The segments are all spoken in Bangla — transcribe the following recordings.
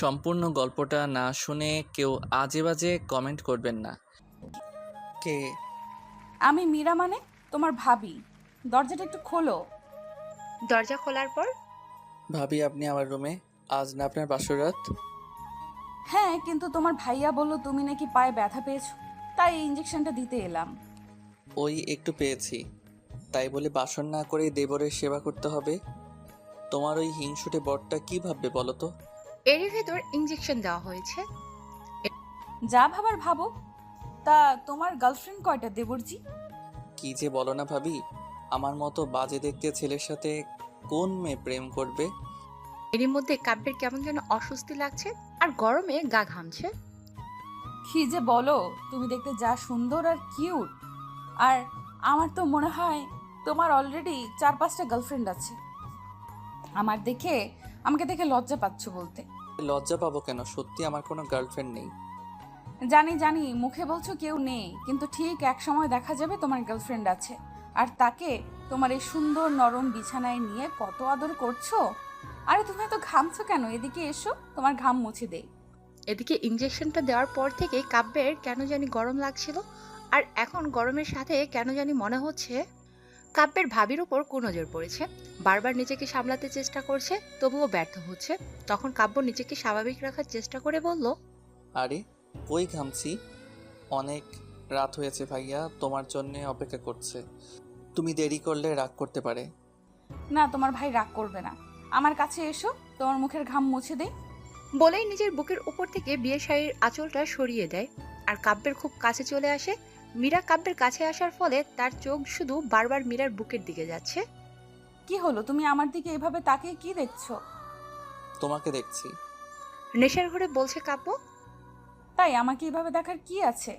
সম্পূর্ণ গল্পটা না শুনে কেউ আজে বাজে কমেন্ট করবেন না। কে? আমি মীরা, মানে তোমার ভাবি। দরজাটা একটু খোলো। দরজা খোলার পর ভাবি আপনি আমার রুমে? আজ না আপনার বাসরাত? হ্যাঁ, কিন্তু তোমার ভাইয়া বলল তুমি নাকি পায়ে ব্যথা পেয়েছো, তাই এই ইঞ্জেকশনটা দিতে এলাম। ওই একটু পেয়েছি, তাই বলে বাসন না করেই দেবরের সেবা করতে হবে? তোমার ওই হিংসুটে বরটা কি ভাববে বলো তো? এরই ভেতর ইঞ্জেকশন দেওয়া হয়েছে। যা ভাবার ভাবো। তা তোমার গার্লফ্রেন্ড কয়টা দেবরজি? কি যে বলো না ভাবি, আমার মতো বাজে দেখতে ছেলের সাথে কোন মেয়ে প্রেম করবে? এরই মধ্যে কাব্যের কেমন যেন অস্বস্তি লাগছে আর গরমে গা ঘামছে। কি যে বলো, তুমি দেখতে যা সুন্দর আর কিউট। আর আমার তো মনে হয় তোমার অলরেডি 4-5টা গার্লফ্রেন্ড আছে। আমাকে দেখে লজ্জা পাচ্ছ বলতে। লজ্জা পাবো কেন? সত্যি আমার কোনো গার্লফ্রেন্ড নেই। জানি জানি, মুখে বলছো কেউ নেই, কিন্তু ঠিক এক সময় দেখা যাবে তোমার গার্লফ্রেন্ড আছে। আর তাকে তোমার এই সুন্দর নরম বিছানায় নিয়ে কত আদর করছো। আরে তুমি এত ঘামছো কেন? এদিকে এসো, তোমার ঘাম মুছে দেই। এদিকে ইঞ্জেকশনটা দেওয়ার পর থেকে কাব্যের কেন জানি গরম লাগছিল। আর এখন গরমের সাথে কেন জানি মনে হচ্ছে কাব্যের ভাবির উপর কুনজর পড়েছে। বারবার নিজেকে সামলাতে চেষ্টা করছে, তবুও ব্যর্থ হচ্ছে। তখন কাব্য নিজেকে স্বাভাবিক রাখার চেষ্টা করে বলল, আরে কই ঘামছি? অনেক রাত হয়েছে ভাইয়া, তোমার জন্যে অপেক্ষা করছে। তুমি দেরি করলে রাগ করতে পারে। না, তোমার ভাই রাগ করবে না। আমার কাছে এসো, তোমার মুখের ঘাম মুছে দেই। বলেই নিজের বুকের উপর থেকে বিয়ের শাড়ির আঁচলটা সরিয়ে দেয় আর কাব্যের খুব কাছে চলে আসে। মীরা কাব্যের কাছে আসার ফলে তার চোখ শুধু বারবার মীরার বুকের দিকে যাচ্ছে। কি হলো, তুমি আমার দিকে এভাবে তাকিয়ে কি দেখছো? তোমাকে দেখছি। নেশার ঘরে বলছে কাব্য। তাই আমাকে এভাবে দেখার কি আছে?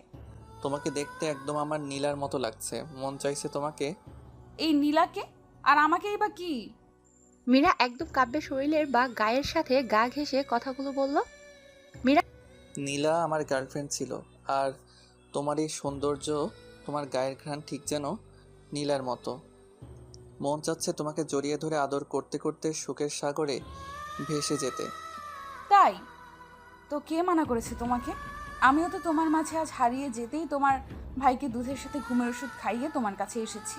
তোমাকে দেখতে একদম আমার নীলার মতো লাগছে, মন চাইছে তোমাকে। এই নীলাকে আর আমাকেই বা কি? মীরা একদম কাব্যের শরীরের বা গায়ের সাথে গা ঘেঁষে কথাগুলো বলল। মীরা নীলা আমার গার্লফ্রেন্ড ছিল, আর তোমার এই সৌন্দর্য, তোমার গায়ের ঘ্রাণ ঠিক যেন নীলার মতো। মন চাচ্ছে তোমাকে জড়িয়ে ধরে আদর করতে করতে সুখের সাগরে ভেসে যেতে। তাই তো কে মানা করেছে তোমাকে? আমিও তো তোমার মাঝে আজ হারিয়ে যেতেই তোমার ভাইকে দুধের সাথে ঘুমের ওষুধ খাইয়ে তোমার কাছে এসেছি।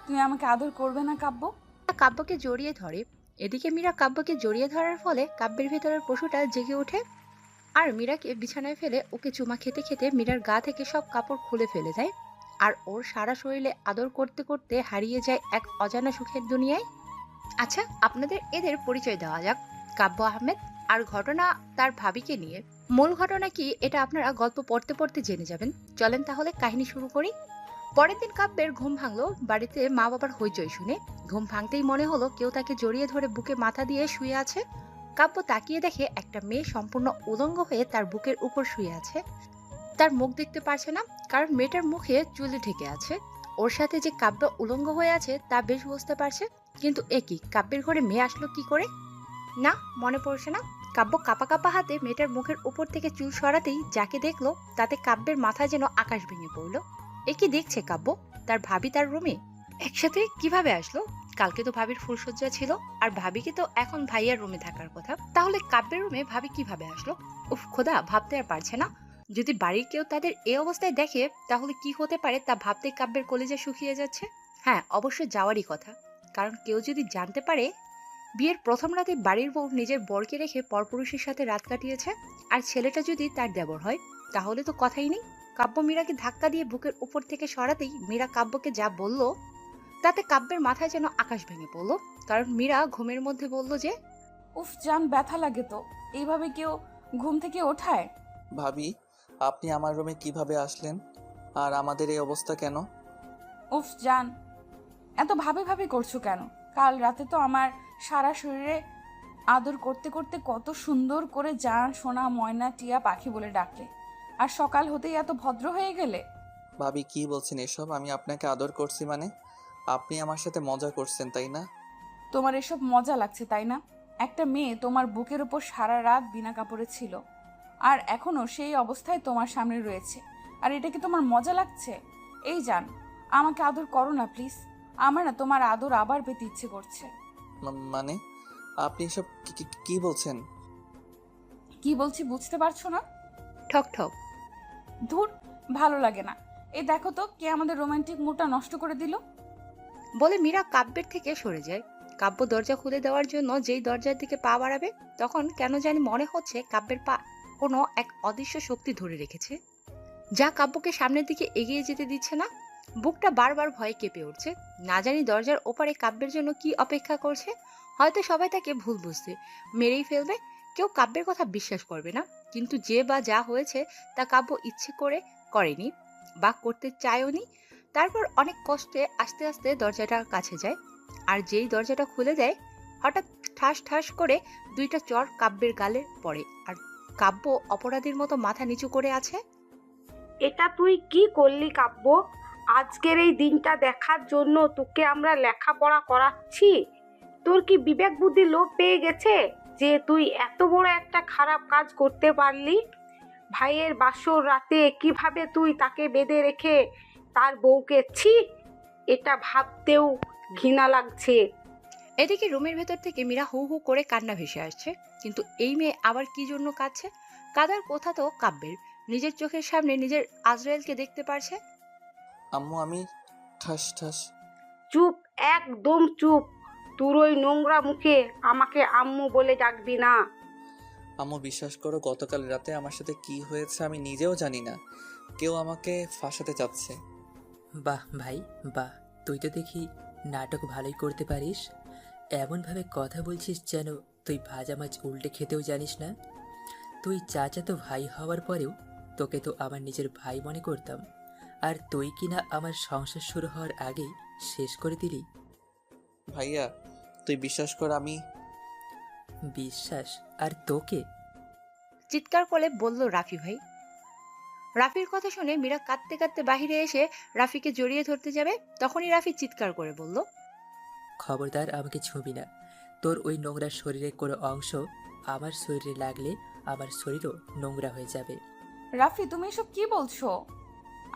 তুমি আমাকে আদর করবে না কাব্য? কাব্যকে জড়িয়ে ধরে। এদিকে মীরা কাব্যকে জড়িয়ে ধরার ফলে কাব্যের ভেতরের পশুটা জেগে ওঠে আর মীরাকে বিছানায় ফেলে ওকে চুমা খেতে খেতে মীরার গা থেকে সব কাপড় খুলে ফেলে দেয়। আর ওর সারা শরীরে আদর করতে করতে হারিয়ে যায় এক অজানা সুখের দুনিয়ায়। আচ্ছা, আপনাদের এদের পরিচয় দেওয়া যাক। কাব্য আহমেদ, আর ঘটনা তার ভাবিকে নিয়ে। মূল ঘটনা কি এটা আপনারা গল্প পড়তে পড়তে জেনে যাবেন। চলেন তাহলে কাহিনী শুরু করি। পরের দিন কাব্যের ঘুম ভাঙলো বাড়িতে মা বাবার হইচই শুনে। ঘুম ভাঙতেই মনে হলো কেউ তাকে জড়িয়ে ধরে বুকে মাথা দিয়ে শুয়ে আছে। কাব্য তাকিয়ে দেখে একটা মেয়ে সম্পূর্ণ উলঙ্গ হয়ে তার বুকের উপর শুয়ে আছে। তার মুখ দেখতে পারছে না, কারণ মেয়েটার মুখে চুলে ঢেকে আছে। ওর সাথে যে কাব্য উলঙ্গ হয়ে আছে তা বেশ বুঝতে পারছে, কিন্তু এ কি, কাব্যের ঘরে মেয়ে আসলো কি করে? না, মনে পড়ছে না। কাব্য কাপা কাপা হাতে মেয়েটার মুখের উপর থেকে চুল সরাতেই যাকে দেখলো তাতে কাব্যের মাথায় যেন আকাশ ভেঙে পড়লো। এ কি দেখছে কাব্য? তার ভাবি তার রুমে একসাথে কিভাবে আসলো? কালকে তো ভাবির ফুলসজ্জা ছিল, আর ভাবিকে তো এখন ভাইয়ার রুমে থাকার কথা, তাহলে কাব্যের রুমে ভাবি কিভাবে আসলো? উফ খোদা, ভাবতে আর পারছে না। যদি বাড়ির কেউ তাদের এই অবস্থায় দেখে তাহলে কি হতে পারে তা ভাবতে কাব্যের কলিজা শুকিয়ে যাচ্ছে। হ্যাঁ, অবশ্যই যাওয়ারই কথা, কারণ কেউ যদি জানতে পারে বিয়ের প্রথম রাতে বাড়ির বউ নিজের বরকে রেখে পরপুরুষের সাথে রাত কাটিয়েছে, আর ছেলেটা যদি তার দেবর হয়, তাহলে তো কথাই নেই। কাব্য মীরাকে ধাক্কা দিয়ে বুকের উপর থেকে সরাতেই মীরা কাব্যকে যা বলল তাতে কাব্যের মাথায় যেন আকাশ ভেঙে পড়ল। কারণ মীরা ঘুমের মধ্যে বলল যে, উফ জান, ব্যথা লাগে তো। এইভাবে কেউ ঘুম থেকে ওঠায়? ভাবি আপনি আমার রুমে কিভাবে আসলেন? আর আমাদের এই অবস্থা কেন? উফ জান, এত ভাবে ভাবে করছো কেন? কাল রাতে তো আমার সারা শরীরে আদর করতে করতে কত সুন্দর করে জান সোনা ময়না টিয়া পাখি বলে ডাকলে, আর সকাল হতেই এত ভদ্র হয়ে গেলে। ভাবি কি বলছেন এসব? আমি আপনাকে আদর করছি মানে? আপনি আমার সাথে মজা করছেন তাই না? তোমার এসব মজা লাগছে তাই না? একটা মেয়ে তোমার বুকের উপর সারা রাত বিনা কাপড়ে ছিল, আর এখনো সেই অবস্থায় তোমার সামনে রয়েছে, আর এটা কি তোমার মজা লাগছে? এই জান, আমাকে আদর করো না প্লিজ। আমার না তোমার আদর আবার পেতে ইচ্ছে করছে। মানে আপনি এসব কি বলছেন? কি বলছি বুঝতে পারছো না? ঠক ঠক। ধুর, ভালো লাগে না। এই দেখো তো কে আমাদের রোমান্টিক মুডটা নষ্ট করে দিল। বলে মীরা কাব্যের থেকে সরে যায়। কাব্য দরজা খুলে দেওয়ার জন্য যেই দরজার দিকে পা বাড়াবে, তখন কেন জানি মনে হচ্ছে কাব্যের পা কোনো এক অদৃশ্য শক্তি ধরে রেখেছে, যা কাব্যকে সামনের দিকে এগিয়ে যেতে দিচ্ছে না। বুকটা বারবার ভয়ে কেঁপে উঠছে। না জানি দরজার ওপারে কাব্যের জন্য কি অপেক্ষা করছে। হয়তো সবাই তাকে ভুল বুঝতে, মেরেই ফেলবে। কেউ কাব্যের কথা বিশ্বাস করবে না। কিন্তু যে বা যা হয়েছে তা কাব্য ইচ্ছে করে করেনি বা করতে চায়ওনি। তারপর অনেক কষ্টে আস্তে আস্তে দরজাটার কাছে যায়। আর যেই দরজাটা খুলে দেয়, হঠাৎ ঠাস ঠাস করে দুইটা চর কাব্যের গালে পড়ে। আর কাব্য অপরাধীর মতো মাথা নিচু করে আছে। এটা তুই কি করলি কাব্য? আজকের এই দিনটা দেখার জন্য তোকে আমরা লেখাপড়া করাচ্ছি। তোর কি বিবেক বুদ্ধি লোপ পেয়ে গেছে যে তুই এত বড় একটা খারাপ কাজ করতে পারলি? ভাইয়ের বাসর রাতে কিভাবে তুই তাকে বেঁধে রেখে তার বউকে ছি! এটা ভাবতেও ঘৃণা লাগছে। এদিকে রুমের ভেতর থেকে মীরা হু হু করে কান্না ভেসে আসছে। কিন্তু এই মেয়ে আবার কি জন্য কাঁদছে? কাদার কথা তো কাব্যের। নিজের চোখের সামনে নিজের আজরায়েলকে দেখতে পারছে। আম্মু আমি ঠাস ঠাস। চুপ, একদম চুপ। তোর ওই নোংরা মুখে আমাকে আম্মু বলে ডাকবি না। আম্মু বিশ্বাস করো, গতকাল রাতে আমার সাথে কি হয়েছে আমি নিজেও জানি না। কেউ আমাকে ফাঁসাতে চাচ্ছে। বাহ ভাই বাহ, তুই তো দেখি নাটক ভালোই করতে পারিস। এমনভাবে কথা বলছিস যেন তুই ভাজা মাছ উল্টে খেতেও জানিস না। তুই চাচাতো ভাই হওয়ার পরেও তোকে তো আমার নিজের ভাই মনে করতাম, আর তুই কিনা আমার সংসার শুরু হওয়ার আগেই শেষ করে দিলি। ভাইয়া তুই বিশ্বাস কর আমি বিশ্বাস? আর তোকে? চিৎকার করে বলল রাফি ভাই। রাফির কথা শুনে মীরা কাঁদতে কাঁদতে বাহিরে এসে রাফিকে জড়িয়ে ধরতে যাবে, তখনই রাফি চিৎকার করে বলল, খবরদার আমাকে ছুঁবি না। তোর ওই নোংরা শরীরের কোনো অংশ আমার শরীরে লাগলে আমার শরীরও নোংরা হয়ে যাবে। রাফি, তুমি এসব কি বলছো?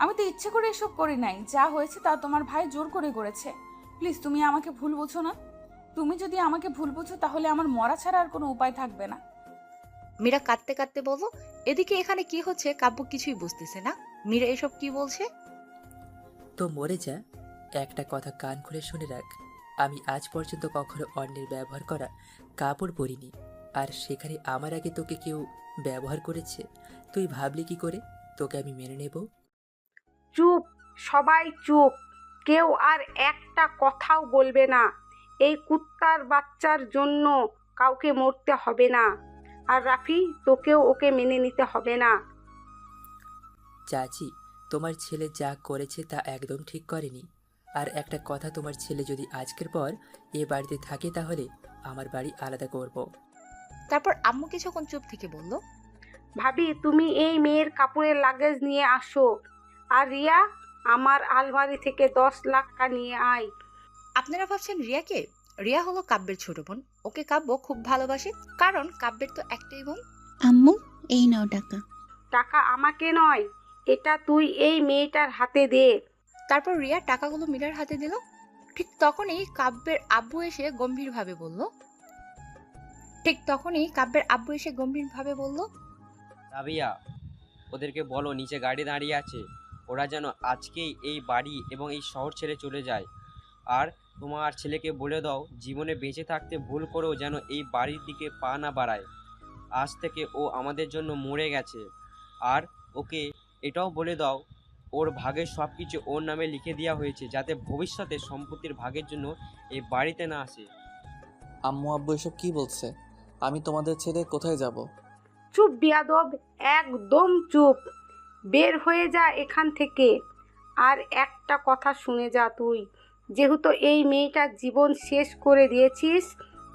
আমি তো ইচ্ছে করে এসব করি নাই। যা হয়েছে তা তোমার ভাই জোর করে করেছে। প্লিজ তুমি আমাকে ভুল বুঝো না। তুমি যদি আমাকে ভুল বুঝো তাহলে আমার মরা ছাড়া আর কোনো উপায় থাকবে না। মীরা কাঁদতে কাঁদতে বলল। এদিকে এখানে কি হচ্ছে কাব্য কিছুই বুঝতেছে না। মীরা এসব কি বলছে। তো মরে যা। একটা কথা কান খুলে শুনে রাখ, আমি আজ পর্যন্ত কখনো অন্যের ব্যবহার করা কাপড় পরিনি। আর সেখানে আমার আগে তোকে কেউ ব্যবহার করেছে, তুই ভাবলি কি করে তোকে আমি মেনে নেব? চুপ, সবাই চুপ। কেউ আর একটা কথাও বলবে না। এই কুত্তার বাচ্চার জন্য কাউকে মরতে হবে না। আর রাফি, তোকেও ওকে মেনে নিতে হবে না। চাচি, তোমার ছেলে যা করেছে তা একদম ঠিক করেনি। আর একটা কথা, তোমার ছেলে যদি আজকের পর এ বাড়িতে থাকে তাহলে আমার বাড়ি আলাদা করব। তারপর আম্মু কিছুক্ষণ চুপ থেকে বলল, ভাবি, তুমি এই মেয়ের কাপড়ের লাগেজ নিয়ে আসো। আর রিয়া, আমার আলমারি থেকে 10 লাখ টাকা নিয়ে আয়। আপনারা ভাবছেন রিয়াকে? রিয়া হলো কাব্যের ছোট বোন। ওকে কাব্য খুব ভালোবাসে, কারণ কাব্যের তো একটাই বোন। আম্মু, এই নাও টাকা। টাকা আমাকে নয়, এটা তুই এই মেয়েটার হাতে দে। তারপর রিয়া টাকাগুলো মীরার হাতে দিল। ঠিক তখনই কাব্যের আব্বু এসে গম্ভীরভাবে বলল, রাবিয়া, ওদেরকে বলো নিচে গাড়ি দাঁড়িয়ে আছে, ওরা যেন আজকেই এই বাড়ি এবং এই শহর ছেড়ে চলে যায়। আর তোমার ছেলেকে বলে দাও জীবনে বেঁচে থাকতে ভুল করেও যেন এই বাড়ির দিকে পা না বাড়ায়। আজ থেকে ও আমাদের জন্য মরে গেছে। আর ওকে এটাও বলে দাও ওর ভাগের সব কিছু ওর নামে লিখে দেওয়া হয়েছে, যাতে ভবিষ্যতে সম্পত্তির ভাগের জন্য এই বাড়িতে না আসে। আম্মু আব্বু এসব কি বলছে? আমি তোমাদের ছেড়ে কোথায় যাব? চুপ বিয়াদব, একদম চুপ। বের হয়ে যা এখান থেকে। আর একটা কথা শুনে যা তুই, যেহেতু এই মেয়েটার জীবন শেষ করে দিয়েছিস,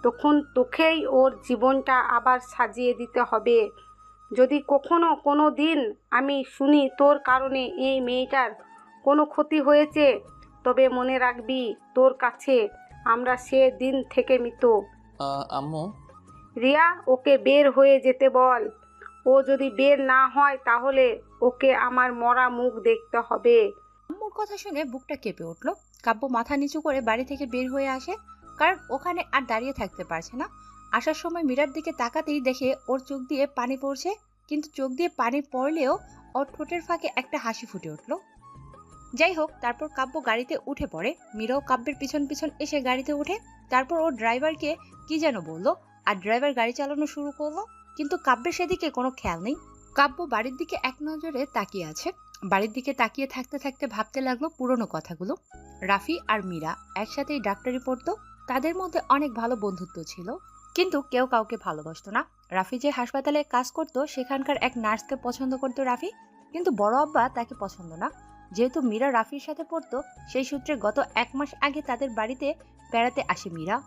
তখন তোকেই ওর জীবনটা আবার সাজিয়ে দিতে হবে। যদি কখনো কোনো দিন আমি শুনি তোর কারণে এই মেয়েটার কোনো ক্ষতি হয়েছে, তবে মনে রাখবি তোর কাছে আমরা সে দিন থেকে মৃত। আম্মু রিয়া, ওকে বের হয়ে যেতে বল। ও যদি বের না হয় তাহলে ওকে আমার মরা মুখ দেখতে হবে। আম্মুর কথা শুনে বুকটা কেঁপে উঠল। কাব্য মাথা নিচু করে বাড়ি থেকে বের হয়ে আসে, কারণ ওখানে আর দাঁড়িয়ে থাকতে পারছে না। আসার সময় মীরার দিকে তাকাতেই দেখে ওর চোখ দিয়ে পানি পড়ছে, কিন্তু চোখ দিয়ে পানি পড়লেও ওর ঠোঁটের ফাঁকে একটা হাসি ফুটে উঠল। যাই হোক, তারপর কাব্য গাড়িতে উঠে পড়ে। মীরাও কাব্যের পিছন পিছন এসে গাড়িতে ওঠে। তারপর ও ড্রাইভারকে কি যেন বলল, আর ড্রাইভার গাড়ি চালানো শুরু করলো, কিন্তু কাব্যের সেদিকে কোনো খেয়াল নেই। কাব্য বাড়ির দিকে এক নজরে তাকিয়ে আছে। বাড়ির দিকে তাকিয়ে থাকতে থাকতে ভাবতে লাগলো পুরনো কথাগুলো। রাফি আর মীরা একসাথেই ডাক্তারি পড়তো, তাদের মধ্যে অনেক ভালো বন্ধুত্ব ছিল, কিন্তু কেউ কাউকে ভালোবাসতো না। রাফি যে হাসপাতালে কাজ করতো সেখানকার এক নার্সকে পছন্দ করতো রাফি, কিন্তু বড় আব্বা তাকে পছন্দ না। যেহেতু মীরা রাফির সাথে পড়তো, সেই সূত্রে গত 1 মাস আগে তাদের বাড়িতে বেড়াতে আসে মীরা,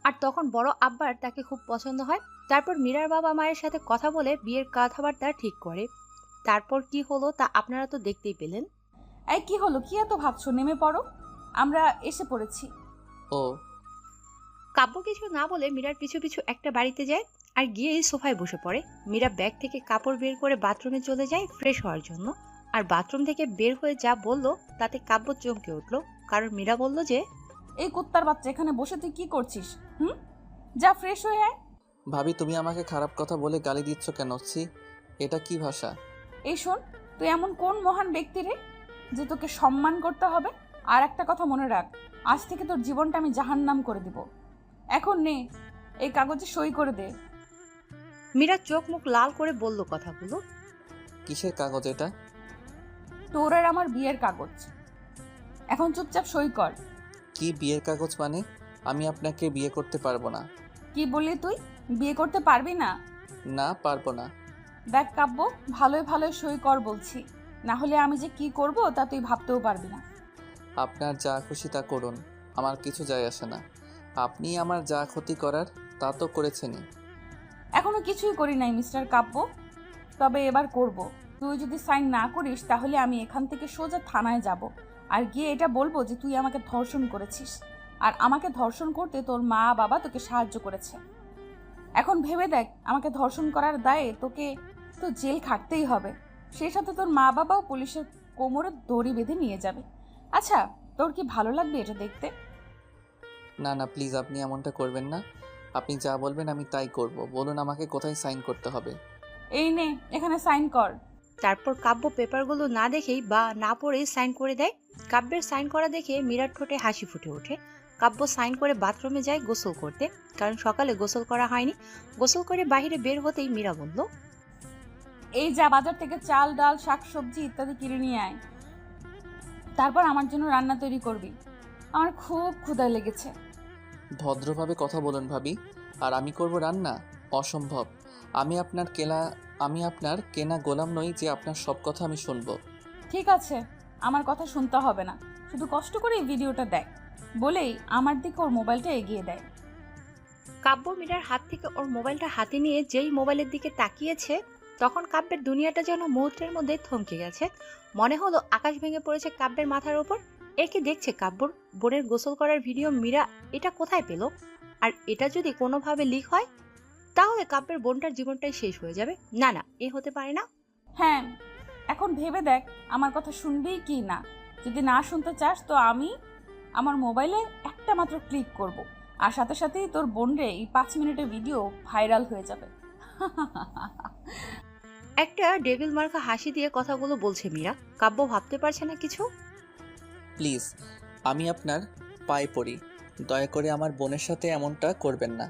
আর তখন বড় আব্বার তাকে খুব পছন্দ হয়। তারপর মীরার বাবা মায়ের সাথে কথা বলে বিয়ের কথাবার্তা ঠিক করে। তারপর কি হলো তা আপনারা তো দেখতেই পেলেন। এই কি হলো, কি এত ভাবছো? নেমে পড়ো, আমরা এসে পড়েছি। ও কাব্য কিছু না বলে মীরার পিছু পিছু একটা বাড়িতে যায় আর গিয়ে সোফায় বসে পড়ে। মীরা ব্যাগ থেকে কাপড় বের করে বাথরুমে চলে যায় ফ্রেশ হওয়ার জন্য। আর বাথরুম থেকে বের হয়ে যা বলল তাতে কাব্য চমকে উঠলো, কারণ মীরা বলল যে, এই কুত্তার বাচ্চা, এখানে বসে তুই কি করছিস? যা ফ্রেশ হয়ে আয়। ভাবি, তুমি আমাকে খারাপ কথা বলে গালি দিচ্ছ কেন? ছি, এটা কি ভাষা? এই শোন, তুই এমন কোন মহান ব্যক্তি রে যে তোকে সম্মান করতে হবে? আর একটা কথা মনে রাখ, আজ থেকে তোর জীবনটা আমি জাহান্নাম করে দিব। এখন নে, এই কাগজে সই করে দে। মীরা চোখ মুখ লাল করে বলল কথাগুলো। কিসের কাগজ এটা? তোর আর আমার বিয়ের কাগজ। এখন চুপচাপ সই কর। কি বিয়ের কাগজ মানে? আমি আপনাকে বিয়ে করতে পারবো না। কি বললি তুই? বিয়ে করতে পারবি না? না, পারবো না। দেখ কাব্য, ভালোই ভালোই সই কর বলছি, না হলে আমি যে কি করব তা তুই ভাবতেও পারবি না। আপনার যা খুশি তা করুন, আমার কিছু যায় আসে না। আপনি আমার যা ক্ষতি করার তা তো করেছেনই। এখনো কিছুই করি নাই মিস্টার কাব্য, তবে এবার করব। তুই যদি সাইন না করিস তাহলে আমি এখান থেকে সোজা থানায় যাব, আর গিয়ে এটা বলবো যে তুই আমাকে ধর্ষণ করেছিস, আর আমাকে ধর্ষণ করতে তোর মা বাবা তোকে সাহায্য করেছে। এখন ভেবে দেখ, আমাকে ধর্ষণ করার দায়ে তোকে তো জেল খাটতেই হবে, সেই সাথে তোর মা বাবাও পুলিশের কোমরে দড়ি বেঁধে নিয়ে যাবে। আচ্ছা, তোর কি ভালো লাগবে এটা দেখতে? না না, প্লিজ আপনি এমনটা করবেন না। আপনি যা বলবেন আমি তাই করব। বলুন আমাকে কোথায় সাইন করতে হবে। এই নে, এখানে সাইন কর। তারপর কাব্য পেপারগুলো না দেখেই বা না পড়েই সাইন করে দেয়। কাব্যের সাইন করা দেখে মীরার ঠোঁটে হাসি ফুটে ওঠে। কাব্য সাইন করে বাথরুমে যায় গোসল করতে, কারণ সকালে গোসল করা হয়নি। গোসল করে বাইরে বের হতেই মীরা বলল, এই যা বাজার থেকে চাল ডাল শাকসবজি ইত্যাদি কিনে নিয়ে আয়, তারপর আমার জন্য রান্না তৈরি করবি। আমার খুব ক্ষুধা লেগেছে। ভদ্রভাবে কথা বলুন ভাবি। আর আমি করব রান্না? অসম্ভব। আমি আপনার কেনা গোলাম নই যে আপনার সব কথা আমি শুনবো। ঠিক আছে, আমার কথা শুনতে হবে না, শুধু কষ্ট করে এই ভিডিওটা দেখ বলেই আমার দিকে ওর মোবাইলটা এগিয়ে দেয়। কাব্য মীরার হাত থেকে ওর মোবাইলটা হাতে নিয়ে যেই মোবাইলের দিকে তাকিয়েছে, তখন কাব্যের দুনিয়াটা যেন মুহূর্তের মধ্যে থমকে গেছে। মনে হলো আকাশ ভেঙে পড়েছে কাব্যের মাথার ওপর। একে দেখছে কাব্যর বোনের গোসল করার ভিডিও মীরা এটা কোথায় পেল? আর এটা যদি কোনোভাবে লিক হয় তাহলে কাব্যের বোনটার জীবনটাই শেষ হয়ে যাবে। না না, এ হতে পারে না। হ্যাঁ, এখন ভেবে দেখ আমার কথা শুনবি কি না। যদি না শুনতে চাস তো আমি আমার মোবাইলে একটা মাত্র ক্লিক করব, আর সাথে সাথেই তোর বোনরে এই 5 মিনিটের ভিডিও ভাইরাল হয়ে যাবে। একটা ডেভিল মার্কা হাসি দিয়ে কথাগুলো বলছে মীরা। কাব্য ভাবতে পারছে না কিছু। প্লিজ, আমি আপনার পায়ে পড়ি, দয়া করে আমার বোনের সাথে এমনটা করবেন না।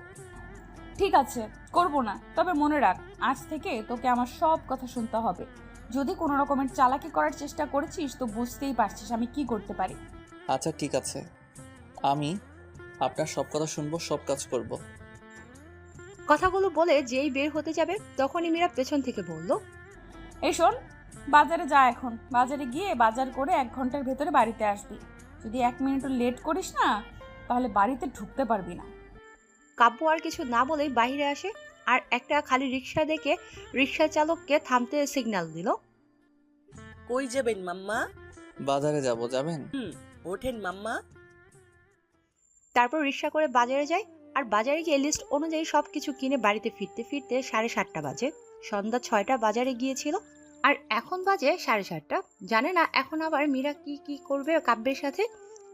ঠিক আছে, করব না, তবে মনে রাখ আজ থেকে তোকে আমার সব কথা শুনতে হবে। যদি কোনো রকমের চালাকি করার চেষ্টা করেছিস তো বুঝতেই পারছিস আমি কি করতে পারি। আচ্ছা ঠিক আছে, আমি আপনার সব কথা শুনবো, সব কাজ করব। কথাগুলো বলে যেই বের হতে যাবে তখনই মীরা পেছন থেকে বলল, এই শোন, বাজারে যা, এখন বাজারে গিয়ে বাজার করে 1 ঘন্টার ভেতরে বাড়িতে আসবি। যদি 1 মিনিটও লেট করিস না তাহলে বাড়িতে ঢুকতে পারবি না। কাব্য আর কিছু না বলেই বাইরে আসে আর একটা খালি রিক্সা দেখে রিক্সা চালককে থামতে সিগন্যাল দিল। কই যাবেন মাম্মা? বাজারে যাব, যাবেন? ওঠেন মাম্মা। তারপর রিক্সা করে বাজারে যায় আর বাজারে গিয়ে লিস্ট অনুযায়ী সবকিছু কিনে বাড়িতে ফিরতে ফিরতে 7:30 বাজে। সন্ধ্যা 6টা বাজারে গিয়েছিল আর এখন বাজে 7:30। জানে না এখন আবার মীরা কি কি করবে কাব্যের সাথে।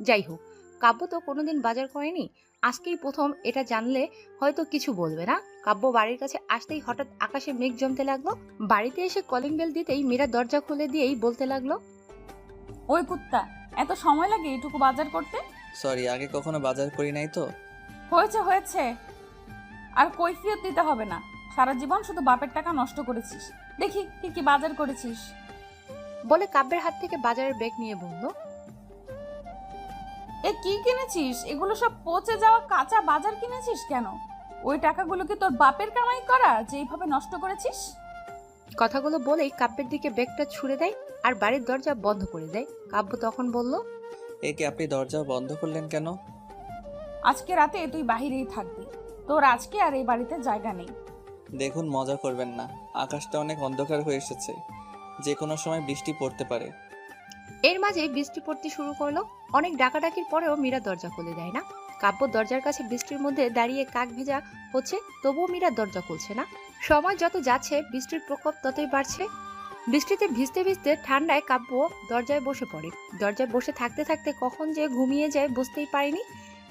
যাই হোক, কাব্য তো কোনোদিন বাজার করেনি, আজকেই প্রথম এটা জানলে হয়তো কিছু বলবে না। কাব্য বাড়ির কাছে আসতেই হঠাৎ আকাশে মেঘ জমতে লাগলো। বাড়িতে এসে কলিং বেল দিতেই মীরা দরজা খুলে দিয়েই বলতে লাগলো, ওই কুত্তা, এত সময় লাগে এটুকু বাজার করতে? সরি, আগে কখনো বাজার করি নাই তো। হয়েছে হয়েছে, আর কৈফিয়ত দিতে হবে না। সারা জীবন শুধু বাপের টাকা নষ্ট করেছিস। দেখি কি কি বাজার করেছিস। বলে কাব্যের হাত থেকে বাজারের ব্যাগ নিয়ে বলল, এ কি কিনেছিস? এগুলো সব পচে যাওয়া কাঁচা বাজার কিনেছিস কেন? ওই টাকাগুলো কি তোর বাপের কামাই করা যে এইভাবে নষ্ট করেছিস? কথাগুলো বলেই কাব্যের দিকে ব্যাগটা ছুড়ে দেয় আর বাড়ির দরজা বন্ধ করে দেয়। কাব্য তখন বলল, একে আপনি দরজা বন্ধ করলেন কেন? আজকে রাতে তুই বাহিরেই থাকবি। তোর আজকে আর এই বাড়িতে জায়গা নেই। দেখুন, মজা করবেন না। আকাশটা অনেক অন্ধকার হয়ে এসেছে, যে কোনো সময় বৃষ্টি পড়তে পারে। এর মাঝে বৃষ্টি পড়তে শুরু করলো। অনেক ডাকাডাকির পরেও মীরা দরজা খুলে দেয় না। কাব্য দরজার কাছে বৃষ্টির মধ্যে দাঁড়িয়ে কাক ভেজা হচ্ছে, তবুও মীরা দরজা খুলছে না। সময় যত যাচ্ছে বৃষ্টির প্রকোপ ততই বাড়ছে। বৃষ্টিতে ভিজতে ভিজতে ঠান্ডায় কাব্য দরজায় বসে পড়ে। দরজায় বসে থাকতে থাকতে কখন যে ঘুমিয়ে যায় বুঝতেই পারেনি।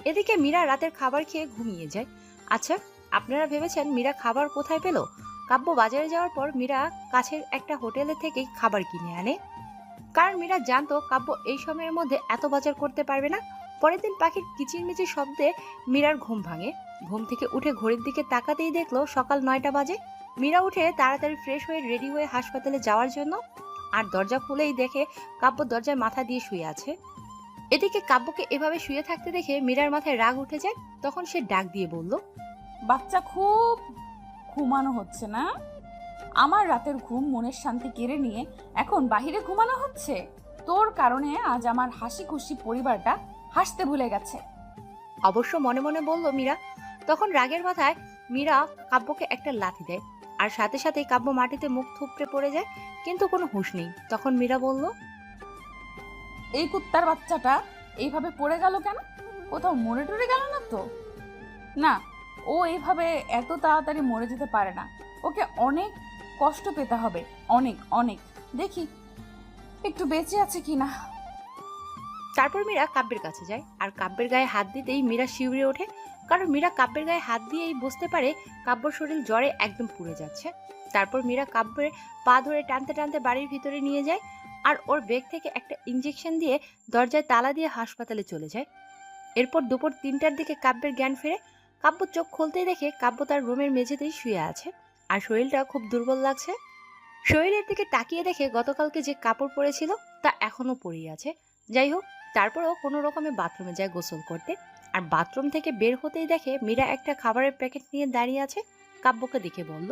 এদিকে মীরা রাতের খাবার খেয়ে ঘুমিয়ে যায়। আচ্ছা, আপনারা ভেবেছেন মীরা খাবার কোথায় পেল? কাব্য বাজারে যাওয়ার পর মীরা কাছের একটা হোটেলে থেকেই খাবার কিনে আনে, কারণ মীরা জানতো কাব্য এই সময়ের মধ্যে এত বাজার করতে পারবে না। পরের দিন পাখির কিচিরমিচির শব্দে মীরার ঘুম ভাঙে। ঘুম থেকে উঠে ঘড়ির দিকে তাকাতেই দেখলো সকাল 9টা বাজে। মীরা উঠে তাড়াতাড়ি ফ্রেশ হয়ে রেডি হয়ে হাসপাতালে যাওয়ার জন্য, আর দরজা খুলেই দেখে কাব্য দরজায় মাথা দিয়ে শুয়ে আছে। এদিকে কাব্যকে এভাবে শুয়ে থাকতে দেখে মীরার মাথায় রাগ উঠে যায়। তখন সে ডাক দিয়ে বলল, বাচ্চা খুব ঘুমানো হচ্ছে না? আমার রাতের ঘুম মনের শান্তি কেড়ে নিয়ে এখন বাহিরে ঘুমানো হচ্ছে? তোর কারণে আজ আমার হাসি খুশি পরিবারটা হাসতে ভুলে গেছে। অবশ্য মনে মনে বলল মীরা। তখন রাগের মাথায় মীরা কাব্যকে একটা লাথি দেয়, আর সাথে সাথেই কাব্য মাটিতে মুখ থুবড়ে পড়ে যায়, কিন্তু কোনো হুঁশ নেই। তখন মীরা বলল, এই কুত্তার বাচ্চাটা এইভাবে পড়ে গেল কেন? কোথাও মরে টরে গেল না তো? না, ও এইভাবে এত তাড়াতাড়ি মরে যেতে পারে না। ওকে অনেক কষ্ট পেতে হবে, অনেক অনেক। দেখি একটু বেঁচে আছে কিনা। তারপর মীরা কাব্যের কাছে যায়, আর কাব্যের গায়ে হাত দিতেই মীরা শিউরে ওঠে, কারণ মীরা কাব্যের গায়ে হাত দিয়েই বুঝতে পারে কাব্যর শরীর জ্বরে একদম পুড়ে যাচ্ছে। তারপর মীরা কাব্যের পা ধরে টানতে টানতে বাড়ির ভিতরে নিয়ে যায়, আর ওর ব্যাগ থেকে একটা ইঞ্জেকশন দিয়ে দরজায় তালা দিয়ে হাসপাতালে চলে যায়। এরপর দুপুর 3টার দিকে কাব্যের জ্ঞান ফেরে। কাব্য চোখ খুলতেই দেখে কাব্য তার রুমের মেঝেতেই শুয়ে আছে, আর শরীরটা খুব দুর্বল লাগছে। শরীরের দিকে তাকিয়ে দেখে গতকালকে যে কাপড় পরেছিল তা এখনো পরেই আছে। যাই হোক, তারপরেও কোনো রকমে বাথরুমে যায় গোসল করতে, আর বাথরুম থেকে বের হতেই দেখে মীরা একটা খাবারের প্যাকেট নিয়ে দাঁড়িয়ে আছে। কাব্যকে দেখে বলল,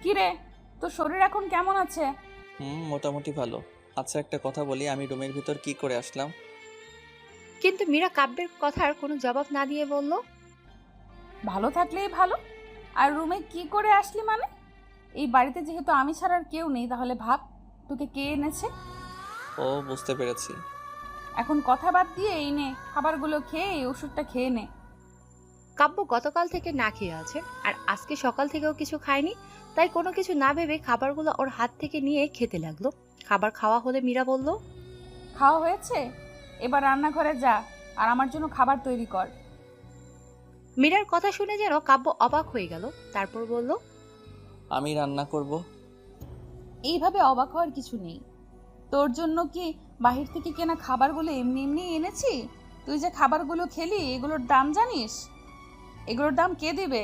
কি রে, তোর শরীর এখন কেমন আছে? মোটামুটি ভালো। আচ্ছা, একটা কথা বলি, আমি রুমের ভিতর কি করে আসলাম? কিন্তু মীরা কাব্যের কথার কোনো জবাব না দিয়ে বলল, ভালো থাকলেই ভালো। আর রুমে কি করে আসলি মানে? এই বাড়িতে যেহেতু আমি ছাড়া আর কেউ নেই, তাহলে ভাব তোকে কে এনেছে। ও, বুঝতে পেরেছি। এখন কথা বাদ দিয়ে এই নে, খাবারগুলো খেয়ে এই ওষুধটা খেয়ে নে। কাব্য গতকাল থেকে না খেয়ে আছে, আর আজকে সকাল থেকেও কিছু খায়নি, তাই কোনো কিছু না ভেবে খাবারগুলো ওর হাত থেকে নিয়ে খেতে লাগলো। খাবার খাওয়া হলে মীরা বলল, খাওয়া হয়েছে, এবার রান্নাঘরে যা আর আমার জন্য খাবার তৈরি কর। মীরার কথা শুনে যেন কাব্য অবাক হয়ে গেল। তারপর বলল, আমি রান্না করব? এইভাবে অবাক হওয়ার কিছু নেই। তোর জন্য কি বাহির থেকে কেনা খাবারগুলো এমনি এমনি এনেছি? তুই যে খাবারগুলো খেলি এগুলোর দাম জানিস? এগুলোর দাম কে দিবে?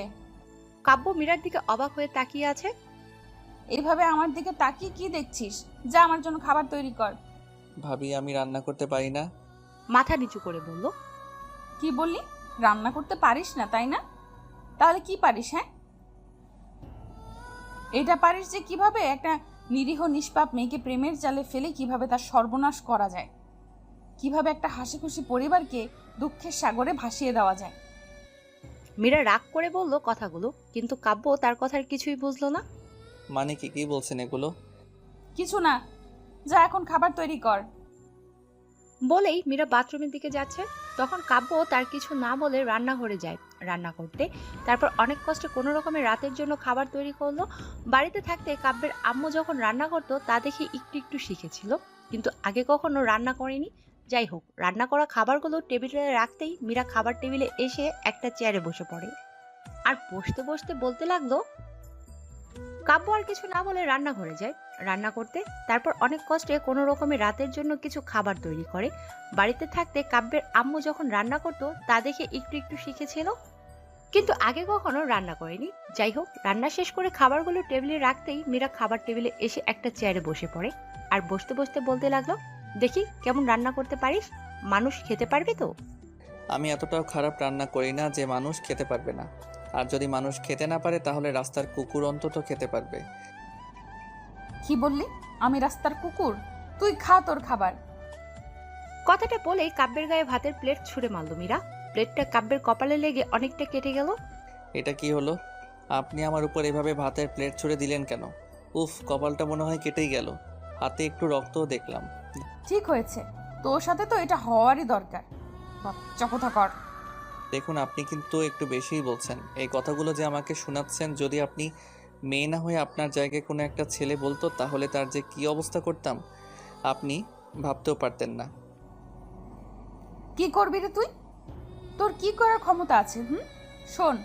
কাব্য মীরার দিকে অবাক হয়ে তাকিয়ে আছে। এইভাবে আমার দিকে তাকিয়ে কি দেখছিস? যা আমার জন্য খাবার তৈরি কর। ভাবি, আমি রান্না করতে পারি না। মাথা নিচু করে বলল, কি বললি? রান্না করতে পারিস না তাই না? তাহলে কি পারিস? হ্যাঁ, এটা পারিস যে কিভাবে একটা নিরীহ নিষ্পাপ মেয়েকে প্রেমের জালে ফেলে কিভাবে তার সর্বনাশ করা যায়, কিভাবে একটা হাসি খুশি পরিবারকে দুঃখের সাগরে ভাসিয়ে দেওয়া যায়। মীরা রাগ করে বলল কথাগুলো, কিন্তু কাব্য তার কথার কিছুই বুঝলো না। মানে কি বলছেন এগুলো? কিছু না, যা এখন খাবার তৈরি কর। বলেই মীরা বাথরুমের দিকে যাচ্ছে। তখন কাব্য তার কিছু না বলে রান্নাঘরে যায় রান্না করতে। তারপর অনেক কষ্টে কোনো রকমের রাতের জন্য খাবার তৈরি করলো। বাড়িতে থাকতে কাব্যের আম্মু যখন রান্না করতো তা দেখে একটু একটু শিখেছিল, কিন্তু আগে কখনো রান্না করেনি, যাই হোক, রান্না করা খাবারগুলো টেবিলে রাখতেই মীরা খাবার টেবিলে এসে একটা চেয়ারে বসে পড়ে। আর বসতে বসতে বলতে লাগলো। কাব্য আর কিছু না বলে রান্নাঘরে যায় রান্না করতে। তারপর অনেক কষ্টে কোনো রকমে রাতের জন্য কিছু খাবার তৈরি করে। বাড়িতে থাকতে কাব্যের আম্মু যখন রান্না করতো তা দেখে একটু একটু শিখেছিল, কিন্তু আগে কখনো রান্না করেনি। যাই হোক, রান্না শেষ করে খাবারগুলো টেবিলে রাখতেই মীরা খাবার টেবিলে এসে একটা চেয়ারে বসে পড়ে। আর বসতে বসতে বলতে লাগলো, দেখি কেমন রান্না করতে পারিস, মানুষ খেতে পারবে তো? আমি এতটাও খারাপ রান্না করি না যে মানুষ খেতে পারবে না। আর যদি মানুষ খেতে না পারে তাহলে রাস্তার কুকুর অন্তত খেতে পারবে। কি বললি? আমি রাস্তার কুকুর? তুই খা তোর খাবার। কথাটা বলেই কাব্যের গায়ে ভাতের প্লেট ছুঁড়ে মারল মীরা। প্লেটটা কাব্যের কপালে লেগে অনেকটা কেটে গেল। এটা কি হলো? আপনি আমার উপর এভাবে ভাতের প্লেট ছুঁড়ে দিলেন কেন? উফ, কপালটা মনে হয় কেটেই গেল। হাতে একটু রক্তও দেখলাম। ঠিক হয়েছে, তোর সাথে তো এটা হওয়ারই দরকার। বাচ্চা কথা কর। দেখুন, আপনি কিন্তু একটু বেশিই বলছেন। এই কথাগুলো যে আমাকে শোনাচ্ছেন, যদি আপনি মেয়ে না হয়ে আপনার জায়গায় কোনো একটা ছেলে বলতো তাহলে তার যে কী অবস্থা করতাম আপনি ভাবতেও পারতেন না। কি করবি রে তুই? তোর কি করার ক্ষমতা আছে? শোন,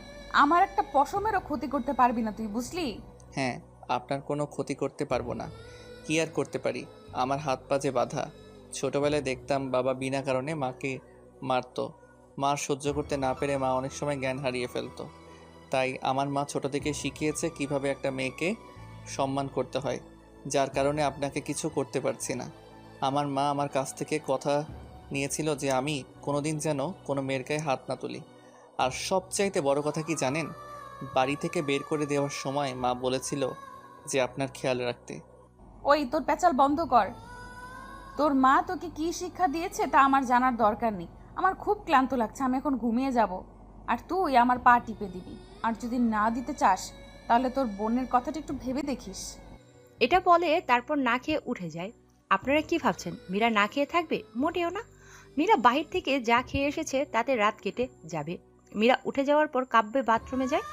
আমার একটা পশমেরও ক্ষতি করতে পারবি না তুই, বুঝলি? হ্যাঁ, আপনার কোনো ক্ষতি করতে পারবো না। কি আর করতে পারি? আমার হাত পা যে বাঁধা। ছোটবেলায় দেখতাম বাবা বিনা কারণে মাকে মারতো। মা সহ্য করতে না পেরে মা অনেক সময় জ্ঞান হারিয়ে ফেলতো। তাই আমার মা ছোট থেকে শিখিয়েছে কিভাবে একটা মেয়েকে সম্মান করতে হয়, যার কারণে আপনাকে কিছু করতে পারছি না। আমার মা আমার কাছ থেকে কথা নিয়েছিল যে আমি কোনোদিন যেন কোনো মেয়ের গায়ে হাত না তুলি। আর সবচাইতে বড় কথা কি জানেন? বাড়ি থেকে বের করে দেওয়ার সময় মা বলেছিল যে আপনার খেয়াল রাখতে। ওই তোর পেঁচাল বন্ধ কর। তোর মা তোকে কি শিক্ষা দিয়েছে তা আমার জানার দরকার নেই। আমার খুব ক্লান্ত লাগছে, আমি এখন ঘুমিয়ে যাব। আর তুই আমার পা টিপে দিবি। আর যদি না দিতে চাস তাহলে তোর বোনের কথাটা একটু ভেবে দেখিস। এটা বলে তারপর না খেয়ে উঠে যায়। আপনারা কি ভাবছেন মীরা না খেয়ে থাকবে? মোটেও না। মীরা বাহির থেকে যা খেয়ে এসেছে তাতে রাত কেটে যাবে। মীরা উঠে যাওয়ার পর কাব্যে বাথরুমে যায়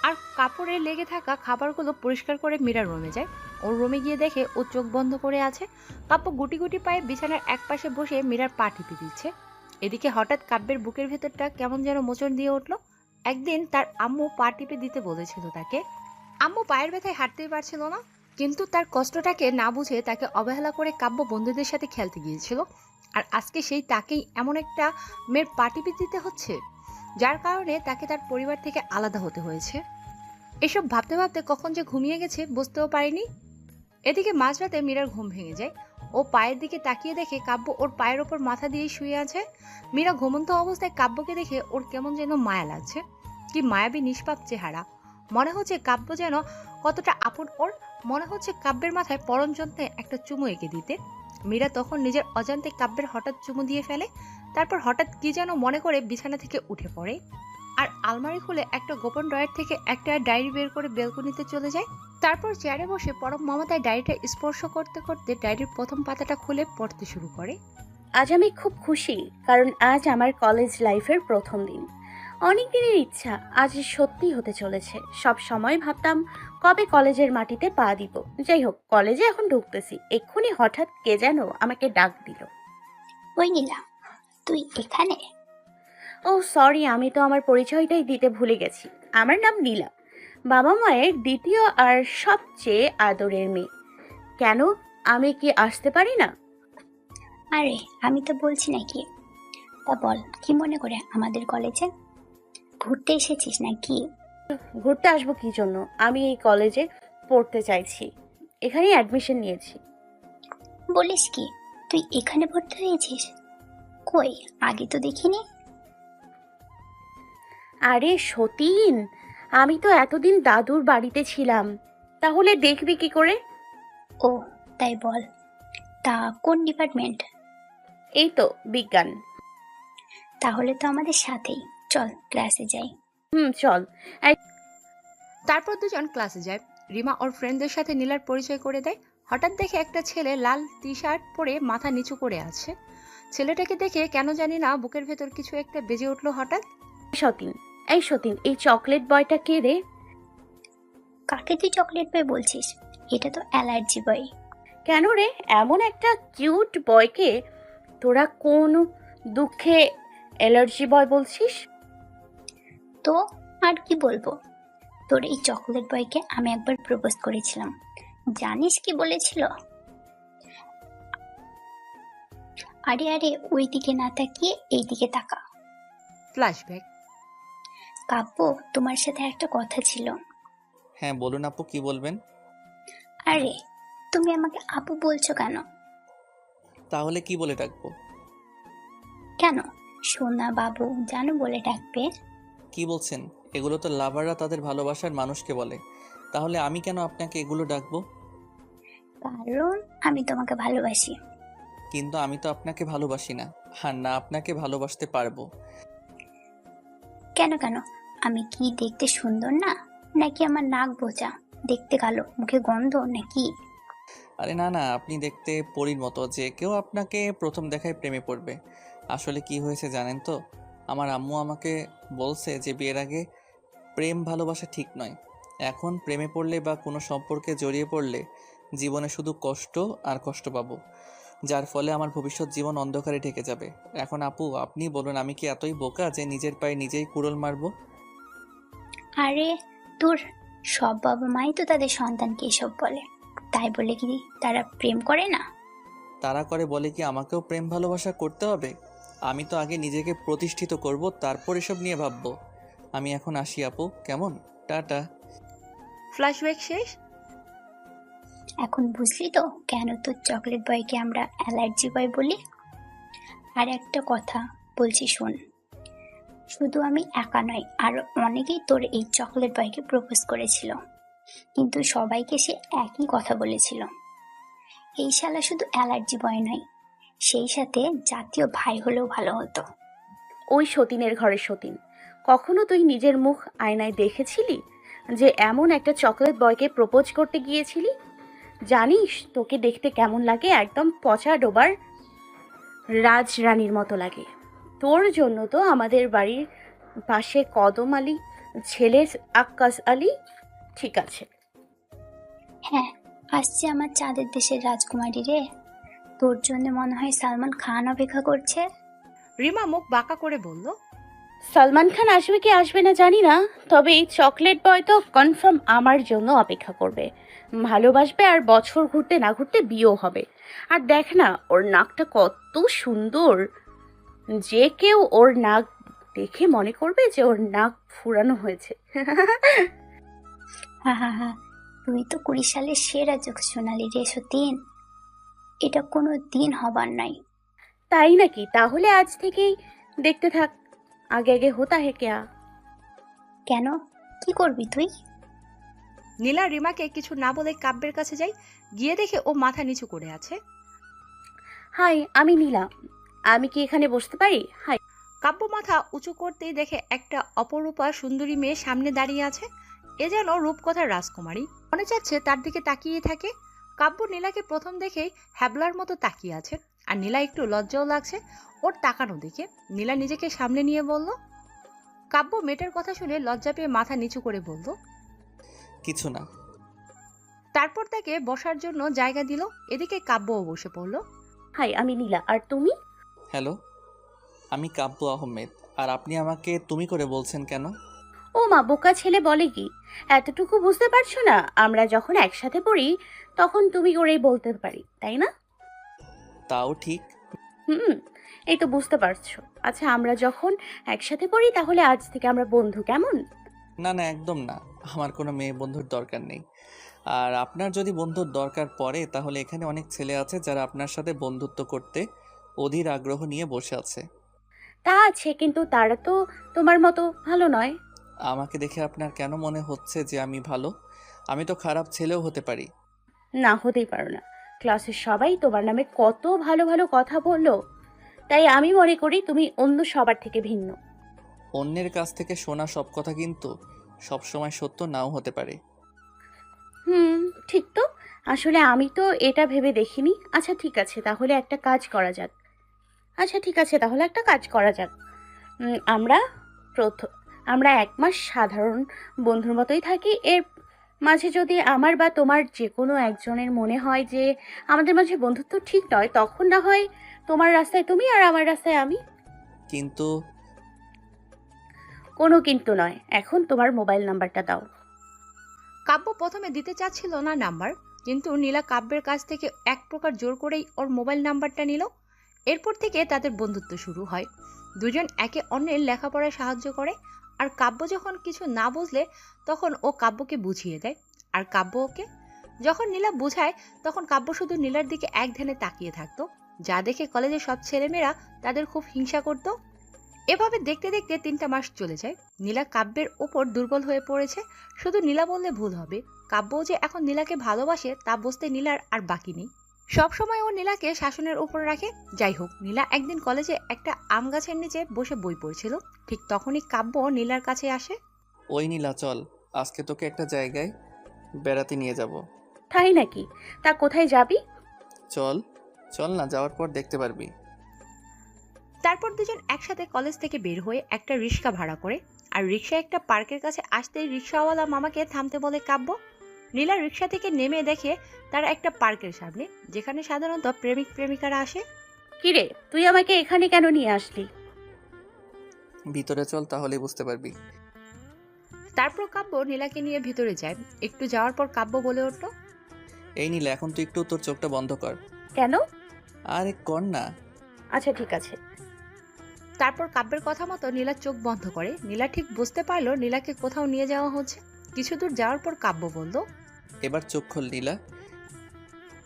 আর কাপড়ে লেগে থাকা খাবারগুলো পরিষ্কার করে মীরা রুমে যায়। ওর রুমে গিয়ে দেখে ও চোখ বন্ধ করে আছে। কাব্য গুটি গুটি পায়ে বিছানার একপাশে বসে মীরার পা টিপে দিচ্ছে। এদিকে হঠাৎ কাব্যের বুকের ভেতরটা কেমন যেন মোচড় দিয়ে উঠল। একদিন তার আম্মু পা টিপে দিতে বলেছিল তাকে। আম্মু পায়ের ব্যথায় হাঁটতেই পারছিল না, কিন্তু তার কষ্টটাকে না বুঝে তাকে অবহেলা করে কাব্য বন্ধুদের সাথে খেলতে গিয়েছিল। আর আজকে সেই তাকেই এমন একটা মেয়ের পা টিপে দিতে হচ্ছে, যার কারণে তাকে তার পরিবার থেকে আলাদা হতে হয়েছে। এসব ভাবতে ভাবতে কখন যে ঘুমিয়ে গেছে বুঝতেও পারেনি। এদিকে মাঝরাতে মীরার ঘুম ভেঙে যায়। ও পায়ের দিকে তাকিয়ে দেখে কাব্য ওর পায়ের ওপর মাথা দিয়ে শুয়ে আছে। মীরা ঘুমন্ত অবস্থায় কাব্যকে দেখে ওর কেমন যেন মায়া লাগছে। কি মায়াবী নিষ্পাপ চেহারা! মনে হচ্ছে কাব্য যেন কতটা আপন ওর। মনে হচ্ছে কাব্যের মাথায় পরম যন্ত্রে একটা চুমু এঁকে দিতে। মীরা তখন নিজের অজান্তে কাব্যের হঠাৎ চুমু দিয়ে ফেলে। তারপর হঠাৎ কি যেন মনে করে বিছানা থেকে উঠে পড়ে আর আলমারি খুলে একটা গোপন ড্রয়ার থেকে একটা ডায়েরি বের করে বেলকনিতে চলে যায়। তারপর চেয়ারে বসে পরম মমতায় ডায়েরিটা স্পর্শ করতে করতে ডায়েরির প্রথম পাতাটা খুলে পড়তে শুরু করে। আজ আমি খুব খুশি, কারণ আজ আমার কলেজ লাইফের প্রথম দিন। অনেক দিনের ইচ্ছা আজ সত্যি হতে চলেছে। সব সময় ভাবতাম কবে কলেজের মাটিতে পা দিব। যাই হোক, কলেজে এখন ঢুকতেছি। এক্ষুনি হঠাৎ কে যেন আমাকে ডাক দিল। ওই নীলা, তুই এখানে? ও সরি, আমি তো আমার পরিচয়টাই দিতে ভুলে গেছি। আমার নাম নীলা, বাবা মায়ের দ্বিতীয় আর সবচেয়ে আদরের মেয়ে। কেন, আমি কি আসতে পারি না? আরে আমি তো বলছি নাকি। তা বল, কি মনে করে আমাদের কলেজে ঘুরতে এসেছিস নাকি? ঘুরতে আসবো কি জন্য? আমি এই কলেজে পড়তে চাইছি, এখানেই অ্যাডমিশন নিয়েছি। বলিস কি, তুই এখানে ভর্তি হয়েছিস? কই, আগে তো দেখিনি। আরে সতীন, আমি তো এতদিন দাদুর বাড়িতে ছিলাম, তাহলে দেখবি কি করে? ও তাই, বল তা কোন ডিপার্টমেন্ট? এই তো বিজ্ঞান। তাহলে তো আমাদের সাথেই, চল ক্লাসে যাই। চল। তারপর দুজন ক্লাসে যায়। রিমা ওর ফ্রেন্ডদের সাথে নীলার পরিচয় করে দেয়। হঠাৎ দেখে একটা ছেলে লাল টি শার্ট পরে মাথা নিচু করে আছে। ছেলেটাকে দেখে কেন জানি না বুকের ভেতর কিছু একটা বেজে উঠলো হঠাৎ। সতীন, এই সতীন, এই চকলেট বয়টা কে রে? কাকে তুই চকলেট বয় বলছিস? এটা তো অ্যালার্জি বয়। কেন রে, এমন একটা কিউট বয়কে তোরা কোন দুঃখে অ্যালার্জি বয় বলছিস? তো আর কি বলবো, তোর এই চকলেট বয়কে আমি একবার প্রপোজ করেছিলাম। জানিস কি বলেছিল? আরে আরে, ওই দিকে না তাকিয়ে এই দিকে তাকা। ফ্ল্যাশব্যাক। কাব্য, তোমার সাথে একটা কথা ছিল। হ্যাঁ বলুন আপু, কি বলবেন? আরে, তুমি আমাকে আপু বলছো কেন? তাহলে কি বলে ডাকবো? কেন, সোনা বাবু জানো বলে ডাকবে। কি বলছেন? এগুলো তো লাভাররা তাদের ভালোবাসার মানুষকে বলে, তাহলে আমি কেন আপনাকে এগুলো ডাকবো? কারণ আমি তোমাকে ভালোবাসি। কিন্তু আমি তো আপনাকে ভালোবাসি না, আর না আপনাকে ভালোবাসতে পারবো। কেন কেন, আমি কি দেখতে সুন্দর না? নাকি আমার নাক বোঝা, দেখতে কালো, মুখে গন্ধ নাকি? আরে না না, আপনি দেখতে পরীর মতো, যে কেউ আপনাকে প্রথম দেখায় প্রেমে পড়বে। আসলে কি হয়েছে জানেন তো, আমার আম্মু আমাকে বলছে যে বিয়ের আগে প্রেম ভালোবাসা ঠিক নয়। এখন প্রেমে পড়লে বা কোনো সম্পর্কে জড়িয়ে পড়লে জীবনে শুধু কষ্ট আর কষ্ট পাবো, যার ফলে আমার ভবিষ্যৎ জীবন অন্ধকারে ঢেকে যাবে। এখন আপু আপনি বলুন, আমি কি এতই বোকা যে নিজের পায়ে নিজেই কুড়োল মারবো? আরে তোর, সব বাবা মাই তো তাদের সন্তানকে এসব বলে, তাই বলে কি তারা প্রেম করে না? তারা করে বলে কি আমাকেও প্রেম ভালোবাসা করতে হবে? আমি তো আগে নিজেকে প্রতিষ্ঠিত করব, তারপর এসব নিয়ে ভাববো। আমি এখন আসি আপু, কেমন? টাটা। ফ্ল্যাশব্যাক শেষ। এখন বুঝলি তো কেন তোর চকলেট বয়কে আমরা অ্যালার্জি বয় বলি? আর একটা কথা বলছি শোন, শুধু আমি একা নয়, আর অনেকেই তোর এই চকলেট বয়কে প্রপোজ করেছিল, কিন্তু সবাইকে সে একই কথা বলেছিল, এই শালা শুধু অ্যালার্জি বয় নয়, সেই সাথে জাতীয় ভাই হলেও ভালো হতো। ওই সতীনের ঘরে সতীন, কখনো তুই নিজের মুখ আয়নায় দেখেছিলি যে এমন একটা চকলেট বয়কে প্রপোজ করতে গিয়েছিলি? জানিস তোকে দেখতে কেমন লাগে? একদম পচা ডোবার রাজরানীর মতো লাগে। তোর জন্য তো আমাদের বাড়ির পাশে কদম আলী ছেলে আক্কাস আলী ঠিক আছে। হ্যাঁ, আসছে আমার চাঁদের দেশের রাজকুমারী রে, তোর জন্য মনে হয় সালমান খান অপেক্ষা করছে। রিমা মুখ বাঁকা করে বলল, সালমান খান আসবে কি আসবে না জানি না, তবে এই চকলেট বয় তো কনফার্ম আমার জন্য অপেক্ষা করবে, ভালোবাসবে, আর বছর ঘুরতে না ঘুরতে বিয়েও হবে। আর দেখ না ওর নাকটা কত সুন্দর, যে কেউ ওর নাক দেখে মনে করবে যে ওর নাক ফুরানো হয়েছে। হা হা হা, তুই তো 20 সালের সেরা চোখ সোনালি রে সতীন, এটা কোনো দিন হবার নাই। তাই নাকি? তাহলে আজ থেকেই দেখতে থাক, আগে আগে হোতা হে ক্যা। কেন, কি করবি তুই? নীলা রিমাকে কিছু না বলে কাব্যের কাছে যায়, গিয়ে দেখে ও মাথা নিচু করে আছে। হাই, আমি নীলা, আমি কি এখানে বসতে পারি? হাই। কাব্য মাথা উঁচু করতেই দেখে একটা অপরূপা সুন্দরী মেয়ে সামনে দাঁড়িয়ে আছে। এ যেন রূপকথার রাজকুমারী, মনে চাচ্ছে তার দিকে তাকিয়ে থাকে। কাব্য নীলাকে প্রথম দেখেই হ্যাবলার মতো তাকিয়ে আছে, আর নীলা একটু লজ্জাও লাগছে ওর তাকানো দেখে। নীলা নিজেকে সামনে নিয়ে বলল। কাব্য মেয়েটার কথা শুনে লজ্জা পেয়ে মাথা নিচু করে বলল, কিছু না। তারপর তাকে বসার জন্য জায়গা দিল। এদিকে কাব্যও বসে পড়ল। হাই, আমি নীলা, আর তুমি? হ্যালো, আমি কাব্য আহমেদ। আর আপনি আমাকে তুমি করে বলছেন কেন? ও মা, বোকা ছেলে বলে কি! এতটুকু বুঝতে পারছো না? আমরা যখন একসাথে পড়ি তখন তুমি করেই বলতে পারি, তাই না? তাও ঠিক। হুম, এই তো বুঝতে পারছো। আচ্ছা, আমরা যখন একসাথে পড়ি তাহলে আজ থেকে আমরা বন্ধু, কেমন? না না, একদম না, আমার কোনো মেয়ে বন্ধুর দরকার নেই। আর আপনার যদি বন্ধুর দরকার পড়ে তাহলে এখানে অনেক ছেলে আছে যারা আপনার সাথে বন্ধুত্ব করতে অধীর আগ্রহ নিয়ে বসে আছে। তা আছে, কিন্তু তারা তো তোমার মতো ভালো নয়। আমাকে দেখে আপনার কেন মনে হচ্ছে যে আমি ভালো? আমি তো খারাপ ছেলেও হতে পারি। না, হতেই পারো না। ক্লাসের সবাই তোমার নামে কত ভালো ভালো কথা বললো, তাই আমি মনে করি তুমি অন্য সবার থেকে ভিন্ন। অন্যের কাছ থেকে শোনা সব কথা কিন্তু সব সময় সত্য নাও হতে পারে। ঠিক তো। আসলে আমি তো এটা ভেবে দেখিনি। আচ্ছা ঠিক আছে, তাহলে একটা কাজ করা যাক। আমরা আমরা 1 মাস সাধারণ বন্ধুর মতোই থাকি। এর মাঝে যদি আমার বা তোমার যে কোনো একজনের মনে হয় যে আমাদের মাঝে বন্ধুত্ব ঠিক নয়, তখন না হয় তোমার রাস্তায় তুমি আর আমার রাস্তায় আমি। কিন্তু কোনো কিন্তু নয়, এখন তোমার মোবাইল নাম্বারটা দাও। কাব্য প্রথমে দিতে চাচ্ছিল না নাম্বার, কিন্তু নীলা কাব্যের কাছ থেকে এক প্রকার জোর করেই ওর মোবাইল নাম্বারটা নিল। এরপর থেকে তাদের বন্ধুত্ব শুরু হয়। দুজন একে অন্যের লেখাপড়ায় সাহায্য করে, আর কাব্য যখন কিছু না বুঝলে তখন ও কাব্যকে বুঝিয়ে দেয়, আর কাব্য ওকে। যখন নীলা বোঝায় তখন কাব্য শুধু নীলার দিকে এক ধ্যানে তাকিয়ে থাকতো, যা দেখে কলেজের সব ছেলেমেয়েরা তাদের খুব হিংসা করত। এভাবে দেখতে দেখতে 3টা মাস চলে যায়। নীলা কাব্যের ওপর দুর্বল হয়ে পড়েছে। শুধু নীলা বললে ভুল হবে, কাব্যও যে এখন নীলাকে ভালোবাসে তা বুঝতে নীলার আর বাকি নেই। সবসময় ও নীলাকে শাসনের উপর রাখে। যাই হোক, নীলা একদিন কলেজে একটা আম গাছের নিচে বসে বই পড়ছিল। ঠিক তখনই কাব্য নীলার কাছে আসে। ওই নীলা, চল আজকে তোকে একটা জায়গায় বেড়াতে নিয়ে যাব। তাই নাকি? তা কোথায় যাবি? চল চল না, যাওয়ার পর দেখতে পারবি। তারপর দুজন একসাথে কলেজ থেকে বের হয়ে একটা রিক্সা ভাড়া করে, আর রিক্সায় একটা পার্কের কাছে আসতেই রিক্সাওয়ালা মামাকে থামতে বলে কাব্য। নীলা রিক্সা থেকে নেমে দেখে তারা একটা পার্কের সামনে, যেখানে সাধারণত প্রেমিক প্রেমিকারা আসে। কিরে, তুই আমাকে এখানে কেন নিয়ে আসলি? ভিতরে চল, তাহলে বুঝতে পারবি। তারপর কাব্য নীলাকে নিয়ে ভিতরে যায়। একটু যাওয়ার পর কাব্য বলে উঠল, এই নীলা, এখন তুই একটু তোর চোখটা বন্ধ কর। কেন? আরে কর না। আচ্ছা ঠিক আছে। তারপর কাব্যের কথা মতো নীলা চোখ বন্ধ করে। নীলা ঠিক বুঝতে পারলো নীলাকে কোথাও নিয়ে যাওয়া হচ্ছে। কিছু দূর যাওয়ার পর কাব্য বলল, এবার চোখ খোল নীলা।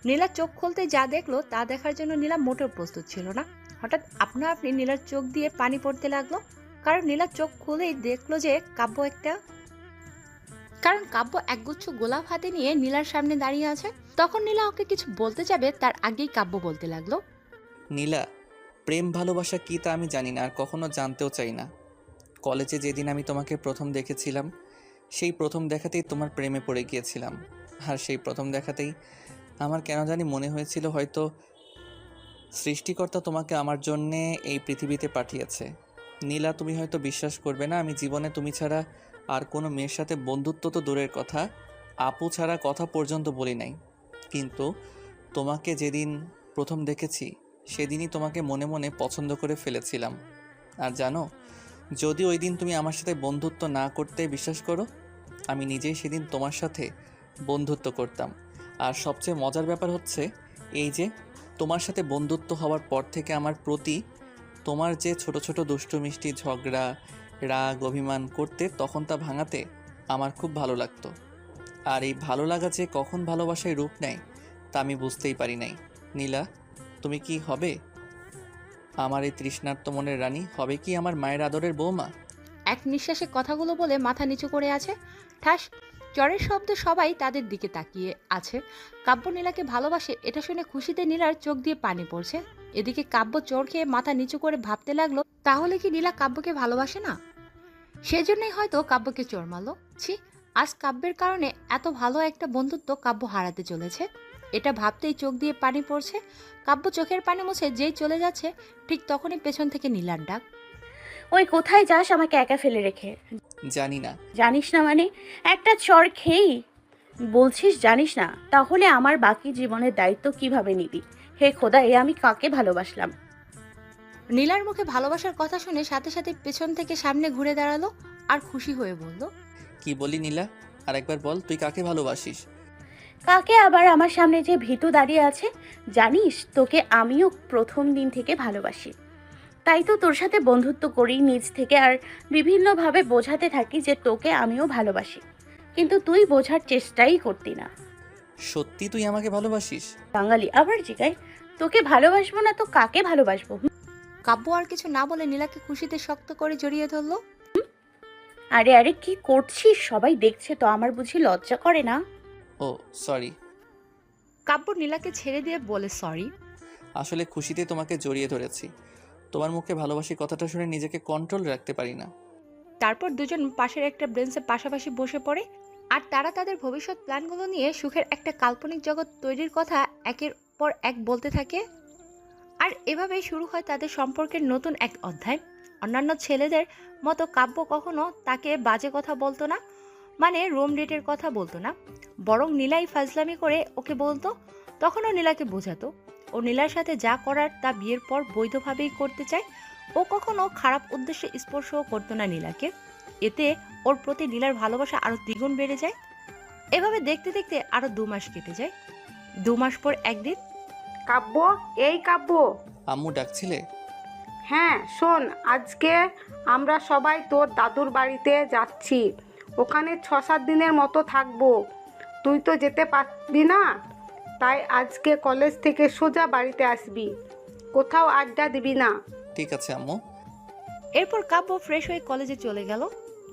নীলা চোখ খুলতে যা দেখলো তা দেখার জন্য নীলা মোটেও প্রস্তুত ছিল না। হঠাৎ আপনা আপনি নীলার চোখ দিয়ে পানি পড়তে লাগলো, কারণ নীলা চোখ খুলেই দেখলো যে কাব্য একগুচ্ছ গোলাপ হাতে নিয়ে নীলার সামনে দাঁড়িয়ে আছে। তখন নীলা ওকে কিছু বলতে যাবে, তার আগেই কাব্য বলতে লাগলো, নীলা, প্রেম ভালোবাসা কি তা আমি জানি না, আর কখনো জানতেও চাই না। কলেজে যেদিন আমি তোমাকে প্রথম দেখেছিলাম, সেই প্রথম দেখাতেই তোমার প্রেমে পড়ে গিয়েছিলাম। আর সেই প্রথম দেখাতেই আমার কেন জানি মনে হয়েছিল হয়তো সৃষ্টিকর্তা তোমাকে আমার জন্যে এই পৃথিবীতে পাঠিয়েছে। নীলা, তুমি হয়তো বিশ্বাস করবে না, আমি জীবনে তুমি ছাড়া আর কোনো মেয়ের সাথে বন্ধুত্ব তো দূরের কথা, আপু ছাড়া কথা পর্যন্ত বলি নাই। কিন্তু তোমাকে যেদিন প্রথম দেখেছি সেদিনই তোমাকে মনে মনে পছন্দ করে ফেলেছিলাম। আর জানো, যদি ওই দিন তুমি আমার সাথে বন্ধুত্ব না করতে, বিশ্বাস করো আমি নিজেই সেদিন তোমার সাথে বন্ধুত্ব করতাম। আর সবচেয়ে মজার ব্যাপার হচ্ছে এই যে তোমার সাথে বন্ধুত্ব হওয়ার পর থেকে আমার প্রতি তোমার যে ছোট ছোট দুষ্টু মিষ্টি ঝগড়া, রাগ, অভিমান করতে, তখন তা ভাঙাতে আমার খুব ভালো লাগতো। আর এই ভালো লাগা যে কখন ভালোবাসায় রূপ নেয় তা আমি বুঝতেই পারি নাই। নীলা, তুমি কি হবে আমার এই তৃষ্ণার্ত মনের রানী? হবে কি আমার মায়ের আদরের বৌমা? এক নিঃশ্বাসে কথাগুলো বলে মাথা নিচু করে আছে। ঠাস চরের শব্দ, সবাই তাদের দিকে তাকিয়ে আছে। কাব্য নীলাকে ভালোবাসে এটা শুনে খুশিতে নীলার চোখ দিয়ে পানি পড়ছে। এদিকে কাব্য চোর খেয়ে মাথা নিচু করে ভাবতে লাগলো, তাহলে কি নীলা কাব্যকে ভালোবাসে না? সেজন্যই হয়তো কাব্যকে চোর মারল। ছি, আজ কাব্যের কারণে এত ভালো একটা বন্ধুত্ব কাব্য হারাতে চলেছে। এটা ভাবতেই চোখ দিয়ে পানি পড়ছে। কাব্য চোখের পানি মুছে যেই চলে যাচ্ছে, ঠিক তখনই পেছন থেকে নীলার ডাক, ওই কোথায় যাস আমাকে একা ফেলে রেখে? জানি না। জানিস না মানে? একটা চড় খেয়েই বলছিস জানিস না? তাহলে আমার বাকি জীবনের দায়িত্ব কিভাবে নিবি? হে খোদা, এ আমি কাকে ভালোবাসলাম? নীলার মুখে ভালোবাসার কথা শুনে সাথে সাথে পেছন থেকে সামনে ঘুরে দাঁড়ালো আর খুশি হয়ে বলল, কি বলি নীলা, আর একবার বল, তুই কাকে ভালোবাসিস? কাকে আবার? আমার সামনে যে ভীতু দাঁড়িয়ে আছে, জানিস তোকে আমিও প্রথম দিন থেকে ভালোবাসি। তাই তো তোর সাথে বন্ধুত্ব করি নিজ থেকে, আর বিভিন্নভাবে বোঝাতে থাকি যে তোকে আমিও ভালোবাসি, কিন্তু তুই বোঝার চেষ্টাই করতি না। সত্যি তুই আমাকে ভালোবাসিস? বাঙালি আবার জিগায়, তোকে ভালোবাসবো না তো কাকে ভালোবাসবো? কাব্য আর কিছু না বলে নীলাকে খুশিতে শক্ত করে জড়িয়ে ধরলো। আরে আরে কি করছিস? সবাই দেখছে তো, আমার বুঝি লজ্জা করে না? ও সরি। কাব্য নীলাকে ছেড়ে দিয়ে বলে সরি। আসলে খুশিতে তোমাকে জড়িয়ে ধরেছি। তোমার মুখে ভালোবাসি কথাটা শুনে নিজেকে কন্ট্রোল রাখতে পারি না। তারপর দুজন পাশের একটা বেঞ্চে পাশাপাশি বসে পড়ে, আর তারা তাদের ভবিষ্যৎ প্ল্যানগুলো নিয়ে সুখের একটা কাল্পনিক জগৎ তৈরির কথা একের পর এক বলতে থাকে। আর এভাবেই শুরু হয় তাদের সম্পর্কের নতুন এক অধ্যায়। অন্যান্য ছেলেদের মতো কাব্য কখনো তাকে বাজে কথা বলতো না, মানে রুম ডেটের কথা বলতো না, বরং নীলাই ফাজলামি করে ওকে বলতো। তখনও নীলাকে বোঝাতো, ও নীলার সাথে যা করার তা বিয়ের পর বৈধভাবেই করতে চায়। ও কখনো খারাপ উদ্দেশ্যে স্পর্শও করতো না নীলাকে। এতে ওর প্রতি নীলার ভালোবাসা আরো দ্বিগুণ বেড়ে যায়। এভাবে দেখতে দেখতে আরো 2 মাস কেটে যায়। 2 মাস পর একদিন, কাব্য, এই কাব্য। আম্মু ডাকছিলে? হ্যাঁ শোন, আজকে আমরা সবাই তোর দাদুর বাড়িতে যাচ্ছি। ওখানে 6-7 দিনের মতো থাকবো। তুই তো যেতে পারবি না, তাই আজকে কলেজ থেকে সোজা বাড়িতে আসবি, কোথাও আড্ডা দিবি না। ঠিক আছে আম্মু। এরপর কাব্য ফ্রেশ হয়ে কলেজে চলে গেল।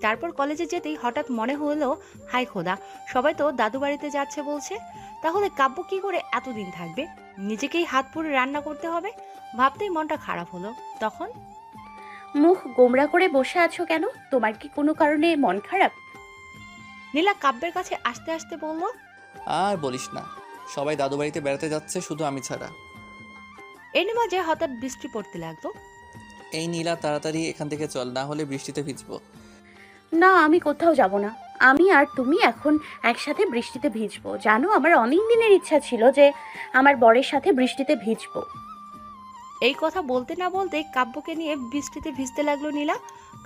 তারপর কলেজে যেতেই হঠাৎ মনে হলো, হাই খোদা, সবাই তো দাদু বাড়িতে যাচ্ছে বলছে, তাহলে কাব্য কি করে এতদিন থাকবে? নিজেকেই হাত পুড়ে রান্না করতে হবে। ভাবতেই মনটা খারাপ হলো। তখন মুখ গোমড়া করে বসে আছো কেন? তোমার কি কোনো কারণে মন খারাপ? নীলা কাব্যের কাছে আসতে আসতে বলল, আর বলিস না, সবাই দাদু বাড়িতে বেড়াতে যাচ্ছে, শুধু আমি ছাড়া। এর মাঝে হঠাৎ বৃষ্টি পড়তে লাগলো। এই নীলা, তাড়াতাড়ি এখান থেকে চল, না হলে বৃষ্টিতে ভিজবো। না, আমি কোথাও যাব না। আমি আর তুমি এখন একসাথে বৃষ্টিতে ভিজবো। জানো, আমার অনেক দিনের ইচ্ছা ছিল যে আমার বরের সাথে বৃষ্টিতে ভিজবো। এই কথা বলতে না বলতে কাব্যকে নিয়ে বৃষ্টিতে ভিজতে লাগলো নীলা।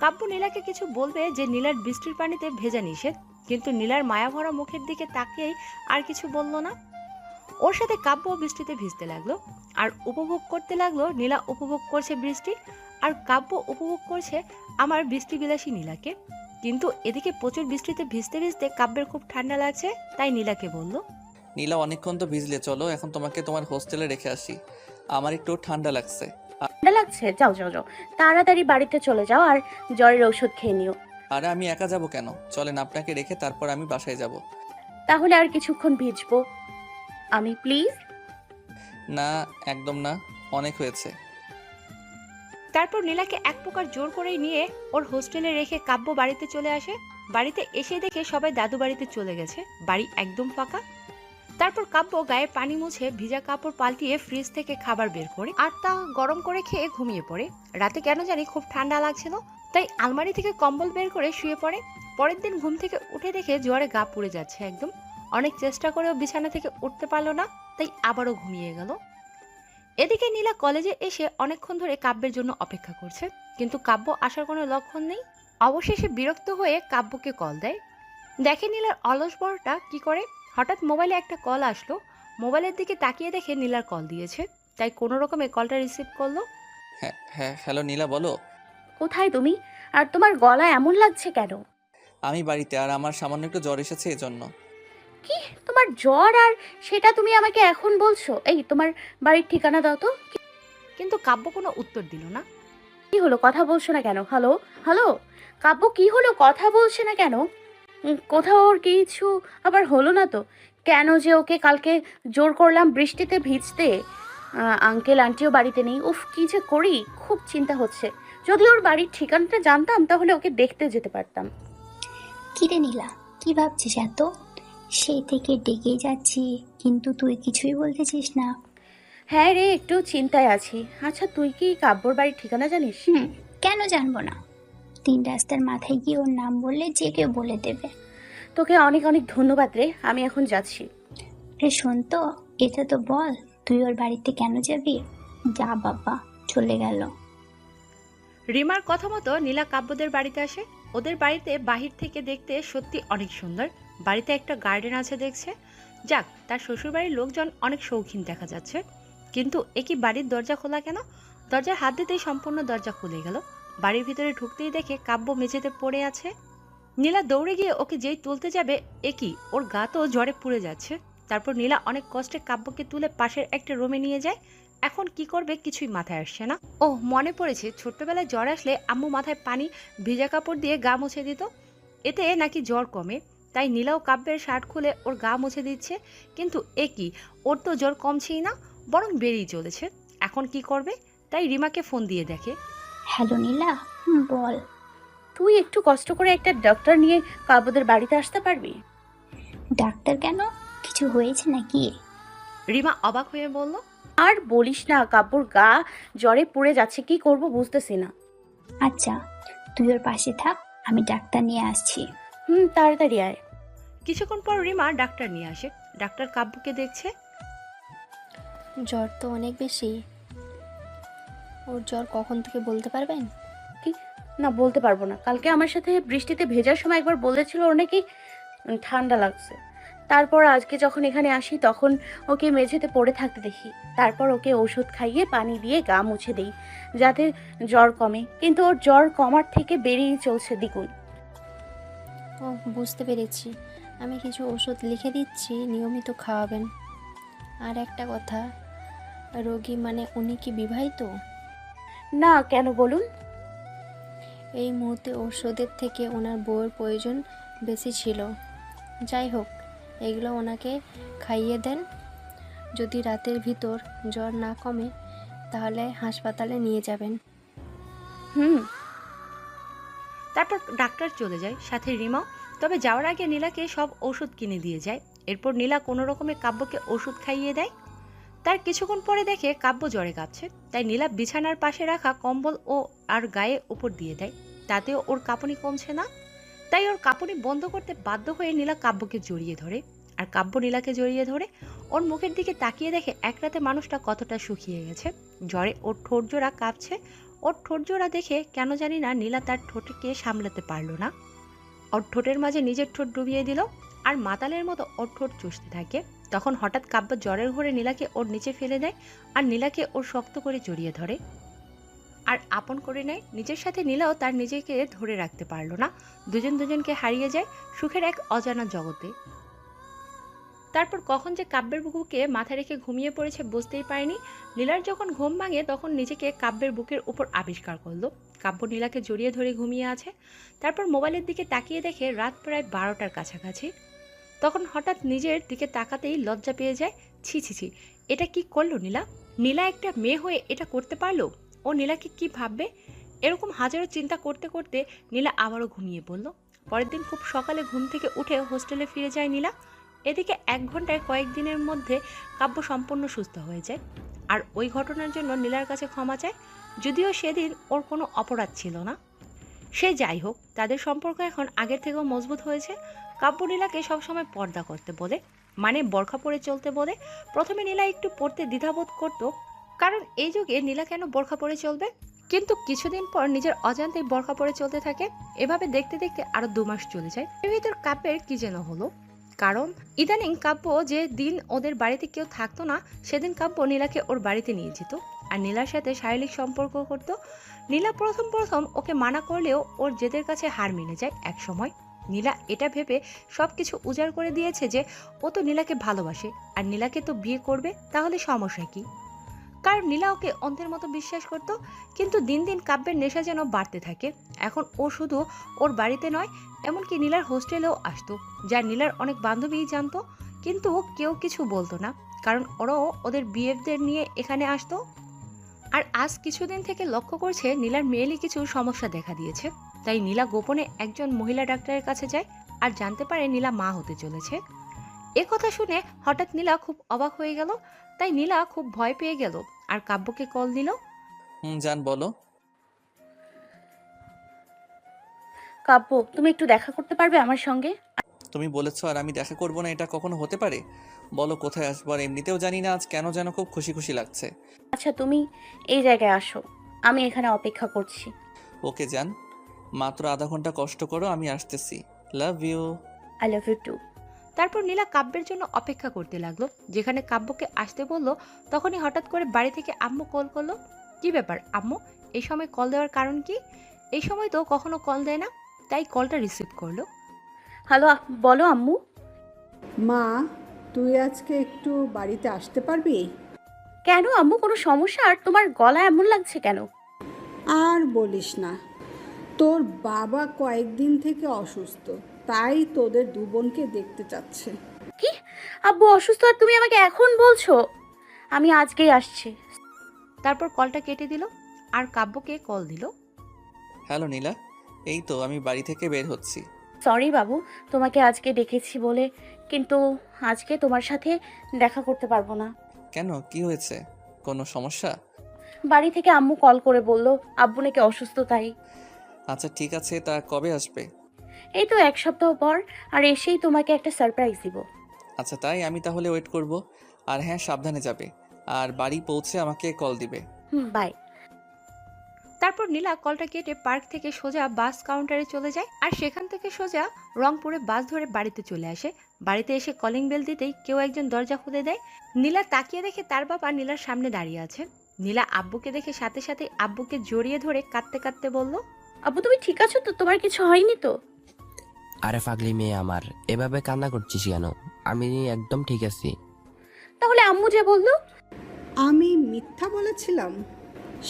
কাব্য নীলাকে কিছু বলবে যে নীলার বৃষ্টির পানিতে ভেজা নিষেধ, কিন্তু নীলার মায়াভরা মুখের দিকে তাকিয়েই আর কিছু বলল না। ওর সাথে কাব্য বৃষ্টিতে ভিজতে লাগলো আর উপভোগ করতে লাগলো। নীলা উপভোগ করছে বৃষ্টি, আর কাব্য উপভোগ করছে আমার বৃষ্টি বিলাসী নীলাকে। কিন্তু এদিকে প্রচুর বৃষ্টিতে ভিজতে ভিজতে কাব্যের খুব ঠান্ডা লাগছে, তাই নীলাকে বলল, নীলা, অনেকক্ষণ তো ভিজলে, চলো এখন তোমাকে তোমার হোস্টেলে রেখে আসি, আমার একটু ঠান্ডা লাগছে। ঠান্ডা লাগছে? যাও যাও যাও, তাড়াতাড়ি বাড়িতে চলে যাও আর জ্বরের ঔষধ খেয়ে নিও। আরে আমি একা যাব কেন? চলেন, আপনাকে রেখে তারপর আমি বাসায় যাব। তাহলে আর কিছুক্ষণ ভিজবো আমি, প্লিজ। না, একদম না, অনেক হয়েছে। তারপর নীলাকে এক প্রকার জোর করেই নিয়ে ওর হোস্টেলে রেখে কাব্য বাড়িতে চলে আসে। বাড়িতে এসে দেখে সবাই দাদু বাড়িতে চলে গেছে, বাড়ি একদম ফাঁকা। তারপর কাব্য গায়ে পানি মুছে ভিজা কাপড় পাল্টিয়ে ফ্রিজ থেকে খাবার বের করে আর তা গরম করে খেয়ে ঘুমিয়ে পড়ে। রাতে কেন জানি খুব ঠান্ডা লাগছিল, তাই আলমারি থেকে কম্বল বের করে শুয়ে পড়ে। পরের দিন ঘুম থেকে উঠে দেখে জ্বরে গা পুড়ে যাচ্ছে একদম। অনেক চেষ্টা করেও বিছানা থেকে উঠতে পারলো না, তাই আবারও ঘুমিয়ে গেল। এদিকে নীলা কলেজে এসে অনেকক্ষণ ধরে কাব্যের জন্য অপেক্ষা করছে, কিন্তু কাব্য আসার কোনো লক্ষণ নেই। অবশেষে বিরক্ত হয়ে কাব্যকে কল দেয়। দেখে নীলার অলস বড়টা কি করে। হঠাৎ মোবাইলে একটা কল আসলো। মোবাইলের দিকে তাকিয়ে দেখে নীলার কল দিয়েছে, তাই কোনো রকমে কলটা রিসিভ করলো। হ্যাঁ হ্যাঁ, হ্যালো নীলা, বলো। কোথায় তুমি? আর তোমার গলা এমন লাগছে কেন? আমি বাড়িতে, আর আমার সামান্য একটু জ্বর এসেছে, এজন্য। কি, তোমার জ্বর আর সেটা তুমি আমাকে এখন বলছো? এই, তোমার বাড়ির ঠিকানা দাও তো। কিন্তু কাব্য কোনো উত্তর দিল না। কি হলো, কথা বলছো না কেন? হ্যালো হ্যালো, কাব্য কি হলো, কথা বলছে না কেন? কোথাও ওর কিছু আবার হলো না তো? কেন যে ওকে কালকে জোর করলাম বৃষ্টিতে ভিজতে? আঙ্কেল আন্টিও বাড়িতে নেই। উফ, কি যে করি, খুব চিন্তা হচ্ছে। যদি ওর বাড়ির ঠিকানাটা জানতাম তাহলে ওকে দেখতে যেতে পারতাম। কিরে নীলা, কি ভাবছিস এত? সেই থেকে ডেকেই যাচ্ছি, কিন্তু তুই কিছুই বলতেছিস না। হ্যাঁ রে, একটু চিন্তায় আছি। আচ্ছা, তুই কি কাব্যর বাড়ির ঠিকানা জানিস? কেন জানবো না? 3 রাস্তার মাথায় গিয়ে ওর নাম বললে যে কেউ বলে দেবে। তোকে অনেক অনেক ধন্যবাদ রে, আমি এখন যাচ্ছি। রে শোন তো, এটা তো বল, তুই ওর বাড়িতে কেন যাবি? যা বাবা, চলে গেল। রিমার কথা মতো নীলা কাব্যদের বাড়িতে আসে। ওদের বাড়িতে বাহির থেকে দেখতে সত্যি অনেক সুন্দর। বাড়িতে একটা গার্ডেন আছে দেখছে। যাক, তার শ্বশুরবাড়ির লোকজন অনেক শৌখিন দেখা যাচ্ছে। কিন্তু একই বাড়ির দরজা খোলা কেন? দরজার হাত দিতেই সম্পূর্ণ দরজা খুলে গেল। বাড়ির ভিতরে ঢুকতেই দেখে কাব্য মেঝেতে পড়ে আছে। নীলা দৌড়ে গিয়ে ওকে যেই তুলতে যাবে, একই ওর গা তো জ্বরে পুড়ে যাচ্ছে। তারপর নীলা অনেক কষ্টে কাব্যকে তুলে পাশের একটা রুমে নিয়ে যায়। এখন কি করবে কিছুই মাথায় আসছে না। ও মনে পড়েছে, ছোট্টবেলায় জ্বর আসলে আম্মু মাথায় পানি ভিজা কাপড় দিয়ে গা মুছে দিত, এতে নাকি জ্বর কমে। তাই নীলাও কাব্যের শার্ট খুলে ওর গা মুছে দিচ্ছে। কিন্তু একই, ওর তো জ্বর কমছেই না, বরং বেড়েই চলেছে। এখন কি করবে? তাই রিমাকে ফোন দিয়ে দেখে। হ্যালো নীলা, বল। তুই একটু কষ্ট করে একটা ডক্টর নিয়ে কাব্যদের বাড়িতে আসতে পারবি? ডাক্তার কেন? কিছু হয়েছে নাকি? রিমা অবাক হয়ে বলল, আর বলিস না, কাব্যর গা জ্বরে পুড়ে যাচ্ছে, কি করব বুঝতেছি না। আচ্ছা, তুই ওর পাশে থাক, আমি ডাক্তার নিয়ে আসছি। তাড়াতাড়ি আয়। কিছুক্ষণ পর রিমা ডাক্তার নিয়ে আসে। ডাক্তার কাব্যকে দেখছে। জ্বর তো অনেক বেশি। ওর জ্বর কখন থেকে বলতে পারবেন? কি? না, বলতে পারবো না। কালকে আমার সাথে বৃষ্টিতে ভেজার সময় একবার বলেছিল ওর নাকি ঠান্ডা লাগছে। তারপর আজকে যখন এখানে আসি তখন ওকে মেঝেতে পড়ে থাকতে দেখি। তারপর ওকে ওষুধ খাইয়ে পানি দিয়ে গা মুছে দেই যাতে জ্বর কমে, কিন্তু ওর জ্বর কমার থেকে বেড়েই চলছে দ্বিগুণ। ও, বুঝতে পেরেছি। আমি কিছু ওষুধ লিখে দিচ্ছি, নিয়মিত খাওয়াবেন। আর একটা কথা, রোগী মানে উনি কি বিবাহিত? না, কেন বলুন? এই মুহূর্তে ওষুধের থেকে ওনার বউয়ের প্রয়োজন বেশি ছিল। যাই হোক, এগুলো ওনাকে খাইয়ে দেন। যদি রাতের ভিতর জ্বর না কমে তাহলে হাসপাতালে নিয়ে যাবেন। হুম। তারপর ডাক্তার চলে যায়, সাথে রিমাও। তবে যাওয়ার আগে নীলাকে সব ওষুধ কিনে দিয়ে যায়। এরপর নীলা কোনো রকমে কাব্যকে ওষুধ খাইয়ে দেয়। তার কিছুক্ষণ পরে দেখে কাব্য জ্বরে কাঁপছে, তাই নীলা বিছানার পাশে রাখা কম্বল আর গায়ে উপর দিয়ে দেয়। তাতেও ওর কাঁপুনি কমছে না, তাই ওর কাঁপুনি বন্ধ করতে বাধ্য হয়ে নীলা কাব্যকে জড়িয়ে ধরে। আর কাব্য নীলাকে জড়িয়ে ধরে ওর মুখের দিকে তাকিয়ে দেখে এক রাতে মানুষটা কতটা শুকিয়ে গেছে। জ্বরে ওর ঠোঁট জোড়া কাঁপছে। ওর ঠোঁট জোড়া দেখে কেন জানি না নীলা তার ঠোঁটকে সামলাতে পারল না। ওর ঠোঁটের মাঝে নিজের ঠোঁট ডুবিয়ে দিল আর মাতালের মতো ওর ঠোঁট চুষতে থাকে। তখন হঠাৎ কাব্য জ্বরের ঘোরে নীলাকে ওর নিচে ফেলে দেয় আর নীলাকে ওর শক্ত করে জড়িয়ে ধরে আর আপন করে নেয় নিজের সাথে। নীলাও তার নিজেকে ধরে রাখতে পারল না। দুজন দুজনকে হারিয়ে যায় সুখের এক অজানা জগতে। তারপর কখন যে কাব্যের বুকুকে মাথা রেখে ঘুমিয়ে পড়েছে বুঝতেই পারেনি। নীলার যখন ঘুম ভাঙে তখন নিজেকে কাব্যের বুকের উপর আবিষ্কার করলো। কাব্য নীলাকে জড়িয়ে ধরে ঘুমিয়ে আছে। তারপর মোবাইলের দিকে তাকিয়ে দেখে রাত প্রায় 12টার কাছাকাছি। তখন হঠাৎ নিজের দিকে তাকাতেই লজ্জা পেয়ে যায়। ছি ছি ছি, এটা কি করলো নীলা? নীলা একটা মেয়ে হয়ে এটা করতে পারলো? ও নীলাকে কি ভাববে? এরকম হাজারো চিন্তা করতে করতে নীলা আবারও ঘুমিয়ে পড়ল। পরের দিন খুব সকালে ঘুম থেকে উঠে হোস্টেলে ফিরে যায় নীলা। এদিকে 1 ঘন্টায় কয়েকদিনের মধ্যে কাব্য সম্পূর্ণ সুস্থ হয়ে যায়। আর ওই ঘটনার জন্য নীলার কাছে ক্ষমা চায়, যদিও সেদিন ওর কোনো অপরাধ ছিল না। সে যাই হোক, তাদের সম্পর্ক এখন আগের থেকেও মজবুত হয়েছে। কাব্য নীলাকে সবসময় পর্দা করতে বলে, মানে বোরখা পরে চলতে বলে। প্রথমে নীলা একটু পড়তে দ্বিধাবোধ করত, কারণ এই যুগে নীলা কেন বোরখা পরে চলবে, কিন্তু কিছুদিন পর নিজের অজান্তেই বোরখা পরে চলতে থাকে। এভাবে দেখতে দেখতে আরো 2 মাস চলে যায়। এর ভিতর কাব্যের কি যেন হলো, কারণ ইদানিং কাব্য যে দিন ওদের বাড়িতে কেউ থাকতো না সেদিন কাব্য নীলাকে ওর বাড়িতে নিয়ে যেত আর নীলার সাথে শারীরিক সম্পর্ক করত। নীলা প্রথম প্রথম ওকে মানা করলেও ওর জেদের কাছে হার মেনে যায় এক সময়। নীলা এটা ভেবে সব কিছু উজাড় করে দিয়েছে যে ও তো নীলাকে ভালোবাসে আর নীলাকে তো বিয়ে করবে, তাহলে সমস্যা কি? কারণ নীলা ওকে অন্ধের মতো বিশ্বাস করত। কিন্তু দিন দিন কাব্যের নেশা যেন বাড়তে থাকে। এখন ও শুধু ওর বাড়িতে নয়, এমনকি নীলার হোস্টেলেও আসতো, যা নীলার অনেক বান্ধবীই জানতো, কিন্তু কেউ কিছু বলতো না, কারণ ওরাও ওদের বিএফদের নিয়ে এখানে আসতো। আর আজ কিছুদিন থেকে লক্ষ্য করছে নীলার মেয়েলি কিছু সমস্যা দেখা দিয়েছে। তাই নীলা গোপনে একজন মহিলা ডাক্তারের কাছে যায় আর জানতে পারে নীলা মা হতে চলেছে। এ কথা শুনে হঠাৎ নীলা খুব অবাক হয়ে গেল। তাই নীলা খুব ভয় পেয়ে গেল আর কাব্যকে কল দিল। জান বলো। কাব্য, তুমি একটু দেখা করতে পারবে আমার সঙ্গে? তুমি বলেছো আর আমি দেখা করব না, এটা কখনো হতে পারে? বলো কোথায় আসবো। আর এমনিতেও জানি না আজ কেন যেন খুব খুশি খুশি লাগছে। আচ্ছা, তুমি এই জায়গায় আসো, আমি এখানে অপেক্ষা করছি। ওকে জান, মাত্র আধা ঘন্টা কষ্ট করো, আমি আসতেছি। Love you. I love you too. তারপর নীলা কাব্যের জন্য অপেক্ষা করতে লাগলো। যেখানে কাব্যকে আসতে বলল তখনই হঠাৎ করে বাড়ি থেকে আম্মু কল করলো। কি ব্যাপার আম্মু, এই সময় কল দেওয়ার কারণ কি? এই সময় তো কখনো কল দেয় না, তাই কলটা রিসিভ করলো। হ্যালো, বলো আম্মু। মা, তুই আজকে একটু বাড়িতে আসতে পারবি? কেন আম্মু, কোনো সমস্যা? আর তোমার গলা এমন লাগছে কেন? আর বলিস না, তোর বাবা কয়েকদিন থেকে অসুস্থ, তাই তোদের 2 বোনকে দেখতে চাচ্ছে। কি? আব্বু অসুস্থ আর তুমি আমাকে এখন বলছো? আমি আজকেই আসছি। তারপর কলটা কেটে দিল আর কাব্যকে কল দিল। হ্যালো নীলা, এই তো আমি বাড়ি থেকে বের হচ্ছি। সরি বাবু, তোমাকে আজকে ডেকেছি বলে, কিন্তু আজকে তোমার সাথে দেখা করতে পারবো না। কেন, কি হয়েছে? কোনো সমস্যা? বাড়ি থেকে আম্মু কল করে বলল আব্বু নাকি অসুস্থ, তাই। আচ্ছা ঠিক আছে, তা কবে আসবে? এই তো 1 সপ্তাহ পর, আর এসেই তোমাকে একটা সারপ্রাইজ দিব। আচ্ছা তাই, আমি তাহলে ওয়েট করব। আর হ্যাঁ, সাবধানে যাবে। আর বাড়ি পৌঁছে আমাকে কল দিবে। বাই। তারপর নীলা কলটা কেটে পার্ক থেকে সোজা বাস কাউন্টারে চলে যায় আর সেখান থেকে সোজা রংপুরে বাস ধরে বাড়িতে চলে আসে। বাড়িতে এসে কলিং বেল দিতেই কেউ একজন দরজা খুলে দেয়। নীলা তাকিয়ে দেখে তার বাবা নীলার সামনে দাঁড়িয়ে আছে। নীলা আব্বুকে দেখে সাথে সাথে আব্বুকে জড়িয়ে ধরে কাঁদতে কাঁদতে বলল, আব্বু তুমি ঠিক আছো তো? তোমার কিছু হয়নি তো? আরে পাগলি মেয়ে আমার, এভাবে কান্না করছিস কেন? আমি একদম ঠিক আছি। তাহলে আম্মু যে বললো? আমি মিথ্যা বলেছিলাম?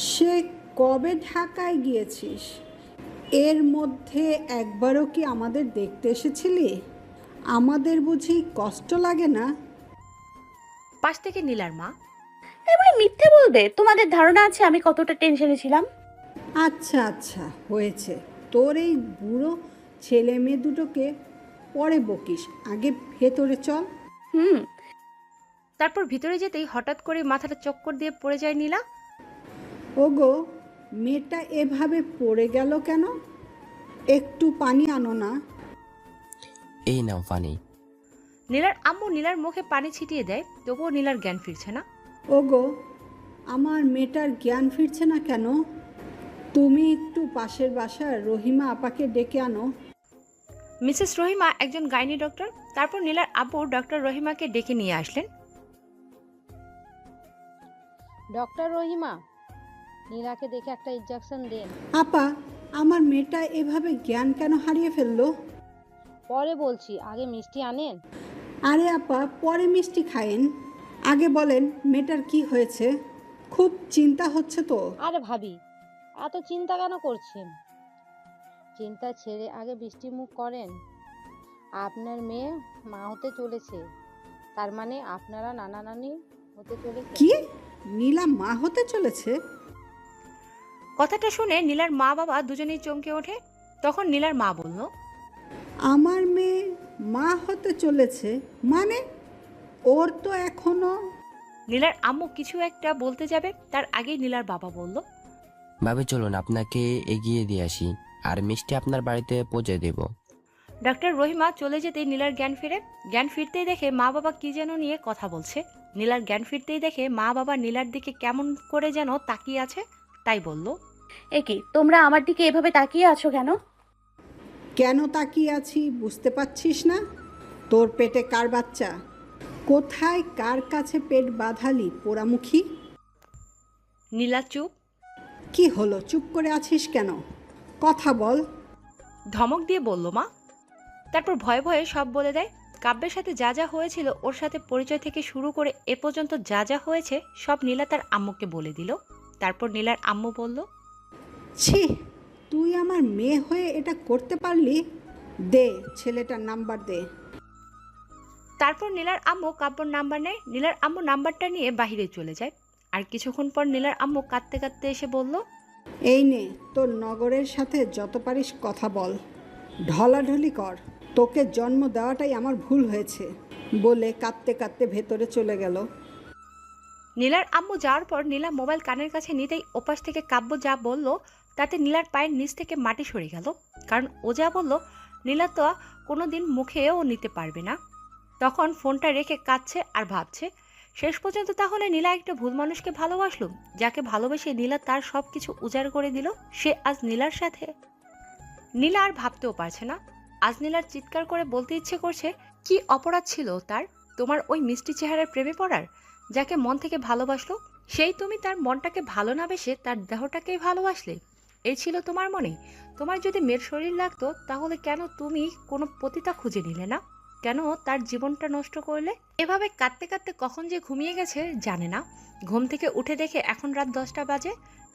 সে কবে ঢাকায় গিয়েছিস? এর মধ্যে একবারও কি আমাদের দেখতে এসেছিলি? আমাদের বুঝি কষ্ট লাগে না? পাশ থেকে নীলার মা, এবারে মিথ্যে বলবে? তোমাদের ধারণা আছে আমি কতটা টেনশনে ছিলাম? আচ্ছা আচ্ছা হয়েছে, তোর এই বুড়ো ছেলে মেয়ে দুটোকে পরে বকিস, আগে ভেতরে চল। তারপর ভিতরে যেতেই হঠাৎ করে মাথাটা চক্কর দিয়ে পড়ে যায় নীলা। ওগো, মেয়েটা এভাবে পড়ে গেল কেন? একটু পানি আনো না। এই নাও পানি। নীলার আম্মু নীলার মুখে পানি ছিটিয়ে দেয়, তবুও নীলার জ্ঞান ফিরছে না। ওগো, আমার মেয়েটার জ্ঞান ফিরছে না কেন? তুমি একটু পাশের বাসার রহিমা আপাকে ডেকে আনো। মিসেস রহিমা একজন গাইনি ডক্টর। তারপর নীলার আব্বু ডক্টর রহিমাকে ডেকে নিয়ে আসলেন। ডক্টর রহিমা, নীলাকে দেখে একটা ইনজেকশন দেন। আপা, আমার মেয়েটা এভাবে জ্ঞান কেন হারিয়ে ফেললো? পরে বলছি, আগে মিষ্টি আনেন। আরে আপা, পরে মিষ্টি খায়েন, আগে বলেন মেয়েটার কি হয়েছে? খুব চিন্তা হচ্ছে তো। আরে ভাবি, এত চিন্তা কেন করছেন? চিন্তা ছেড়ে আগে বৃষ্টি মুখ করেন। আপনার মেয়ে মা হতে চলেছে, তার মানে আপনারা নানা নানি হতে চলেছে। কি? নীলা মা হতে চলেছে? কথাটা শুনে নীলার মা বাবা দুজনেই চমকে ওঠে। তখন নীলার মা বলল, আমার মেয়ে মা হতে চলেছে মানে? ওর তো এখনো। নীলার আম্মু কিছু একটা বলতে যাবে, তার আগেই নীলার বাবা বলল, ভাবি চলুন আপনাকে এগিয়ে দিয়ে আসি, আর মিষ্টি আপনার বাড়িতে পৌঁছে দেব। ডক্টর রহিমা চলে যেতেই নীলার জ্ঞান ফিরে। জ্ঞান ফিরতেই দেখে মা বাবা কি যেন নিয়ে কথা বলছে। নীলার জ্ঞান ফিরতেই দেখে মা বাবা নীলার দিকে কেমন করে যেন তাকিয়ে আছে, তাই বলল, এ কি তোমরা আমার দিকে এভাবে তাকিয়ে আছো কেন? কেন তাকিয়ে আছি বুঝতে পারছিস না? তোর পেটে কার বাচ্চা? কোথায় কার কাছে পেট বাঁধালি পোড়ামুখী? নীলা চুপ। কি হলো, চুপ করে আছিস কেন? কথা বল। ধমক দিয়ে বলল মা। তারপর ভয়ে ভয়ে সব বলে দেয়। কাব্যের সাথে যা যা হয়েছিল, ওর সাথে পরিচয় থেকে শুরু করে এ পর্যন্ত যা যা হয়েছে সব নীলা তার আম্মুকে বলে দিল। তারপর নীলার আম্মু বলল, ছি, তুই আমার মেয়ে হয়ে এটা করতে পারলি? দে ছেলেটার নাম্বার দে। তারপর নীলার আম্মু কাব্যর নাম্বার নেয়। নীলার আম্মু নাম্বারটা নিয়ে বাহিরে চলে যায়। আর কিছুক্ষণ পর নীলার আম্মু কাঁদতে কাঁদতে এসে বলল, এই নে তোর নগরের সাথে যত পারিস কথা বল, ঢলাঢলি কর। তোকে জন্ম দেওয়াটাই আমার ভুল হয়েছে বলে কাঁদতে কাঁদতে ভেতরে চলে গেল। নীলার আম্মু যাওয়ার পর নীলা মোবাইল কানের কাছে নিতেই ওপাশ থেকে কাব্য যা বলল তাতে নীলার পায়ের নিচ থেকে মাটি সরে গেল। কারণ ও যা বলল নীলা তো কোনো দিন মুখেও নিতে পারবে না। তখন ফোনটা রেখে কাঁদছে আর ভাবছে, শেষ পর্যন্ত তাহলে নীলা একটা ভুল মানুষকে ভালোবাসলো, যাকে ভালোবেসে নীলা তার সব কিছু উজাড় করে দিল। সে আজ নীলার সাথে। নীলা আর ভাবতেও পারছে না। আজ নীলার চিৎকার করে বলতে ইচ্ছে করছে, কি অপরাধ ছিল তার তোমার ওই মিষ্টি চেহারার প্রেমে পড়ার? যাকে মন থেকে ভালোবাসলো, সেই তুমি তার মনটাকে ভালো না বেসে তার দেহটাকেই ভালোবাসলে। এই ছিল তোমার মনে? তোমার যদি মেয়ের শরীর লাগতো তাহলে কেন তুমি কোনো পতিতা খুঁজে নিলে না? কেন তার জীবনটা নষ্ট করলে? এভাবে কাঁদতে কাঁদতে কখন যে ঘুমিয়ে গেছে জানে না। ঘুম থেকে উঠে দেখে এখন রাত 10টা বাজে।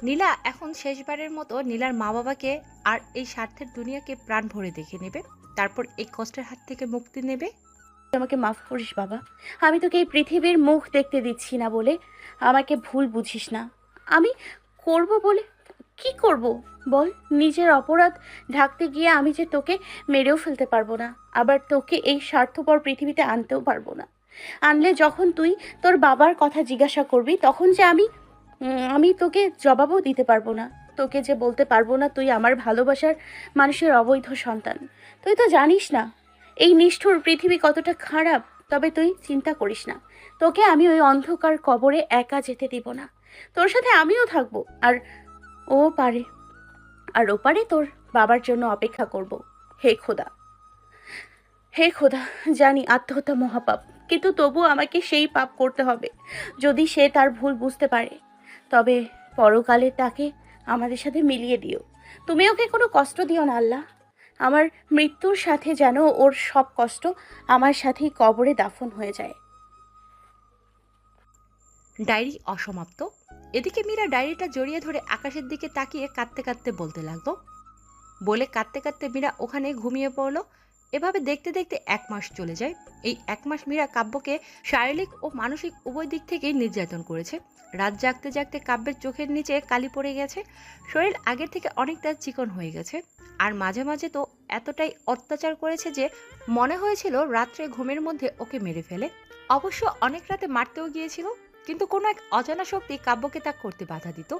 নীলা এখন শেষবারের মতো নীলার মা বাবাকে আর এই স্বার্থের দুনিয়াকে প্রাণ ভরে দেখে নেবে, তারপর এই কষ্টের হাত থেকে মুক্তি নেবে। আমাকে মাফ করিস বাবা, আমি তোকে এই পৃথিবীর মুখ দেখতে দিচ্ছি না বলে আমাকে ভুল বুঝিস না। আমি করব বলে কি করব বল? নিজের অপরাধ ঢাকতে গিয়ে আমি যে তোকে মেরেও ফেলতে পারবো না, আবার তোকে এই স্বার্থপর পৃথিবীতে আনতেও পারবো না। আনলে যখন তুই তোর বাবার কথা জিজ্ঞাসা করবি তখন যে আমি তোকে জবাবও দিতে পারবো না। তোকে যে বলতে পারবো না তুই আমার ভালোবাসার মানুষের অবৈধ সন্তান। তুই তো জানিস না এই নিষ্ঠুর পৃথিবী কতটা খারাপ। তবে তুই চিন্তা করিস না, তোকে আমি ওই অন্ধকার কবরে একা যেতে দিব না। তোর সাথে আমিও থাকবো। আর ও পারে আর ওপারে তোর বাবার জন্য অপেক্ষা করব। হে খোদা, হে খোদা, জানি আত্মহত্যা মহাপাপ, কিন্তু তবু আমাকে সেই পাপ করতে হবে। যদি সে তার ভুল বুঝতে পারে, তবে পরকালে তাকে আমাদের সাথে মিলিয়ে দিও। তুমি ওকে কোনো কষ্ট দিও না আল্লাহ। আমার মৃত্যুর সাথে যেন ওর সব কষ্ট আমার সাথেই কবরে দাফন হয়ে যায়। ডায়েরি অসমাপ্ত। এদিকে মীরা ডায়েরিটা জড়িয়ে ধরে আকাশের দিকে তাকিয়ে কাঁদতে কাঁদতে বলতে লাগলো। বলে কাঁদতে কাঁদতে মীরা ওখানে ঘুমিয়ে পড়লো। এভাবে দেখতে দেখতে 1 মাস চলে যায়। এই 1 মাস মীরা কাব্যকে শারীরিক ও মানসিক উভয় দিক থেকেই নির্যাতন করেছে। রাত জাগতে জাগতে কাব্যের চোখের নিচে কালি পড়ে গেছে, শরীর আগের থেকে অনেকটা চিকন হয়ে গেছে। আর মাঝে মাঝে তো এতটাই অত্যাচার করেছে যে মনে হয়েছিল রাত্রে ঘুমের মধ্যে ওকে মেরে ফেলে। অবশ্য অনেক রাতে মারতেও গিয়েছিল, কিন্তু কোনো এক অজানা শক্তি কাব্যকে তা করতে বাধা দিত।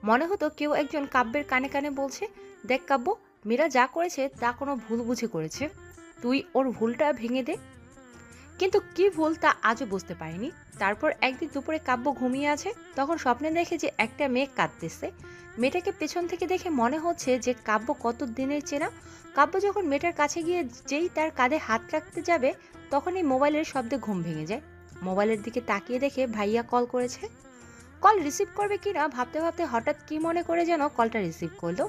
মনে হতো কেউ একজন কাব্যের কানে কানে বলছে, দেখ কাব্য, মীরা যা করেছে তা কোনো ভুল বুঝে করেছে, তুই ওর ভুলটা ভেঙে দে। কিন্তু কি ভুল তা আজও বুঝতে পারিনি। তারপর একদিন দুপুরে কাব্য ঘুমিয়ে আছে, তখন স্বপ্নে দেখে যে একটা মেয়ে কাঁদতেছে। মেয়েটাকে পেছন থেকে দেখে মনে হচ্ছে যে কাব্য কত দিনের চেনা। কাব্য যখন মেয়েটার কাছে গিয়ে যেই তার কাঁধে হাত রাখতে যাবে, তখনই মোবাইলের শব্দে ঘুম ভেঙে যায়। মোবাইলের দিকে তাকিয়ে দেখে ভাইয়া কল করেছে। কল রিসিভ করবে কিনা ভাবতে ভাবতে হঠাৎ কি মনে করে যেন কলটা রিসিভ করলো।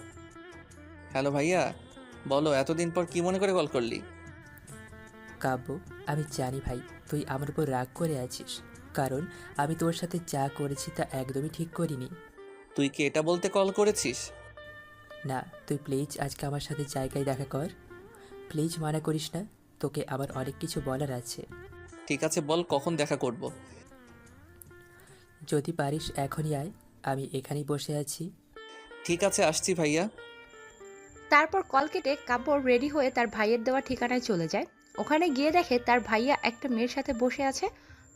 হ্যালো ভাইয়া, বলো এতদিন পর কি মনে করে কল করলি? কাব্য, আমি জানি ভাই তুই আমার উপর রাগ করে আছিস, কারণ আমি তোর সাথে যা করেছি তা একদমই ঠিক করিনি। তুই কি এটা বলতে কল করেছিস? না, তুই প্লিজ আজকে আমার সাথে জায়গায় দেখা কর, প্লিজ মানা করিস না, তোকে আবার অনেক কিছু বলার আছে। ঠিক আছে, বল কখন দেখা করব। যদি পারিস এখনই আয়, আমি এখানেই বসে আছি। ঠিক আছে, আসছি ভাইয়া। তারপর কল কেটে কাব্য রেডি হয়ে তার ভাইয়ের দেওয়া ঠিকানায় চলে যায়। ওখানে গিয়ে দেখে তার ভাইয়া একটা মেয়ের সাথে বসে আছে।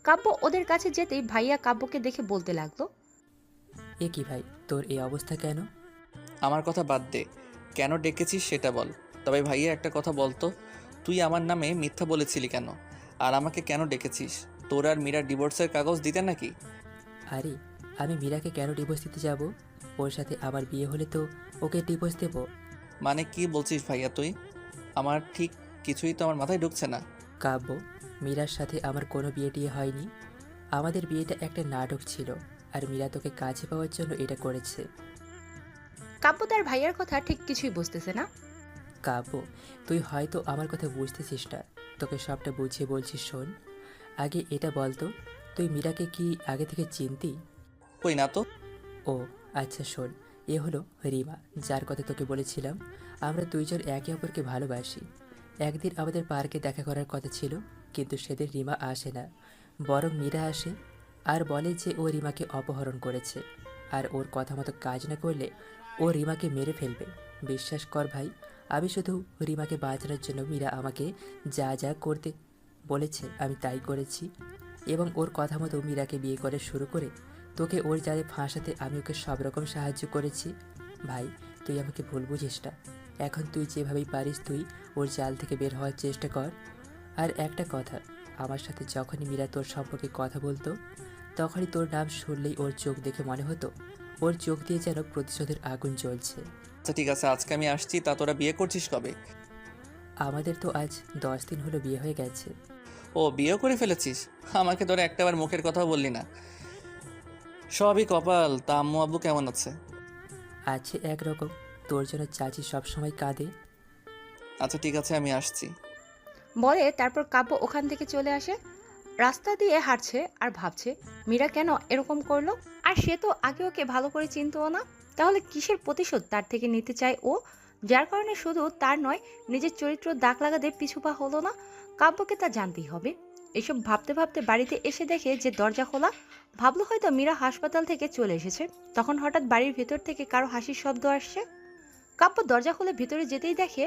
কাব্য ওদের কাছে যেতেই ভাইয়া কাব্যকে দেখে বলতে লাগলো, এ কি ভাই, তোর এই অবস্থা কেন? আমার কথা বাদ দে, কেন ডেকেছিস সেটা বল। তবে ভাইয়া একটা কথা বলতো, তুই আমার নামে মিথ্যা বলেছিলি কেন? আর আমাকে কেন ডেকেছিস? তোর আর মীরার ডিভোর্সের কাগজ দিতে নাকি? আরে, আমি মীরাকে কেন ডিভোর্স দিতে যাব? ওর সাথে আমার বিয়ে হলে তো ওকে ডিভোর্স দেব। মানে কি বলছিস ভাইয়া তুই? আমার ঠিক কিছুই তো আমার মাথায় ঢুকছে না। কাব্য, মীরার সাথে আমার কোনো বিয়ে টিয়ে হয়নি। আমাদের বিয়েটা একটা নাটক ছিল, আর মীরা তোকে কাছে পাওয়ার জন্য এটা করেছে। কাব্য তার ভাইয়ার কথা ঠিক কিছুই বুঝতেছে না। কাব্য, তুই হয়তো আমার কথা বুঝতেছিস না, তোকে সবটা বুঝিয়ে বলছি শোন। আগে এটা বলতো, তুই মীরাকে কি আগে থেকে চিনতি? কই না তো। ও আচ্ছা, শোন, এ হলো রিমা, যার কথা তোকে বলেছিলাম। আমরা দুইজন একে অপরকে ভালোবাসি। একদিন আমাদের পার্কে দেখা করার কথা ছিল, কিন্তু সেদিন রিমা আসে না, বরং মীরা আসে আর বলে যে ও রিমাকে অপহরণ করেছে, আর ওর কথা মতো কাজ না করলে ও রিমাকে মেরে ফেলবে। বিশ্বাস কর ভাই, আমি শুধু রিমাকে বাঁচানোর জন্য মীরা আমাকে যা যা করতে বলেছে আমি তাই করেছি, এবং ওর কথা মতো মীরাকে বিয়ে করে শুরু করে তোকে ওর জালে ফাঁসাতে আমি ওকে সব রকম সাহায্য করেছি। ভাই, তুই আমাকে ভুল বুঝিস না। এখন তুই যেভাবেই পারিস তুই ওর জাল থেকে বের হওয়ার চেষ্টা কর। আর একটা কথা, আমার সাথে যখনই মীরা তোর সম্পর্কে কথা বলতো, তখনই তোর নাম শুনলেই ওর চোখ দেখে মনে হতো ওর চোখ দিয়ে যেন প্রতিশোধের আগুন জ্বলছে। আচ্ছা ঠিক আছে, আজকে আমি আসছি। তা তোরা বিয়ে করছিস কবে? আমাদের তো আজ 10 দিন হলো বিয়ে হয়ে গেছে। ও, বিয়েও করে ফেলেছিস? আমাকে তোরা একটাবার মুখের কথাও বললি না। সবই কপাল। তা আম্মু আব্বু কেমন আছে? আছে একরকম, তোর জন্য চাচি সবসময় কাঁদে। আচ্ছা ঠিক আছে, আমি আসছি। বলে তারপর কাব্য ওখান থেকে চলে আসে। রাস্তা দিয়ে হাঁটছে আর ভাবছে মীরা কেন এরকম করলো। আর সে তো আগে ওকে ভালো করে চিনতও না, তাহলে কিসের প্রতিশোধ তার থেকে নিতে চায় ও, যার কারণে শুধু তার নয় নিজের চরিত্র দাগ লাগাতে পিছুপা হলো না। কাব্যকে তা জানতেই হবে। এসব ভাবতে ভাবতে বাড়িতে এসে দেখে যে দরজা খোলা। ভাবলো হয়তো মীরা হাসপাতাল থেকে চলে এসেছে। তখন হঠাৎ বাড়ির ভেতর থেকে কারো হাসির শব্দ আসছে। কাব্য দরজা খুলে ভেতরে যেতেই দেখে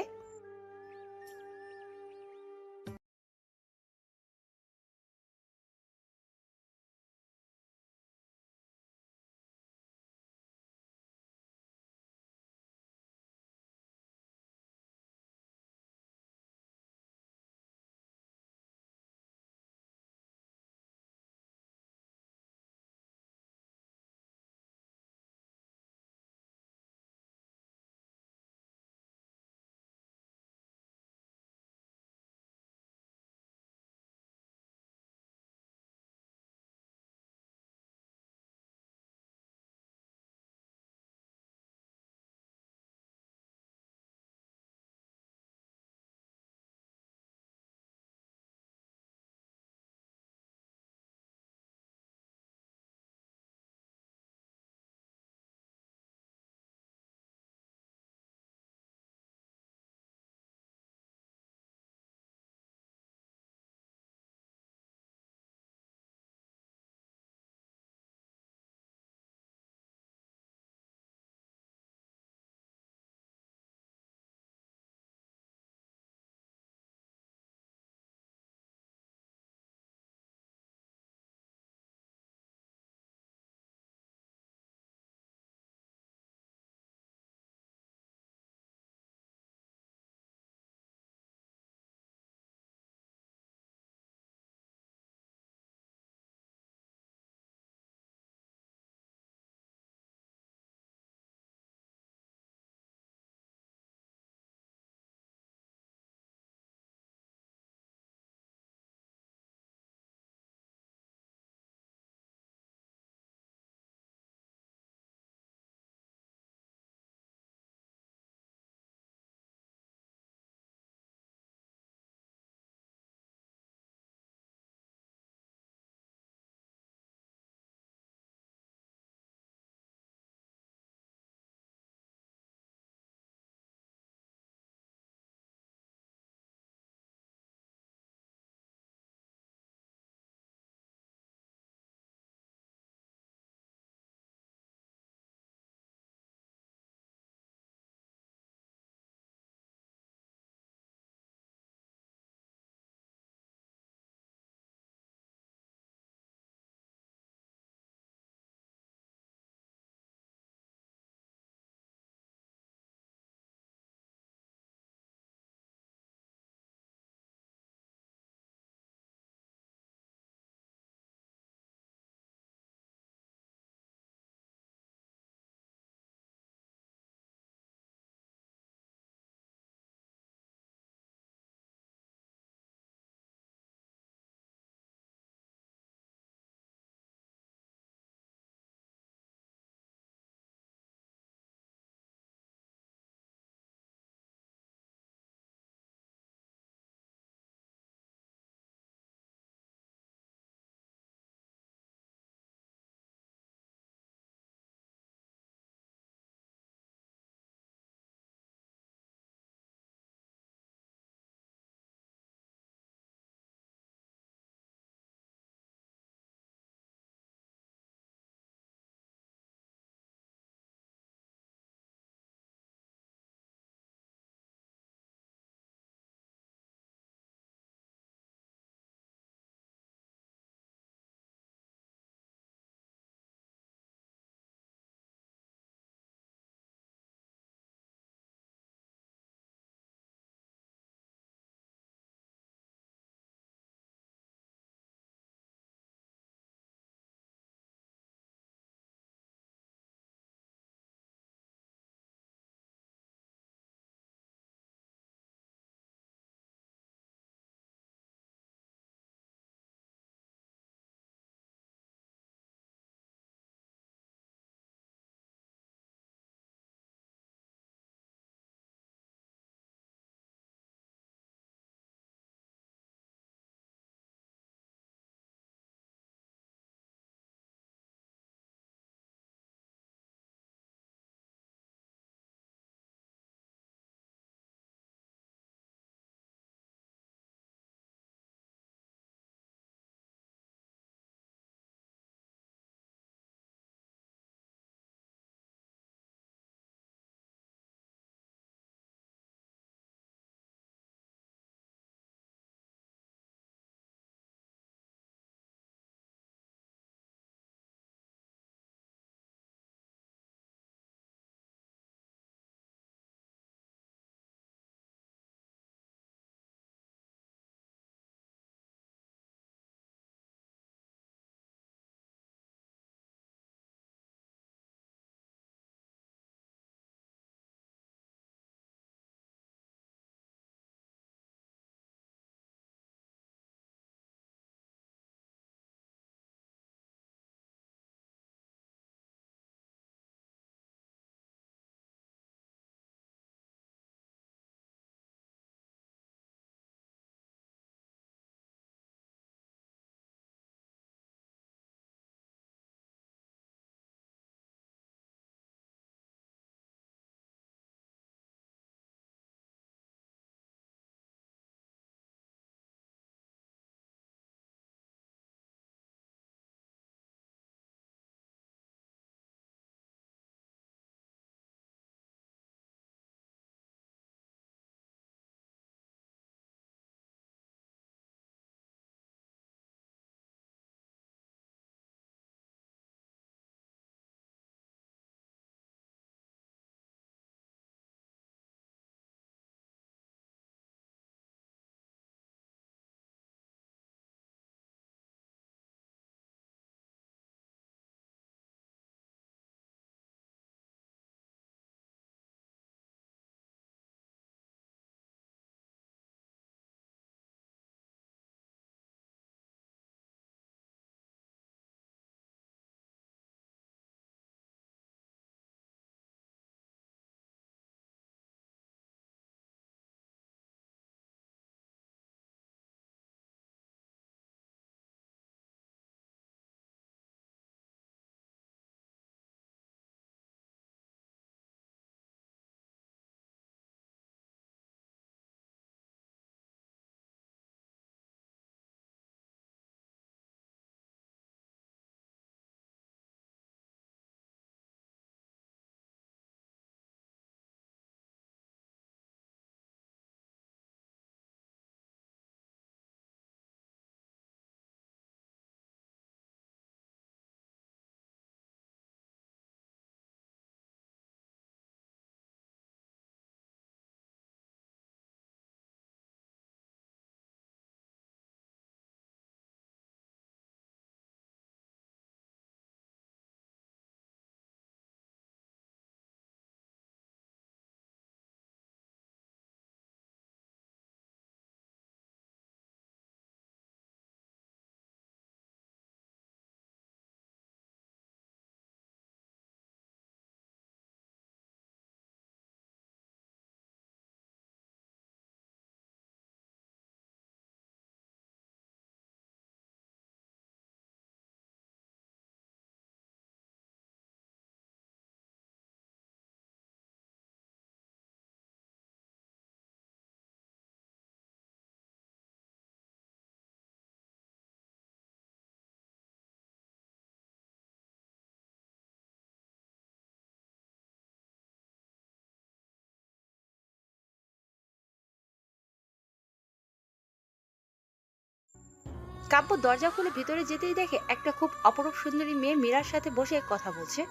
কাব্য দরজা খুলে ভিতরে যেতেই দেখে একটা খুব অপরূপ সুন্দরী মেয়ে মীরার সাথে বসে কথা বলছে।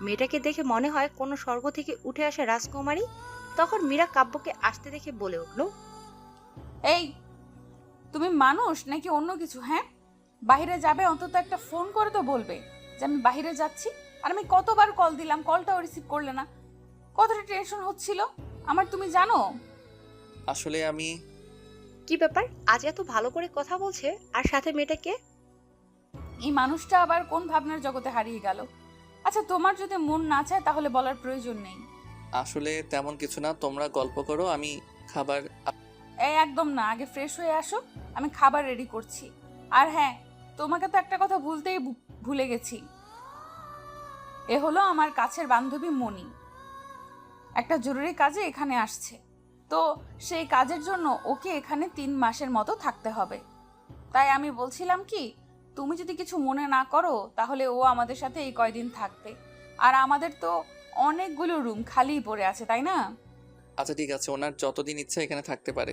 মেয়েটাকে দেখে মনে হয় কোনো স্বর্গ থেকে উঠে আসা রাজকুমারী। তখন মীরা কাব্যকে আসতে দেখে বলে উঠল, এই তুমি মানুষ নাকি অন্য কিছু? হ্যাঁ, বাইরে যাবে অন্তত একটা ফোন করে তো বলবে যে আমি বাইরে যাচ্ছি। আর আমি কতবার কল দিলাম, কলটাও রিসিভ করলে না। কতটা টেনশন হচ্ছিল আমার তুমি জানো? আসলে আমি কি ব্যাপার, আজ এত ভালো করে কথা বলছে, আর সাথে মেয়েটাকে? এই মানুষটা আবার কোন ভাবনার জগতে হারিয়ে গেল? আচ্ছা, তোমার যদি মন না চায় তাহলে বলার প্রয়োজন নেই। আসলে তেমন কিছু না, তোমরা গল্প করো, আমি খাবার। এই একদম না, আগে ফ্রেশ হয়ে আসো, আমি খাবার রেডি করছি। আর হ্যাঁ, তোমাকে তো একটা কথা ভুলে গেছি। এ হলো আমার কাছের বান্ধবী মনি, একটা জরুরি কাজে এখানে আসছে। তো সেই কাজের জন্য ওকে এখানে 3 মাসের মতো থাকতে হবে। তাই আমি বলছিলাম কি, তুমি যদি কিছু মনে না করো তাহলে ও আমাদের সাথে এই কয়দিন থাকবে। আর আমাদের তো অনেকগুলো রুম খালিই পড়ে আছে, তাই না? আচ্ছা ঠিক আছে, ওনার যতদিন ইচ্ছা এখানে থাকতে পারে।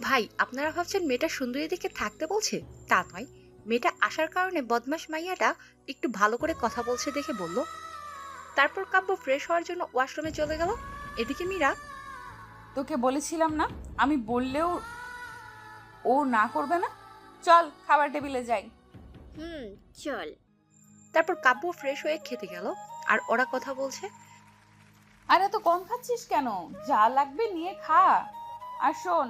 ভাই, আপনারা ভাবছেন মেয়েটা সুন্দরী দেখে থাকতে বলছে? তা নয়, মেয়েটা আসার কারণে বদমাশ মাইয়াটা একটু ভালো করে কথা বলছে দেখে বলল। তারপর কাব্য ফ্রেশ হওয়ার জন্য ওয়াশরুমে চলে গেল। এদিকে মীরা, তোকে বলেছিলাম না, আমি বললেও ও না করবে না। চল খাবার টেবিলে যাই। চল। তারপর কাব্য ফ্রেশ হয়ে খেতে গেল, আর ওরা কথা বলছে। আর এত কম খাচ্ছিস কেন? যা লাগবে নিয়ে খা। আর শোন,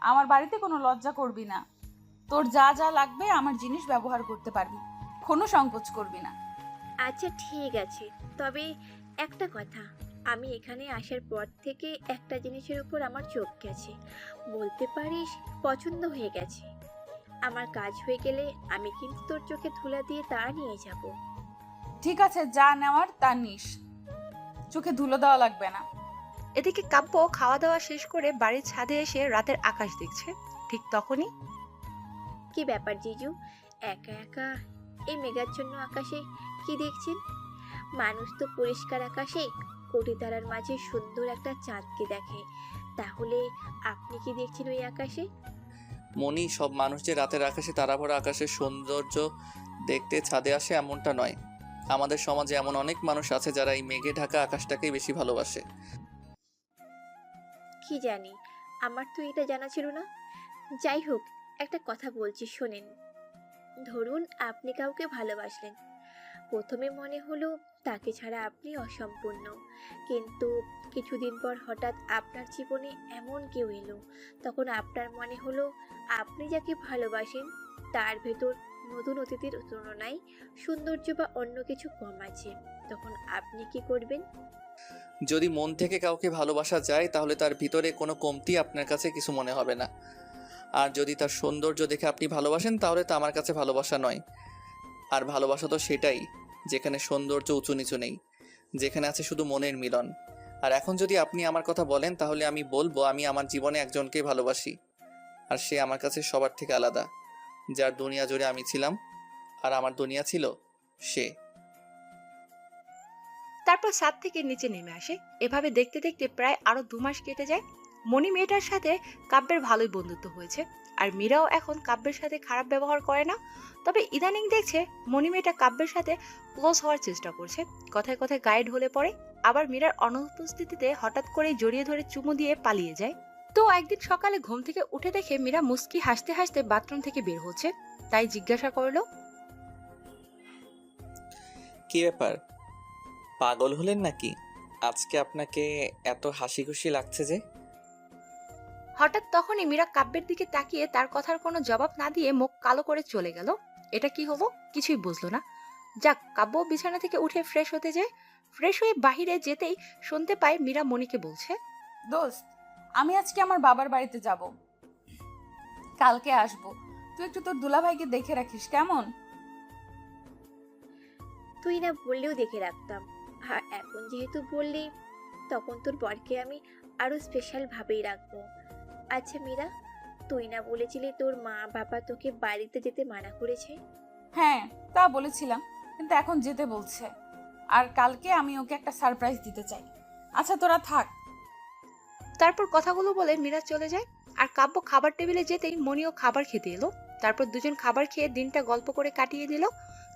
আমার বাড়িতে কোনো লজ্জা করবি না। তোর যা যা লাগবে আমার জিনিস ব্যবহার করতে পারবি, কোনো সংকোচ করবি না। আচ্ছা ঠিক আছে, তবে একটা কথা, আমি এখানে আসার পর থেকে একটা জিনিসের উপর আমার চোখ গেছে, বলতে পারিস পছন্দ হয়ে গেছে। আমার কাজ হয়ে গেলে আমি কিন্তু তোর চোখে ধুলা দিয়ে তা নিয়ে যাব। ঠিক আছে, যা নেওয়ার তা নিস, চোখে ধুলো দেওয়া লাগবে না। এদিকে কাব্য খাওয়া দাওয়া শেষ করে বাড়ির ছাদে এসে রাতের আকাশ দেখছে। ঠিক তখনই, কি ব্যাপার জিজু, একা একা এই মেঘার জন্য আকাশে কি দেখছেন? মানুষ তো পরিষ্কার আকাশে কোটি তারার মাঝে সুন্দর একটা চাঁদকে দেখে, তাহলে আপনি কি দেখছেন ওই আকাশে? মনি, সব মানুষ যে রাতের আকাশে তারা ভরা আকাশের সৌন্দর্য দেখতে ছাদে আসে এমনটা নয়। আমাদের সমাজে এমন অনেক মানুষ আছে যারা এই মেঘে ঢাকা আকাশটাকেই বেশি ভালোবাসে। কি জানি, আমার তো এটা জানা ছিল না। যাই হোক, একটা কথা বলছি শোনেন। ধরুন আপনি কাউকে ভালোবাসলেন, প্রথমে মনে হলো তাকে ছাড়া আপনি অসম্পূর্ণ, কিন্তু কিছুদিন পর হঠাৎ আপনার জীবনে এমন কেউ এলো, তখন আপনার মনে হলো আপনি যাকে ভালোবাসেন তার ভেতর নতুন অতিথির তুলনায় সৌন্দর্য বা অন্য কিছু কম আছে, তখন আপনি কি করবেন? যদি মন থেকে কাউকে ভালোবাসা যায় তাহলে তার ভিতরে কোনো কমতি আপনার কাছে কিছু মনে হবে না। আর যদি তার সৌন্দর্য দেখে আপনি ভালোবাসেন তাহলে তা আমার কাছে ভালোবাসা নয়। আর ভালোবাসা তো সেটাই যেখানে সৌন্দর্য উঁচু নিচু নেই, যেখানে আছে শুধু মনের মিলন। আর এখন যদি আপনি আমার কথা বলেন তাহলে আমি বলবো আমি আমার জীবনে একজনকে ভালোবাসি, আর সে আমার কাছে সবার থেকে আলাদা। যার দুনিয়া জুড়ে আমি ছিলাম আর আমার দুনিয়া ছিল সে। তারপর ছাদ থেকে নিচে নেমে আসে। এভাবে দেখতে দেখতে প্রায় আরো 2 মাস কেটে যায়। মণি মেয়েটার সাথে কাব্যের ভালোই বন্ধুত্ব হয়েছে, আর মীরাও এখন কাব্যের সাথে খারাপ ব্যবহার করে না। তবে ইদানিং দেখছে মণি মেয়েটা কাব্যের সাথে ক্লোজ হওয়ার চেষ্টা করছে, কথায় কথায় গায়ে ঢলে পড়ে, আবার মীরার অনুপস্থিতিতে হঠাৎ করে জড়িয়ে ধরে চুমু দিয়ে পালিয়ে যায়। তো একদিন সকালে ঘুম থেকে উঠে দেখে মীরা মুস্কি হাসতে হাসতে বাথরুম থেকে বের হচ্ছে। তাই জিজ্ঞাসা করলো, কি ব্যাপার, পাগল হলেন নাকি? আজকে আপনাকে এত হাসি খুশি লাগছে যে? হঠাৎ তখনই মীরা কাব্যের দিকে তাকিয়ে তার কথার কোনো জবাব না দিয়ে মুখ কালো করে চলে গেল। এটা কি হলো কিছুই বুঝলো না। যাক, কাব্য বিছানা থেকে উঠে ফ্রেশ হতে যায়। ফ্রেশ হয়ে বাহিরে যেতেই শুনতে পায় মীরা মনিকে বলছে, দোস্ত, আমি আজকে আমার বাবার বাড়িতে যাব, কালকে আসবো। তুই একটু তোর দুলাভাইকে দেখে রাখিস কেমন? তুই না বললেও দেখে রাখতাম, আর এখন যেহেতু বললি তখন তোর বরকে আমি আরো স্পেশাল ভাবেই রাখবো। আচ্ছা মীরা, তুই না বলেছিলি তোর মা বাবা তোকে বাড়িতে যেতে মানা করেছে? হ্যাঁ, তা বলেছিলাম, কিন্তু এখন যেতে বলছে। আর কালকে আমি ওকে একটা সারপ্রাইজ দিতে চাই। আচ্ছা তোরা থাক। তারপর কথাগুলো বলে মীরা চলে যায়। আর কাব্য খাবার টেবিলে যেতেই মনিও খাবার খেতে এলো। তারপর দুজন খাবার খেয়ে দিনটা গল্প করে কাটিয়ে দিল।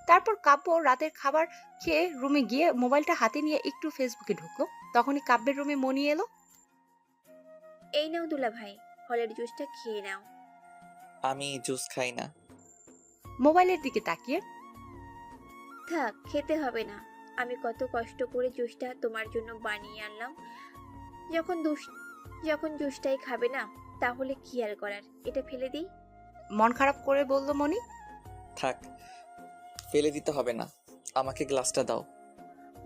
তারপর কাব্য রাতের খাবার খেয়ে রুমে গিয়ে মোবাইলটা হাতে নিয়ে একটু ফেসবুকে ঢুকলো। তখনই কাব্যের রুমে মনি এলো। এই নাও দুলা ভাই, ফলের জুসটা খেয়ে নাও। আমি জুস খাই না। মোবাইলের দিকে তাকিয়ে, থাক, খেতে হবে না। আমি কত কষ্ট করে জুসটা তোমার জন্য বানিয়ে আনলাম। যখন জুসটাই খাবে না, তাহলে কি আর করার, এটা ফেলে দিই। মন খারাপ করে বলল মনি। থাক, ফেলে দিতে হবে না, আমাকে গ্লাসটা দাও।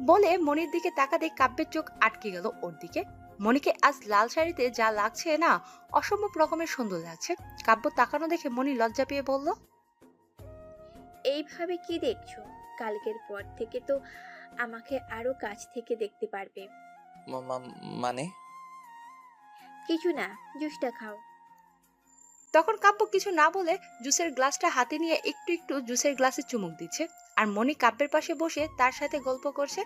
বলে মনির দিকে তাকাতে কাব্যের চোখ আটকে গেল ওর দিকে। মনিকে আজ লাল শাড়িতে যা লাগছে না, অসম্ভব রকমের সুন্দর লাগছে। কাব্য তাকানো দেখে মনি লজ্জা পেয়ে বলল, এইভাবে কি দেখছো? কালকের পর থেকে তো আমাকে আরো কাছ থেকে দেখতে পারবে। মানে? কিছু না, জুসটা খাও। তখন কাব্য কিছু না বলে জুসের গ্লাসটা হাতে নিয়ে একটু একটু জুসের গ্লাসে চুমুক দিচ্ছে, আর মনি কাব্যের পাশে বসে তার সাথে গল্প করছে।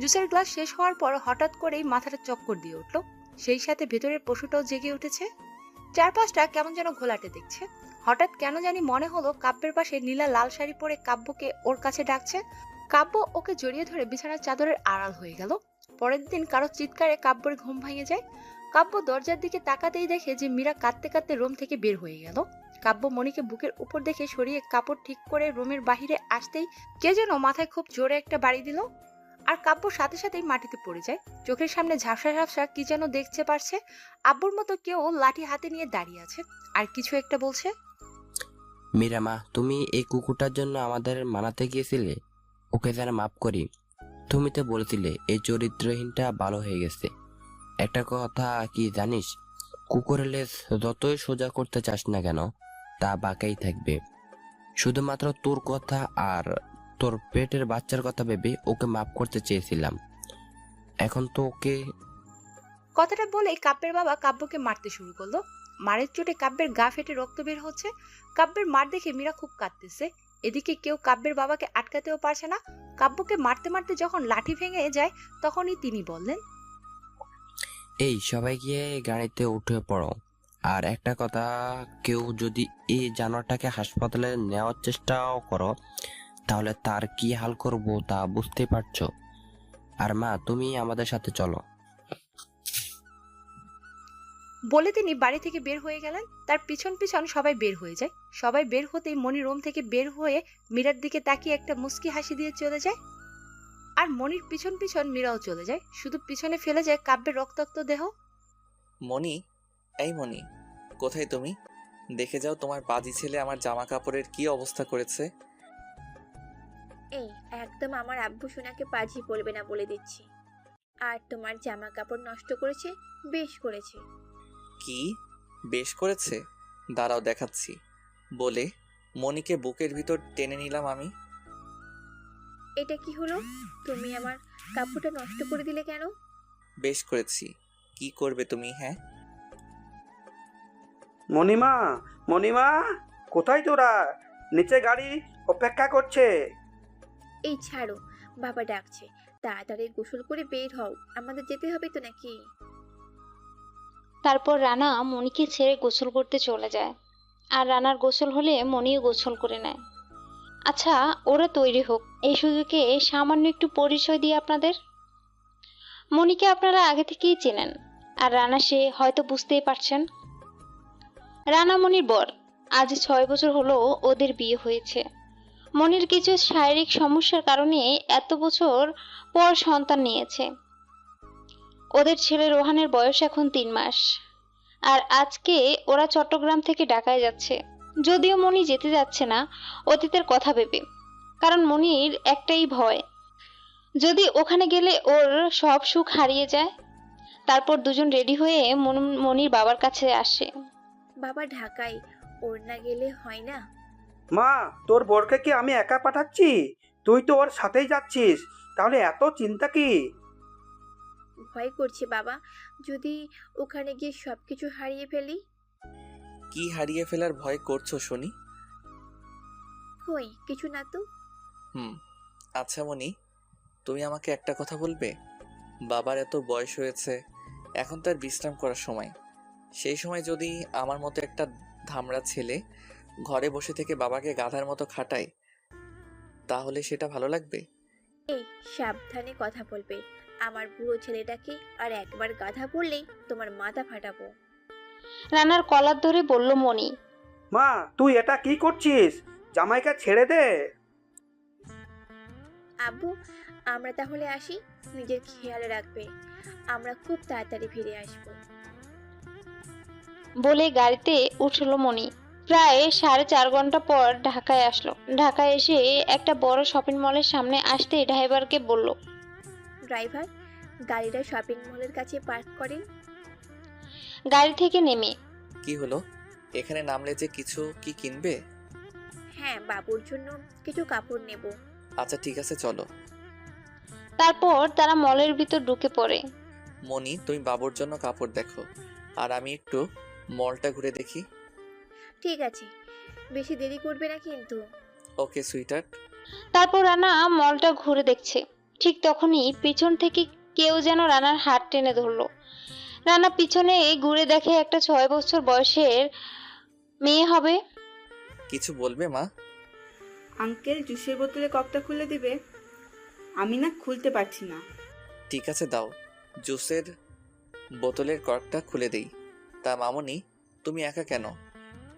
জুসের গ্লাস শেষ হওয়ার পর হঠাৎ করেই মাথাটা চক্কর দিয়ে উঠল, সেই সাথে ভেতরের পশুটাও জেগে উঠেছে। চারপাশটা কেমন যেন ঘোলাটে দেখছে। হঠাৎ কেন জানি মনে হলো কাব্যের পাশে নীলা লাল শাড়ি পরে কাব্যকে ওর কাছে ডাকছে। কাব্য ওকে জড়িয়ে ধরে বিছানার চাদরের আড়াল হয়ে গেল। পরের দিন কারো চিৎকারে কাব্যের ঘুম ভেঙে যায়। কাব্য দরজার দিকে তাকাতেই দেখে যে মীরা কাঁদতে কাঁদতে রুম থেকে বের হয়ে গেল। কাব্য মনিকে বুকের উপর দেখে সরিয়ে কাপড় ঠিক করে রুমের বাহিরে আসতেই কে যেন মাথায় খুব জোরে একটা বাড়ি দিল, আর কাব্য সাথে সাথেই মাটিতে পড়ে যায়। চোখের সামনে ঝাপসা ঝাপসা কি যেন দেখতে পারছে। আব্বুর মতো কেউ লাঠি হাতে নিয়ে দাঁড়িয়ে আছে আর কিছু একটা বলছে। মীরা মা, তুমি এই কুকুরটার জন্য আমাদের মানাতে গিয়েছিলে, ওকে যেন মাফ করি। তুমি তো বলেছিলে এই চরিত্রহীনটা ভালো হয়ে গেছে। একটা কথা কি জানিস, কুকুরের লেজ যতই সোজা করতে চাস না কেন, তা বাঁকাই থাকবে। শুধুমাত্র তোর কথা আর তোর পেটের বাচ্চার কথা ভেবে ওকে মাফ করতে চেয়েছিলাম, এখন তো ওকে। কথাটা বলেই কাব্যের বাবা কাব্যকে মারতে শুরু করলো। মারের চোটে কাব্যের গা ফেটে রক্ত বের হচ্ছে। কাব্যের মার দেখে মীরা খুব কাঁদতেছে। এদিকে কেউ কাব্যের বাবাকে আটকাতেও পারছে না। কাব্যকে মারতে মারতে যখন লাঠি ভেঙে যায়, তখনই তিনি বললেন, এই সবাই গিয়ে গাড়িতে উঠে পড়ো। আর একটা কথা, কেউ যদি এই জানোয়ারটাকে হাসপাতালে নেওয়ার চেষ্টাও করো, তাহলে তার কি হাল করব তা বুঝতে পারছো। আর মা, তুমি আমাদের সাথে চলো। বলে তিনি বাড়ি থেকে বের হয়ে গেলেন। তার পিছন পিছন সবাই বের হয়ে যায়। সবাই বের হতেই মনি রুম থেকে বের হয়ে মীরার দিকে তাকিয়ে একটা মুচকি হাসি দিয়ে চলে যায়। আর মনির পিছন পিছন মীরাও চলে যায়। শুধু পিছনে ফেলে যায় কাব্যের রক্তাক্ত দেহ। মনি, এই মনি, কোথায় তুমি? দেখে যাও তোমার বাজি ছেলে আমার জামা কাপড়ের কি অবস্থা করেছে। এই একদম আমার আব্বু সোনাকে পাজি বলবে না বলে দিচ্ছি। আর তোমার জামা কাপড় নষ্ট করেছে, বেশ করেছে। কি বেশ করেছে? দাঁড়াও দেখাচ্ছি। বলে মনিকে বুকের ভিতর টেনে নিলাম আমি। এটা কি হলো? তুমি আমার কাপড়টা নষ্ট করে দিলে কেন? বেশ করেছি, কি করবে তুমি? হ্যাঁ মণিমা, মণিমা, কোথায় তোরা? নিচে গাড়ি অপেক্ষা করছে। এই ছাড়ো, বাবা ডাকছে। তাড়াতাড়ি গোসল করে বের হও, আমাদের যেতে হবে তো নাকি? তারপর রানা মনিকে ছেড়ে গোসল করতে চলে যায়, আর রানার গোসল হলে মনিও গোসল করে নেয়। আচ্ছা, ওরা তৈরি হোক, এই সুযোগে সামান্য একটু পরিচয় দিয়ে আপনাদের। মনিকে আপনারা আগে থেকেই চেনেন, আর রানা সে হয়তো বুঝতেই পারছেন। রানা মনির বর। আজ 6 বছর হলো ওদের বিয়ে হয়েছে। মনির কিছু শারীরিক সমস্যার কারণে এত বছর পর সন্তান নিয়েছে। ওদের ছেলে রোহানের বয়স এখন 3 মাস। আর আজকে ওরা চট্টগ্রাম থেকে ঢাকায় যাচ্ছে। যদিও মনি যেতে যাচ্ছে না অতীতের কথা ভেবে, কারণ মনির একটাই ভয়, যদি ওখানে গেলে ওর সব সুখ হারিয়ে যায়। তারপর দুজন রেডি হয়ে মনির বাবার কাছে আসে। বাবা ঢাকায়, ওর না গেলে হয় না। মা, তোর বরকে কি আমি একা পাঠাচ্ছি? তুই তো ওর সাথেই যাচ্ছিস, তাহলে এত চিন্তা কি? ভয় করছে বাবা, যদি ওখানে গিয়ে সবকিছু হারিয়ে ফেলি। কি হারিয়ে ফেলার ভয় করছো শুনি? কই কিছু না তো। আচ্ছা মনি, তুমি আমাকে একটা কথা বলবে? বাবার এত বয়স হয়েছে, এখন তার বিশ্রাম করার সময়। সেই সময় যদি আমার মতো একটা ধামড়া ছেলে ঘরে বসে থেকে বাবাকে গাধার মতো খাটাই, তাহলে সেটা ভালো লাগবে? এই সাবধানে কথা বলবে। আমার বুড়ো ছেলেটাকে আর একবার গাধা বললেই তোমার মাথা ফাটাবো। রানার কলার ধরে বলল মনি। মা তুই এটা কি করছিস? জামাইকে ছেড়ে দে। আব্বু, আমরা তাহলে আসি, নিজের খেয়াল রাখবে। আমরা খুব তাড়াতাড়ি ফিরে আসবো। বলে গাড়িতে উঠল মনি। প্রায় 4.5 ঘন্টা পর ঢাকায় আসলো। ঢাকায় এসে একটা বড় শপিং মলের সামনে আসতে ড্রাইভারকে বলল, ড্রাইভার, গাড়িটা শপিং মলের কাছে পার্ক করেন। গাড়ি থেকে নেমে, কি হলো? এখানে নামলে যে কিছু কি কিনবে? হ্যাঁ, বাবুর জন্য কিছু কাপড় নেব। আচ্ছা ঠিক আছে, চলো। তারপর তারা মলের ভিতর ঢুকে পড়ে। মনি, তুমি বাবুর জন্য কাপড় দেখো, আর আমি একটু মলটা ঘুরে দেখি। ঠিক আছে, বেশি দেরি করবে না কিন্তু। ওকে সুইটার। তারপর রানা মলটা ঘুরে দেখছে। ঠিক তখনই পিছন থেকে কেউ যেন রানার হাত টেনে ধরলো। রানা পিছনে ঘুরে দেখে একটা 6 বছর বয়সের মেয়ে হবে। কিছু বলবে মা? আঙ্কেল, জুসের বোতলে কপটা খুলে দিবে? আমি না খুলতে পারছি না। ঠিক আছে দাও, জুসের বোতলের কর্কটা খুলে দেই। তা মামনি, তুমি একা কেন?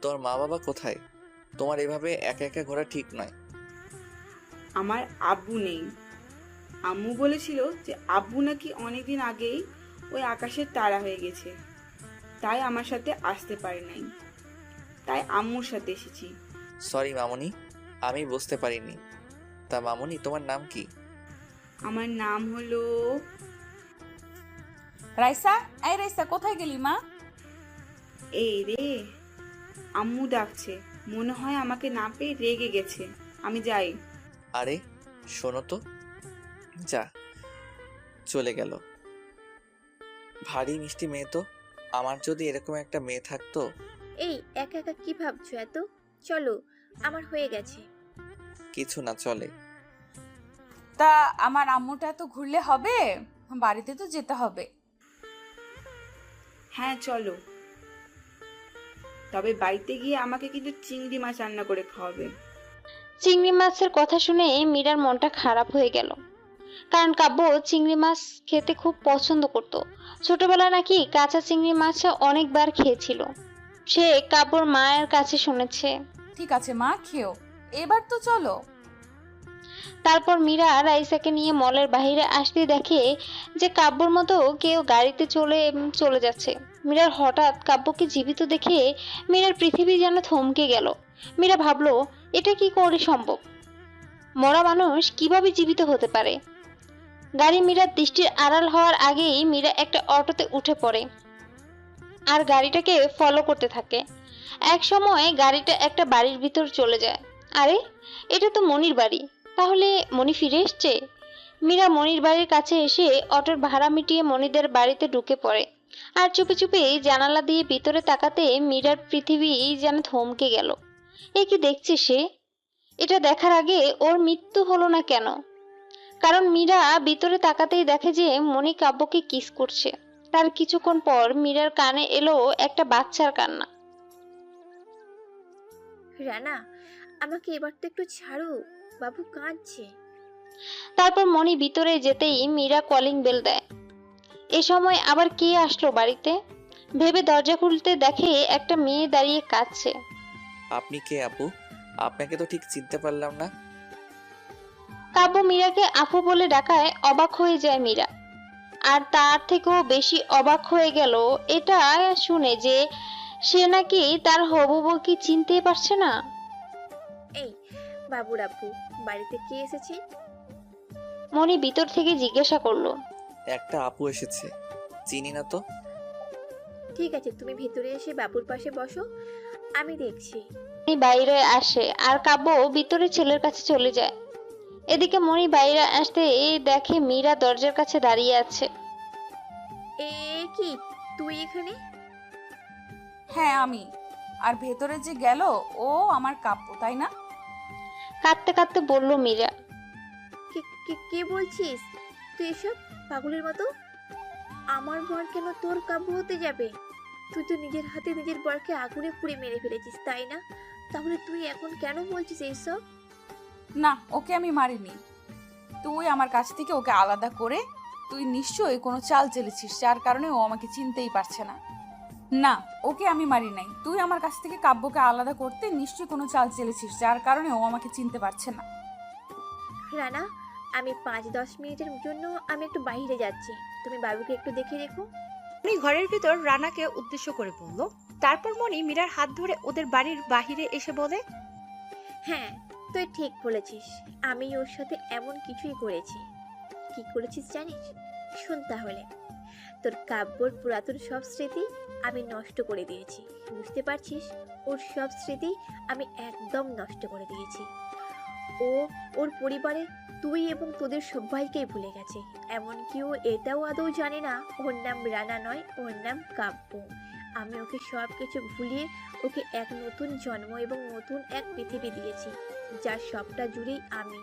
তোর মা বাবা কোথায়? তোমার এভাবে একা একা ঘোরা ঠিক নয়। আমার আব্বু নেই। আম্মু বলেছিল যে আব্বু নাকি অনেকদিন আগেই ওই আকাশের তারা হয়ে গেছে, তাই আমার সাথে আসতে পারে নাই। তাই আম্মুর সাথে এসেছি। সরি মামনি, আমি বুঝতে পারিনি। তা মামনি, তোমার নাম কি? আমার নাম হলো রাইসা। এই রাইসা, কোথায় গেলি মা? এই রে, আম্মু ডাকছে, মনে হয় আমাকে না পেয়ে রেগে গেছে। আমি যাই। আরে শোনো তো, যা চলে গেল। ভারী মিষ্টি মেয়ে তো। আমার যদি এরকম একটা মেয়ে থাকতো। এই একা একা কি ভাবছো এত? চলো, আমার হয়ে গেছে। কিছু না, চলে। তা আমার আম্মুটা এত ঘুরলে হবে? বাড়িতে তো যেতে হবে। হ্যাঁ চলো, তবে বাড়িতে গিয়ে আমাকে কিন্তু চিংড়ি মাছ রান্না করে খাওয়াবে। চিংড়ি মাছের কথা শুনে মীরার মনটা খারাপ হয়ে গেল। কারণ কাব্য চিংড়ি মাছ খেতে খুব পছন্দ করত। ছোটবেলায় নাকি কাঁচা চিংড়ি মাছ অনেকবার খেয়েছিল। সে কাব্যর মায়ের কাছে শুনেছে। ঠিক আছে মা, খেও। এবার তো চলো। তারপর মীরা রাইসাকে নিয়ে মলের বাইরে আসতে দেখে যে কাব্যর মতো কেউ গাড়িতে চলে যাচ্ছে। মীরার হঠাৎ কাব্যকে জীবিত দেখে মীরার পৃথিবী যেন থমকে গেল। মীরা ভাবলো, এটা কি করে সম্ভব? মরা মানুষ কিভাবে জীবিত হতে পারে? গাড়ি মীরার দৃষ্টির আড়াল হওয়ার আগেই মীরা একটা অটোতে উঠে পড়ে আর গাড়িটাকে ফলো করতে থাকে। এক সময় গাড়িটা একটা বাড়ির ভিতর চলে যায়। আরে, এটা তো মনির বাড়ি। তাহলে মনি ফিরে এসছে। মীরা মনির বাড়ির কাছে এসে অটোর ভাড়া মিটিয়ে মনিদের বাড়িতে ঢুকে পড়ে। আর চুপি চুপি জানালা দিয়ে ভিতরে তাকাতে মীরার পৃথিবী যেন থমকে গেল। এ কি দেখছে সে? এটা দেখার আগে ওর মৃত্যু হলো না কেন? কারণ মীরা ভিতরে তাকাতেই দেখে যে মনি কাব্যকে কিস করছে। তার কিছুক্ষণ পর মীরার কানে এলো একটা বাচ্চার কান্না। রানা, আমাকে এবার তো একটু ছাড়ো, বাবু কাঁদছে। তারপর মনি ভিতরে যেতেই মীরা কলিং বেল দেয়। এ সময় আবার কে আসলো বাড়িতে ভেবে দরজা খুলতে দেখে একটা মেয়ে দাঁড়িয়ে কাঁদছে। আপনি কে আপু? আপনাকে তো ঠিক চিনতে পারলাম না। কাব্য মীরাকে আপু বলে ডাকায় অবাক হয়ে যায় মীরা। আর তার থেকেও বেশি অবাক হয়ে গেল এটা শুনে যে সে নাকি তার হবু বউকে চিনতে পারছে না। এই বাবুর আব্বু, বাড়িতে কে এসেছে? মনি ভিতর থেকে জিজ্ঞাসা করলো। একটা আপু এসেছে, চিনি না তো। ঠিক আছে, তুমি ভিতরে এসে বাবুর পাশে বসো, আমি দেখছি। বাইরে আসে আর কাব্য ভিতরে ছেলের কাছে চলে যায়। এদিকে মনি বাইরে আসতে দেখে মীরা দরজার কাছে দাঁড়িয়ে আছে। এ কি, তুই এখানে? হ্যাঁ আমি। আর ভেতরে যে গেল ও আমার কাব্য, তাই না? কাঁদতে কাঁদতে বলল মীরা। কে বলছিস তুই এসব পাগলের মতো? আমার বর কেন তোর কাব্য হতে যাবে? তুই তো নিজের হাতে নিজের বরকে আগুনে পুড়ে মেরে ফেলেছিস, তাই না? তাহলে তুই এখন কেন বলছিস এইসব? না, ওকে আমি মারিনি। তুই আমার কাছ থেকে ওকে আলাদা করে তুই নিশ্চয়ই কোনো চাল চেলেছিস, যার কারণে ও আমাকে চিনতেই পারছে না। না, ওকে আমি মারি নাই। তুই আমার কাছ থেকে কাব্যকে আলাদা করতে নিশ্চয়ই কোনো চাল চেলেছিস, যার কারণে ও আমাকে চিনতে পারছে না। রানা, আমি 5-10 মিনিটের জন্য আমি একটু বাইরে যাচ্ছি, তুমি বাবুকে একটু দেখে রেখো। মনি ঘরের ভিতর রানাকে উদ্দেশ্য করে বলল। তারপর মনি মীরার হাত ধরে ওদের বাড়ির বাহিরে এসে বলে, হ্যাঁ, তুই ঠিক বলেছিস, আমি ওর সাথে এমন কিছুই করেছি। কি করেছিস জানিস? শোন তাহলে। তোর কাব্যর পুরাতন সব স্মৃতি আমি নষ্ট করে দিয়েছি, বুঝতে পারছিস? ওর সব স্মৃতি আমি একদম নষ্ট করে দিয়েছি। ও ওর পরিবারে তুই এবং তোদের সবাইকেই ভুলে গেছে। এমনকি ও এটাও আদৌ জানে না ওর নাম রানা নয়, ওর নাম কাব্য। আমি ওকে সব কিছু ভুলিয়ে ওকে এক নতুন জন্ম এবং নতুন এক পৃথিবী দিয়েছি, যার সবটা জুড়েই আমি,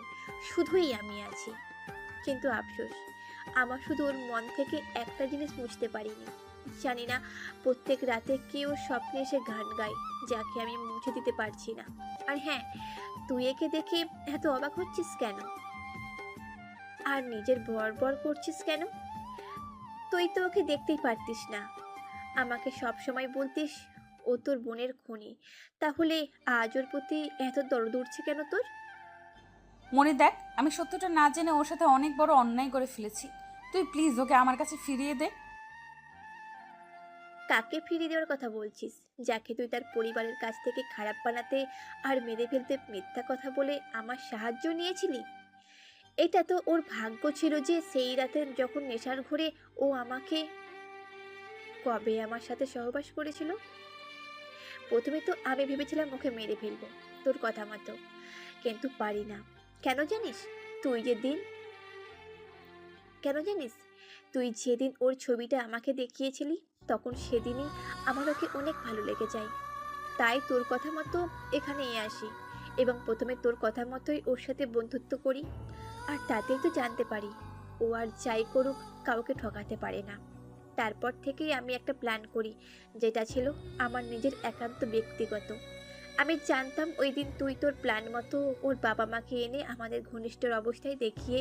শুধুই আমি আছি। কিন্তু আফসোস, আমার শুধু ওর মন থেকে একটা জিনিস মুছতে পারিনি। জানি না প্রত্যেক রাতে কেউ স্বপ্নে এসে গান গায়, যাকে আমি মুছে দিতে পারছি না। আর হ্যাঁ, তুই একে দেখে এত অবাক হচ্ছিস কেন? আর নিজের বর করছিস কেন? তুই তো ওকে দেখতেই পারতিস না। আমাকে সব সময় বলতিস ও তোর বোনের খনি, তাহলে আজ ওর প্রতি এত দরদ উঠছে কেন তোর? মনে দেখ, আমি সত্যটা না জেনে ওর সাথে অনেক বড় অন্যায় করে ফেলেছি। তুই প্লিজ ওকে আমার কাছে ফিরিয়ে দে। কাকে ফিরিয়ে দেওয়ার কথা বলছিস? যাকে তুই তার পরিবারের কাছ থেকে খারাপ বানাতে আর মেরে ফেলতে মিথ্যা কথা বলে আমার সাহায্য নিয়েছিলি? এটা তো ওর ভাগ্য ছিল যে সেই রাতে যখন নেশার ঘরে ও আমাকে কবে আমার সাথে সহবাস করেছিল। প্রথমে তো আমি ভেবেছিলাম ওকে মেরে ফেলবো তোর কথা মতো, কিন্তু পারি না। কেন জানিস? তুই যেদিন ওর ছবিটা আমাকে দেখিয়েছিলি, তখন সেদিনই আমার ওকে অনেক ভালো লেগে যায়। তাই তোর কথা মতো এখানে আসি এবং প্রথমে তোর কথা মতোই ওর সাথে বন্ধুত্ব করি। আর তাতেই তো জানতে পারি ও আর যাই করুক কাউকে ঠকাতে পারে না। তারপর থেকেই আমি একটা প্ল্যান করি, যেটা ছিল আমার নিজের একান্ত ব্যক্তিগত। আমি জানতাম ওই দিন তুই তোর প্ল্যান মতো ওর বাবা মাকে এনে আমাদের ঘনিষ্ঠর অবস্থায় দেখিয়ে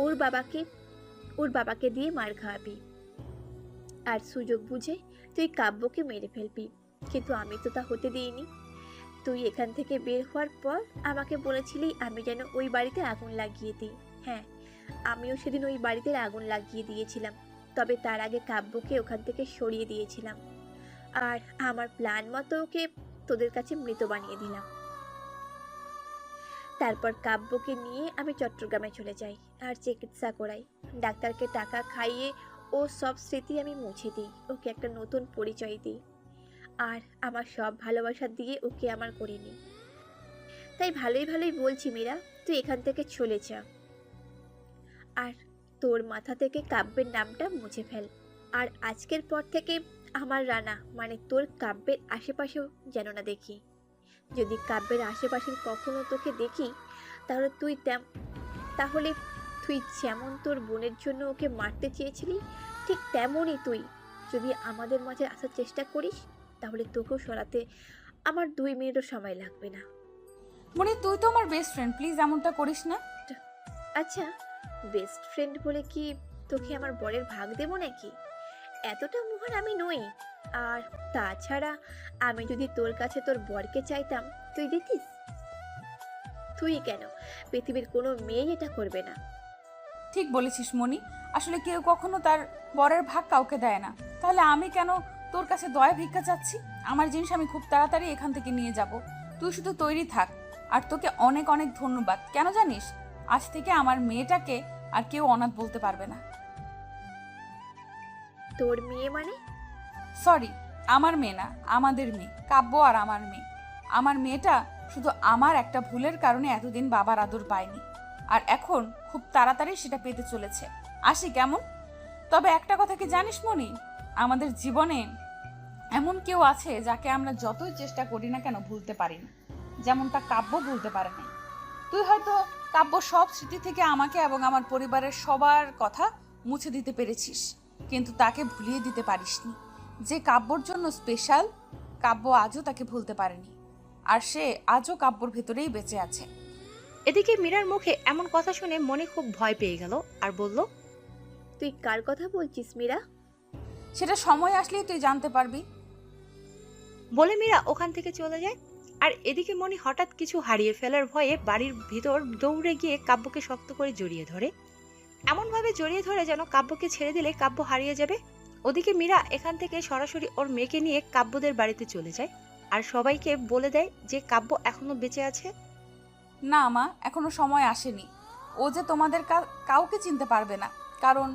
ওর বাবাকে দিয়ে মার খাওয়াবি, আর সুযোগ বুঝে তুই কাব্যকে মেরে ফেলবি। কিন্তু আমি তো তা হতে দিইনি। তুই এখান থেকে বের হওয়ার পর আমাকে বলেছিলি আমি যেন ওই বাড়িতে আগুন লাগিয়ে দিই। হ্যাঁ, আমিও সেদিন ওই বাড়িতে আগুন লাগিয়ে দিয়েছিলাম, তবে তার আগে কাব্যকে ওখান থেকে সরিয়ে দিয়েছিলাম। আর আমার প্ল্যান মতো ওকে তোদের কাছে মৃত বানিয়ে দিলাম। তারপর কাব্যকে নিয়ে আমি চট্টগ্রামে চলে যাই আর চিকিৎসা করাই। ডাক্তারকে টাকা খাইয়ে ও সব স্মৃতি আমি মুছে দিই, ওকে একটা নতুন পরিচয় দিই, আর আমার সব ভালোবাসা দিয়ে ওকে আমার করে নিই। তাই ভালোই বলছি মীরা, তুই এখান থেকে চলে যা আর তোর মাথা থেকে কাব্যের নামটা মুছে ফেল। আর আজকের পর থেকে আমার রানা মানে তোর কাব্যের আশেপাশেও যেন না দেখি। যদি কাব্যের আশেপাশে কখনো তোকে দেখি, তাহলে তুই যেমন তোর বোনের জন্য ওকে মারতে চেয়েছিলি, ঠিক তেমনই তুই যদি আমাদের মাঝে আসার চেষ্টা করিস, তাহলে তোকেও সরাতে আমার 2 মিনিটও সময় লাগবে না। মনে, তুই তো আমার বেস্ট ফ্রেন্ড, প্লিজ এমনটা করিস না। আচ্ছা, বেস্ট ফ্রেন্ড বলে কি তোকে আমার বরের ভাগ দেবো নাকি? এতটা মহান আমি নই। আর তাছাড়া আমি যদি তোর কাছে তোর বরকে চাইতাম, তুই দিতিস? তুই কেন, পৃথিবীর কোনো মেয়ে এটা করবে না। ঠিক বলেছিস মনি, আসলে কেউ কখনো তার বরের ভাগ কাউকে দেয় না। তাহলে আমি কেন তোর কাছে দয়া ভিক্ষা চাচ্ছি? আমার জিনিস আমি খুব তাড়াতাড়ি এখান থেকে নিয়ে যাব, তুই শুধু তৈরি থাক। আর তোকে অনেক অনেক ধন্যবাদ। কেন জানিস, আজ থেকে আমার মেয়েটাকে আর কেউ অনাথ বলতে পারবে না। তোর মেয়ে মানে? সরি, আমার মেয়ে না, আমাদের মেয়ে, কাব্য আর আমার মেয়ে। আমার মেয়েটা শুধু আমার একটা ভুলের কারণে এতদিন বাবার আদর পায়নি, আর এখন খুব তাড়াতাড়ি সেটা পেতে চলেছে। আসি কেমন? তবে একটা কথা কি জানিস মনি, আমাদের জীবনে এমন কেউ আছে যাকে আমরা যতই চেষ্টা করি না কেন ভুলতে পারি না, যেমনটা কাব্য ভুলতে পারে না। তুই হয়তো কাব্য সব স্মৃতি থেকে আমাকে এবং আমার পরিবারের সবার কথা মুছে দিতে পেরেছিস, কিন্তু তাকে ভুলিয়ে দিতে পারিসনি। যে কাব্যর জন্য স্পেশাল, কাব্য আজও তাকে ভুলতে পারেনি। আর সে আজও কাব্যর ভেতরেই বেঁচে আছে। এদিকে মীরার মুখে এমন কথা শুনে মনে খুব ভয় পেয়ে গেল আর বলল, তুই কার কথা বলছিস মীরা? সেটা সময় আসলেই তুই জানতে পারবি। বলে মীরা ওখান থেকে চলে যায়। আর এদিকে মনি হঠাৎ কিছু হারিয়ে ফেলার ভয়ে বাড়ির ভিতর দৌড়ে গিয়ে কাব্যকে শক্ত করে জড়িয়ে ধরে, এমনভাবে জড়িয়ে ধরে যেন কাব্যকে ছেড়ে দিলে কাব্য হারিয়ে যাবে। ওদিকে মীরা এখান থেকে সরাসরি ওর মেয়েকে নিয়ে কাব্যদের বাড়িতে চলে যায় আর সবাইকে বলে দেয় যে কাব্য এখনো বেঁচে আছে। না মা, এখনো সময় আসেনি। ও যে তোমাদের কাউকে চিনতে পারবে না, কারণ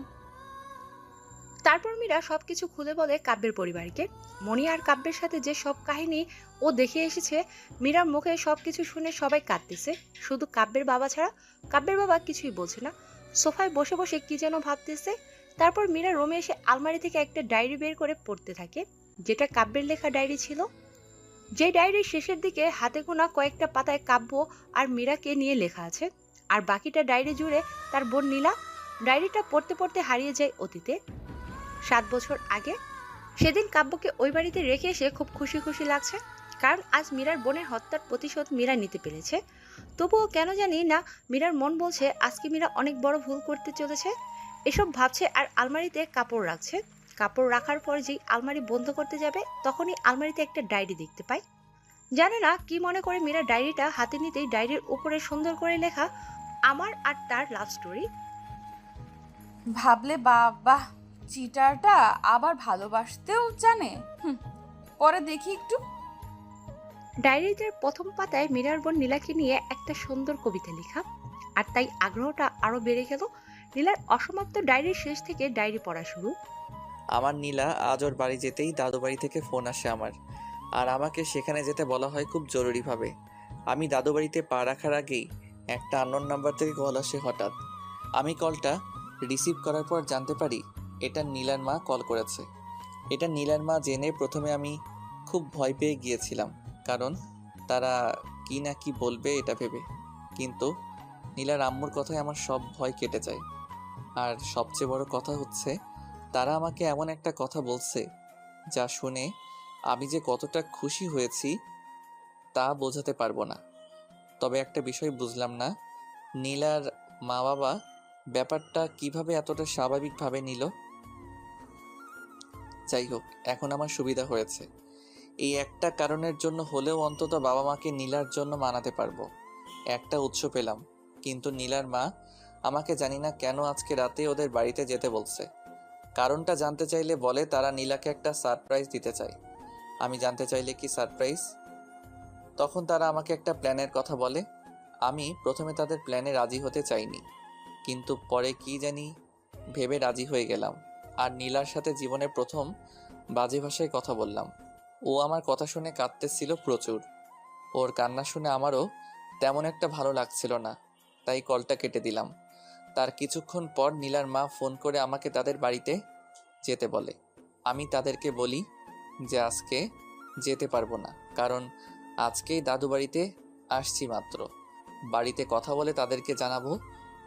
তারপর মীরা সবকিছু খুলে বলে কাব্যের পরিবারকে। মণি আর কাব্যের সাথে যে সব কাহিনী ও দেখে এসেছে, মীরার মুখে সবকিছু শুনে সবাই কাঁদতেছে, শুধু কাব্যের বাবা ছাড়া। কাব্যের বাবা কিছুই বলছে না, সোফায় বসে বসে কি যেন ভাবতেছে। তারপর মীরা রুমে এসে আলমারি থেকে একটা ডায়েরি বের করে পড়তে থাকে, যেটা কাব্যের লেখা ডায়েরি ছিল। যে ডায়েরির শেষের দিকে হাতে গোনা কয়েকটা পাতায় কাব্য আর মীরাকে নিয়ে লেখা আছে, আর বাকিটা ডায়েরি জুড়ে তার বোন নীলা। ডায়েরিটা পড়তে পড়তে হারিয়ে যায় অতীতে 7 বছর আগে। সেদিন কাব্যকে ওই বাড়িতে রেখে এসে খুব খুশি খুশি লাগছে, কারণ আজ মীরার বোনের হত্যার প্রতিশোধ মীরা নিতে পেরেছে। তবুও কেন জানি না মীরার মন বলছে আজকে মীরা অনেক বড় ভুল করতে চলেছে। এসব ভাবছে আর আলমারিতে কাপড় রাখছে। কাপড় রাখার পর যেই আলমারি বন্ধ করতে যাবে, তখনই আলমারিতে একটা ডায়েরি দেখতে পায়। জানে না কি মনে করে মীরা ডায়েরিটা হাতে নিতেই ডায়েরির উপরে সুন্দর করে লেখা আমার আর তার লাভ স্টোরি। ভাবলে বাবা, চিটারটা আবার ভালোবাসতেও জানে। পরে দেখি একটু। ডায়েরিটার প্রথম পাতায় মীরার বোন নীলাকে নিয়ে একটা সুন্দর কবিতা লেখা, আর তাই আগ্রহটা আরো বেড়ে গেল। নীলার অসমাপ্ত ডায়েরির শেষ থেকে ডায়েরি পড়া শুরু। আমার নীলা আজ ওর বাড়ি যেতেই দাদু বাড়ি থেকে ফোন আসে আমার, আর আমাকে সেখানে যেতে বলা হয় খুব জরুরিভাবে। আমি দাদু বাড়িতে পা রাখার আগেই একটা আননোন নাম্বার থেকে কল আসে হঠাৎ। আমি কলটা রিসিভ করার পর জানতে পারি এটা নীলার মা কল করেছে। এটা নীলার মা জেনে প্রথমে আমি খুব ভয় পেয়ে গিয়েছিলাম, কারণ তারা কি না কি বলবে এটা ভেবে। কিন্তু নীলার আম্মুর কথায় আমার সব ভয় কেটে যায়। আর সবচেয়ে বড় কথা হচ্ছে, তারা আমাকে এমন একটা কথা বলছে যা শুনে আমি যে কতটা খুশি হয়েছি তা বোঝাতে পারবো না। তবে একটা বিষয় বুঝলাম না, নীলার মা বাবা ব্যাপারটা কিভাবে এতটা স্বাভাবিকভাবে নিল। যাই হোক, এখন আমার সুবিধা হয়েছে। এই একটা কারণের জন্য হলেও অন্তত বাবা মাকে নীলার জন্য মানাতে পারবো। একটা উৎস পেলাম। কিন্তু নীলার মা আমাকে জানি না কেন আজকে রাতে ওদের বাড়িতে যেতে বলছে। কারণটা জানতে চাইলে বলে তারা নীলাকে একটা সারপ্রাইজ দিতে চায়। আমি জানতে চাইলে কি সারপ্রাইজ? তখন তারা আমাকে একটা প্ল্যানের কথা বলে। আমি প্রথমে তাদের প্ল্যানে রাজি হতে চাইনি, কিন্তু পরে কি জানি ভেবে রাজি হয়ে গেলাম। আর নীলার সাথে জীবনের প্রথম বাজে ভাষায় কথা বললাম। ও আমার কথা শুনে কাঁদতেছিল প্রচুর। ওর কান্না শুনে আমারও তেমন একটা ভালো লাগছিল না, তাই কলটা কেটে দিলাম। তার কিছুক্ষণ পর নীলার মা ফোন করে আমাকে তাদের বাড়িতে যেতে বলে। আমি তাদেরকে বলি যে আজকে যেতে পারবো না, কারণ আজকেই দাদু বাড়িতে আসছি মাত্র। বাড়িতে কথা বলে তাদেরকে জানাবো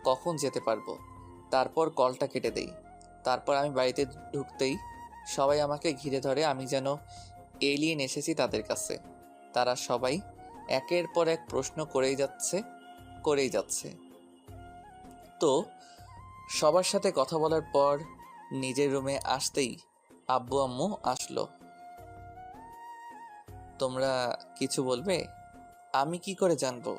কখন যেতে পারবো। তারপর কলটা কেটে দেই। তারপর আমি বাড়িতে ঢুকতেই সবাই আমাকে ঘিরে ধরে, আমি যেন এলিয়েন এসেছি তাদের কাছে। তারা সবাই একের পর এক প্রশ্ন করেই যাচ্ছে। তো সবার সাথে কথা বলার পর নিজের রুমে আসতেই আব্বু আম্মু আসলো। তোমরা কিছু বলবে? আমি কি করে জানবো?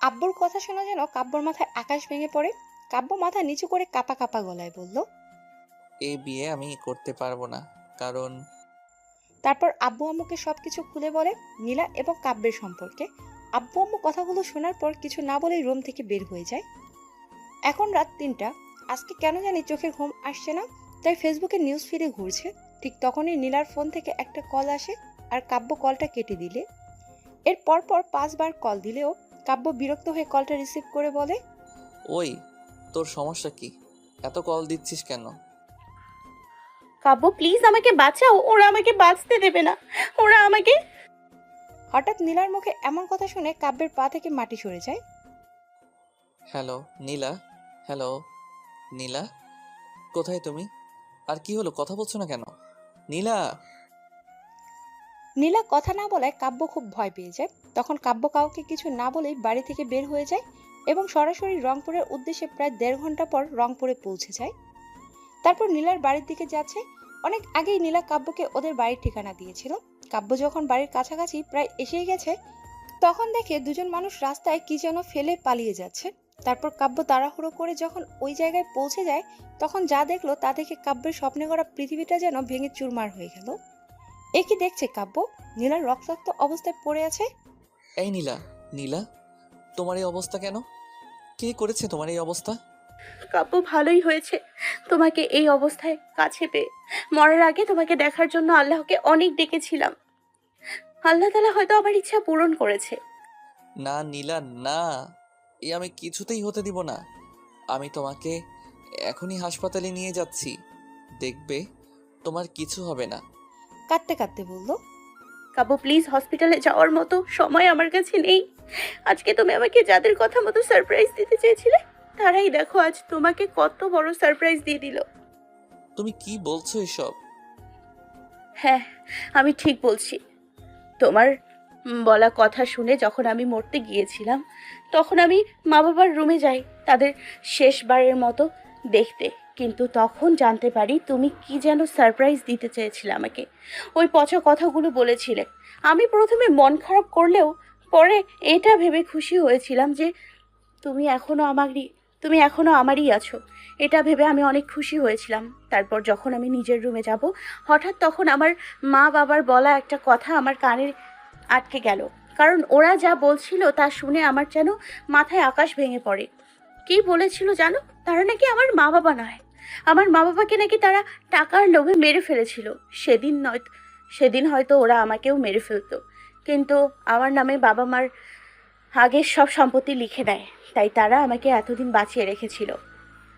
আব্বুর কথা শোনা যেন কাব্যর মাথায় আকাশ ভেঙে পড়ে। কাব্য মাথা নিচু করে কাপা কাপা গলায় বলল, এই বিয়ে আমি করতে পারবো না, কারণ তারপর আব্বু আম্মুকে সবকিছু খুলে বলে নীলা এবং কাব্যের সম্পর্কে। আব্বু আম্মু কথাগুলো শোনার পর কিছু না বলেই রুম থেকে বের হয়ে যায়। এখন রাত 3টা। আজকে কেন জানি চোখে ঘুম আসছে না, তাই ফেসবুকে নিউজ ফিডে ঘুরছে। ঠিক তখনই নীলার ফোন থেকে একটা কল আসে, আর কাব্য কলটা কেটে দিলে। এর পরপর 5 বার কল দিলেও কাব্য বিরক্ত হয়ে কলটা রিসিভ করে বলে, ওই তোর সমস্যা কি? এত কল দিচ্ছিস কেন? কাব্য প্লিজ আমাকে বাঁচাও, ওরা আমাকে বাঁচতে দেবে না, ওরা আমাকে। হঠাৎ নীলার মুখে এমন কথা শুনে কাব্যের পা থেকে মাটি সরে যায়। হ্যালো নীলা, হ্যালো নীলা, কোথায় তুমি? আর কি হলো, কথা বলছো না কেন? নীলা! নীলা কথা না বলায় কাব্য খুব ভয় পেয়ে যায়। তখন কাব্য কাউকে কিছু না বলেই বাড়ি থেকে বের হয়ে যায় এবং সরাসরি রংপুরের উদ্দেশ্যে প্রায় 1.5 ঘন্টা পর রংপুরে পৌঁছে যায়। তারপর নীলার বাড়ির দিকে যাচ্ছে। অনেক আগেই নীলা কাব্যকে ওদের বাড়ির ঠিকানা দিয়েছিল। কাব্য যখন বাড়ির কাছাকাছি প্রায় এসেই গেছে, তখন দেখে দুজন মানুষ রাস্তায় কি যেন ফেলে পালিয়ে যাচ্ছে। তারপর কাব্য তাড়াহুড়ো করে যখন ওই জায়গায় পৌঁছে যায়, তখন যা দেখলো তা দেখে কাব্যের স্বপ্নে গড়া পৃথিবীটা যেন ভেঙে চুরমার হয়ে গেল। এ কি দেখছে কাব্য? নীলার রক্তাক্ত অবস্থায় পড়ে আছে। এই নীলা, নীলা, তোমার এই অবস্থা কেন? কে করেছে তোমার এই অবস্থা? কাব্য, ভালোই হয়েছে তোমাকে এই অবস্থায় কাছে পেয়ে। মরার আগে তোমাকে দেখার জন্য আল্লাহকে অনেক ডেকেছিলাম। আল্লাহ তাআলা হয়তো আমার ইচ্ছা পূরণ করেছে। না নীলা, না, এ আমি কিছুতেই হতে দিব না। আমি তোমাকে এখনই হাসপাতালে নিয়ে যাচ্ছি, দেখবে তোমার কিছু হবে না। কাঁদতে কাঁদতে বলল। কাব্য, প্লিজ, হসপিটালে যাওয়ার মতো সময় আমার কাছে নেই। আজকে তুমি আমাকে যাদের কথা মতো সারপ্রাইজ দিতে চেয়েছিলে, তারাই দেখো আজ তোমাকে কত বড় সারপ্রাইজ দিয়ে দিল। তুমি কি বলছো এসব? হ্যাঁ, আমি ঠিক বলছি। তোমার বলা কথা শুনে যখন আমি মরতে গিয়েছিলাম, তখন আমি মা বাবার রুমে যাই তাদের শেষবারের মতো দেখতে। কিন্তু তখন জানতে পারি তুমি কি যেন সারপ্রাইজ দিতে চেয়েছিলে আমাকে। ওই পচা কথাগুলো বলেছিলে। আমি প্রথমে মন খারাপ করলেও পরে এটা ভেবে খুশি হয়েছিলাম যে তুমি এখনো আমারই আছো। এটা ভেবে আমি অনেক খুশি হয়েছিলাম। তারপর যখন আমি নিজের রুমে যাব, হঠাৎ তখন আমার মা বাবার বলা একটা কথা আমার কানে আটকে গেল। কারণ ওরা যা বলছিল তা শুনে আমার যেন মাথায় আকাশ ভেঙে পড়ে। কি বলেছিল জানো? তারা নাকি আমার মা বাবা নয়। আমার মা বাবাকে নাকি তারা টাকার লোভে মেরে ফেলেছিল। সেদিন হয়তো ওরা আমাকেও মেরে ফেলতো, কিন্তু আমার নামে বাবা মার আগের সব সম্পত্তি লিখে দেয়। তাই তারা আমাকে এতদিন বাঁচিয়ে রেখেছিল।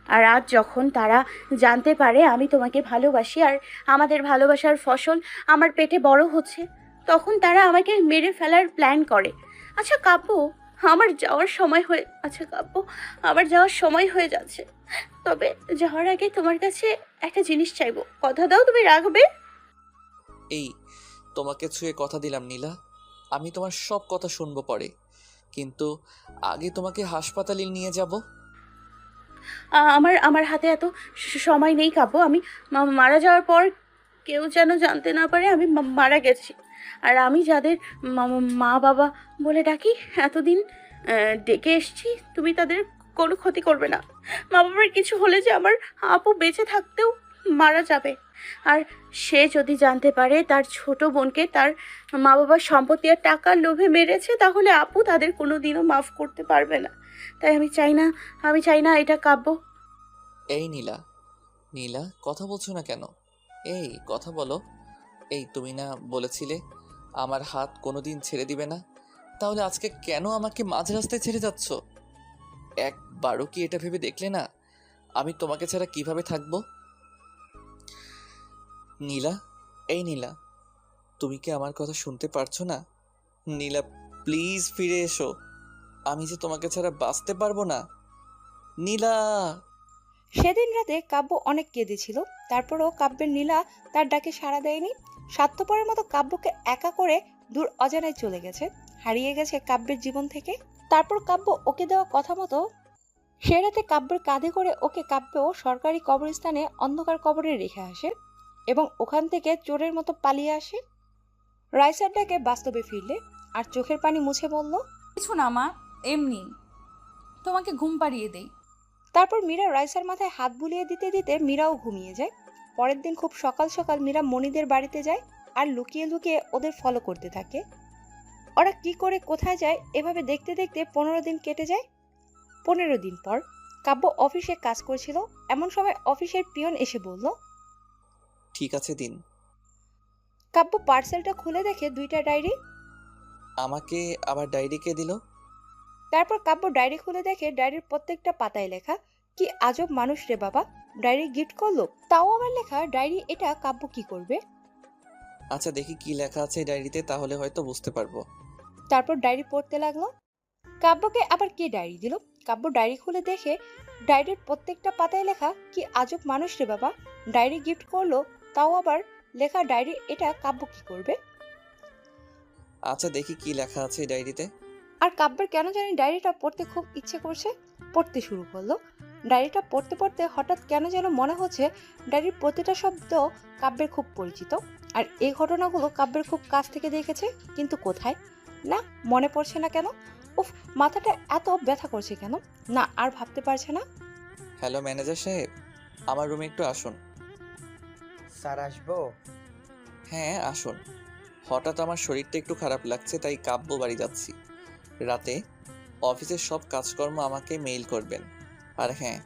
আর আজ যখন তারা জানতে পারে আমি তোমাকে ভালোবাসি আর আমাদের ভালোবাসার ফসল আমার পেটে বড় হচ্ছে, তখন তারা আমাকে মেরে ফেলার প্ল্যান করে। আচ্ছা কাব্য, আমার যাওয়ার সময় হয়ে যাচ্ছে। তবে যাওয়ার আগে তোমার কাছে একটা জিনিস চাইবো, কথা দাও তুমি রাখবে? এই, তোমাকে ছুঁয়ে কথা দিলাম নীলা, আমি তোমার সব কথা শুনবো পরে, কিন্তু আগে তোমাকে হাসপাতালে নিয়ে যাব। আমার হাতে এত সময় নেই কাব্য। আমি মারা যাওয়ার পর কেউ যেন জানতে না পারে আমি মারা গেছি। আর আমি যাদের মা বাবা বলে ডাকি, এতদিন ডেকে এসছি, তুমি তাদের কোনো ক্ষতি করবে না। মা বাবার কিছু হলে যে আমার আপু বেঁচে থাকতেও মারা যাবে। আর সে যদি জানতে পারে তার ছোট বোনকে তার মা বাবার সম্পত্তি আর টাকার লোভে মেরেছে, তাহলে আপু তাদের কোনো দিনও মাফ করতে পারবে না। তাই আমি চাই না এটা কাব্য। এই নীলা, নীলা, কথা বলছো না কেন? এই কথা বলো। এই, তুমি না বলেছিলে আমার হাত কোনোদিন ছেড়ে দিবে না? তাহলে আজকে কেন আমাকে মাঝ রাস্তায় ছেড়ে যাচ্ছ? একবারও কি এটা ভেবে দেখলে না আমি তোমাকে ছাড়া কিভাবে থাকবো? নীলা, এই নীলা, তুমি কি আমার কথা শুনতে পারছো না? নীলা, প্লিজ ফিরে এসো, আমি যে তোমাকে ছাড়া বাঁচতে পারবো না। নীলা। সেদিন রাতে কাব্য অনেক কেঁদেছিল। তারপরও কাব্যের নীলা তার ডাকে সাড়া দেয়নি। স্বার্থপরের মতো কাব্যকে একা করে দূর অজানায় চলে গেছে, হারিয়ে গেছে কাব্যের জীবন থেকে। তারপর কাব্য ওকে দেওয়া কথা মতো সে রাতে কাব্যের কাঁধে করে ওকে কাব্য সরকারি কবরস্থানে অন্ধকার কবরে রেখে আসে এবং ওখান থেকে চোরের মতো পালিয়ে আসে। রাইসার ডাকে বাস্তবে ফিরলে আর চোখের পানি মুছে বলল, কিছু না মা, এমনি তোমাকে ঘুম পাড়িয়ে দেই। তারপর মীরা রাইসার মাথায় হাত বুলিয়ে দিতে দিতে মীরাও ঘুমিয়ে যায়। পরের দিন খুব সকাল সকাল মীরা মনিদের বাড়িতে যায় আর লুকিয়ে লুকিয়ে ওদের ফলো করতে থাকে। ওরা কি করে কোথায় যায় এভাবে দেখতে দেখতে 15 দিন কেটে যায়। 15 দিন পর কাব্য অফিসে কাজ করছিল। এমন সময় অফিসের পিয়ন এসে বলল, ঠিক আছে দিন। কাব্য পার্সেলটা খুলে দেখে 2টা ডায়েরি। আমাকে আবার ডায়েরি কে দিল? তারপর কাব্য ডায়েরি খুলে দেখে ডায়েরির প্রত্যেকটা পাতায় লেখা, কি আজব মানুষ রে বাবা, ডায়েরি গিফট করলো, তাও আমার লেখা ডায়েরি। এটা কাব্য কি করবে? আচ্ছা দেখি কি লেখা আছে ডায়েরিতে, তাহলে হয়তো বুঝতে পারবো। তারপর ডায়েরি পড়তে লাগলো। কাব্যকে আবার কে ডায়েরি দিল? কাব্য ডায়েরি খুলে দেখে ডায়েরির প্রত্যেকটা পাতায় লেখা, কি আজব মানুষ রে বাবা, ডায়েরি গিফট করলো, তাও আবার লেখা ডায়েরি। এটা কাব্য কি করবে? আচ্ছা দেখি কি লেখা আছে এই ডায়েরিতে। আর কাব্যের কেন জানি ডায়েরিটা পড়তে খুব ইচ্ছে করছে, পড়তে শুরু করলো। ডায়েরিটা পড়তে পড়তে হঠাৎ কেন যেন মনে হচ্ছে ডায়েরির প্রতিটা শব্দ কাব্যের খুব পরিচিত, আর এই ঘটনাগুলো কাব্যের খুব কাছ থেকে দেখেছে, কিন্তু কোথায়? না, মনে পড়ছে না কেন। উফ, মাথাটা এত ব্যথা করছে কেন? না, আর ভাবতে পারছে না। হ্যালো ম্যানেজার সাহেব, আমার রুমে একটু আসুন। স্যার আসবো? হ্যাঁ আসুন। হঠাৎ আমার শরীরটা একটু খারাপ লাগছে, তাই কাব্য বাড়ি যাচ্ছি। রাতে অফিসের সব কাজকর্ম আমাকে মেইল করবেন। আর হ্যাঁ,